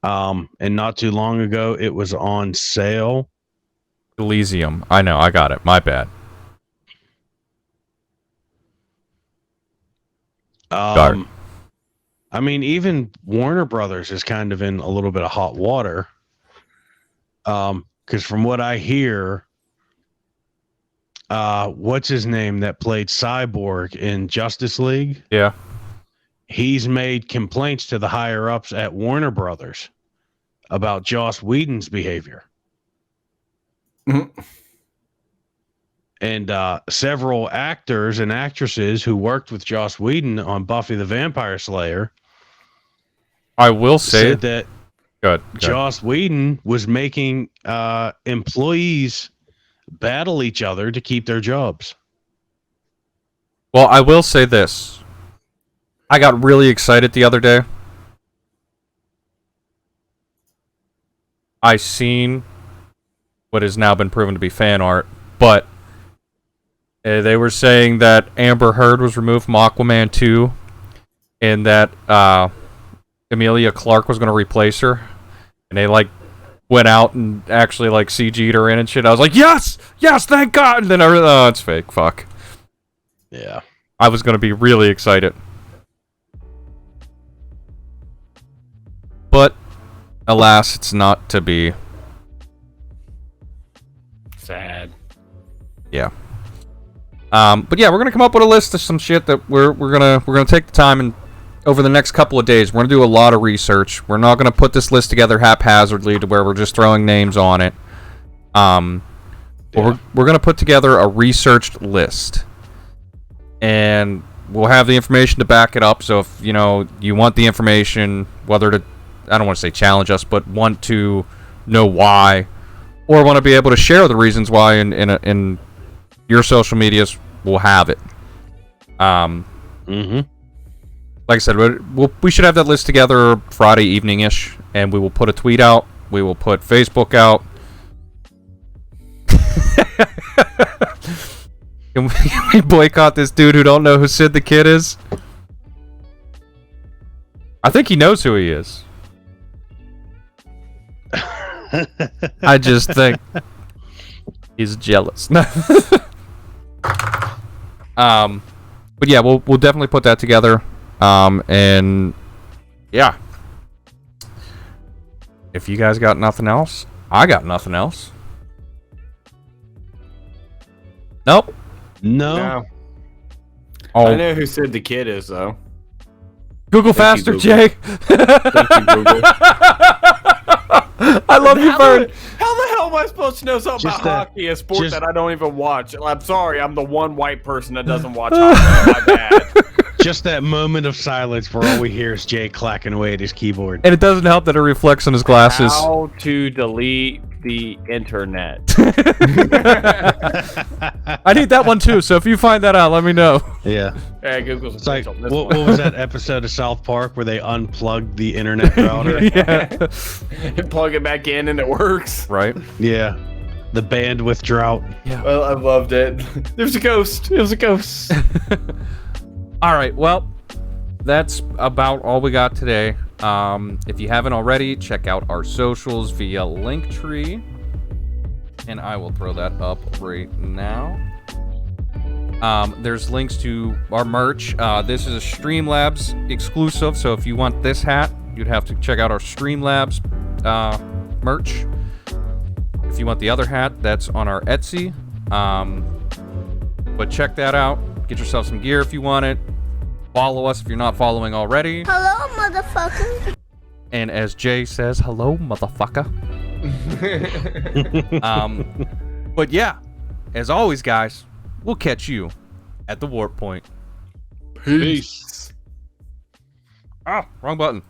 And not too long ago, it was on sale. Elysium. I know, I got it. My bad. Got it. I mean, even Warner Brothers is kind of in a little bit of hot water. Because from what I hear, what's his name that played Cyborg in Justice League? Yeah. He's made complaints to the higher ups at Warner Brothers about Joss Whedon's behavior. And And several actors and actresses who worked with Joss Whedon on Buffy the Vampire Slayer I will say said that good. Joss Whedon was making employees battle each other to keep their jobs. Well, I will say this. I got really excited the other day. I seen what has now been proven to be fan art, but they were saying that Amber Heard was removed from Aquaman 2 and that Emilia Clarke was going to replace her. And they like went out and actually like CG'd her in and shit. I was like, yes, thank God. And then I realized, oh, it's fake. Fuck. Yeah. I was going to be really excited. But alas, it's not to be. Sad. Yeah. But yeah, we're gonna come up with a list of some shit that we're gonna take the time and over the next couple of days we're gonna do a lot of research. We're not gonna put this list together haphazardly to where we're just throwing names on it. But we're gonna put together a researched list, and we'll have the information to back it up. So if you want the information, whether to I don't want to say challenge us, but want to know why, or want to be able to share the reasons why in your social medias, we'll have it. Mm-hmm. Like I said, we should have that list together Friday evening-ish, and we will put a tweet out. We will put Facebook out. Can we boycott this dude who don't know who Sid the Kid is? I think he knows who he is. I just think he's jealous. But yeah, we'll definitely put that together. And yeah, if you guys got nothing else, I got nothing else. Nope. No. No. Oh, I know who Sid the Kid is, though. Google Thank faster, you, Jay. Thank you, Google. I love you, Bren. How the hell am I supposed to know something Just about that- hockey, a sport just- that I don't even watch? I'm sorry, I'm the one white person that doesn't watch hockey. My bad. Just that moment of silence where all we hear is Jay clacking away at his keyboard. And it doesn't help that it reflects on his glasses. How to delete the internet. I need that one too, so if you find that out, let me know. Yeah. Hey, Google's It's like, what was that episode of South Park where they unplugged the internet router? Yeah. Plug it back in and it works. Right? Yeah. The bandwidth drought. Well, I loved it. There's a ghost. It was a ghost. Alright, well, that's about all we got today. If you haven't already, check out our socials via Linktree. And I will throw that up right now. There's links to our merch. This is a Streamlabs exclusive, so if you want this hat, you'd have to check out our Streamlabs merch. If you want the other hat, that's on our Etsy. But check that out. Get yourself some gear if you want it. Follow us if you're not following already. Hello, motherfucker. And as Jay says, hello, motherfucker. But yeah, as always, guys, we'll catch you at the warp point. Peace. Ah, wrong button.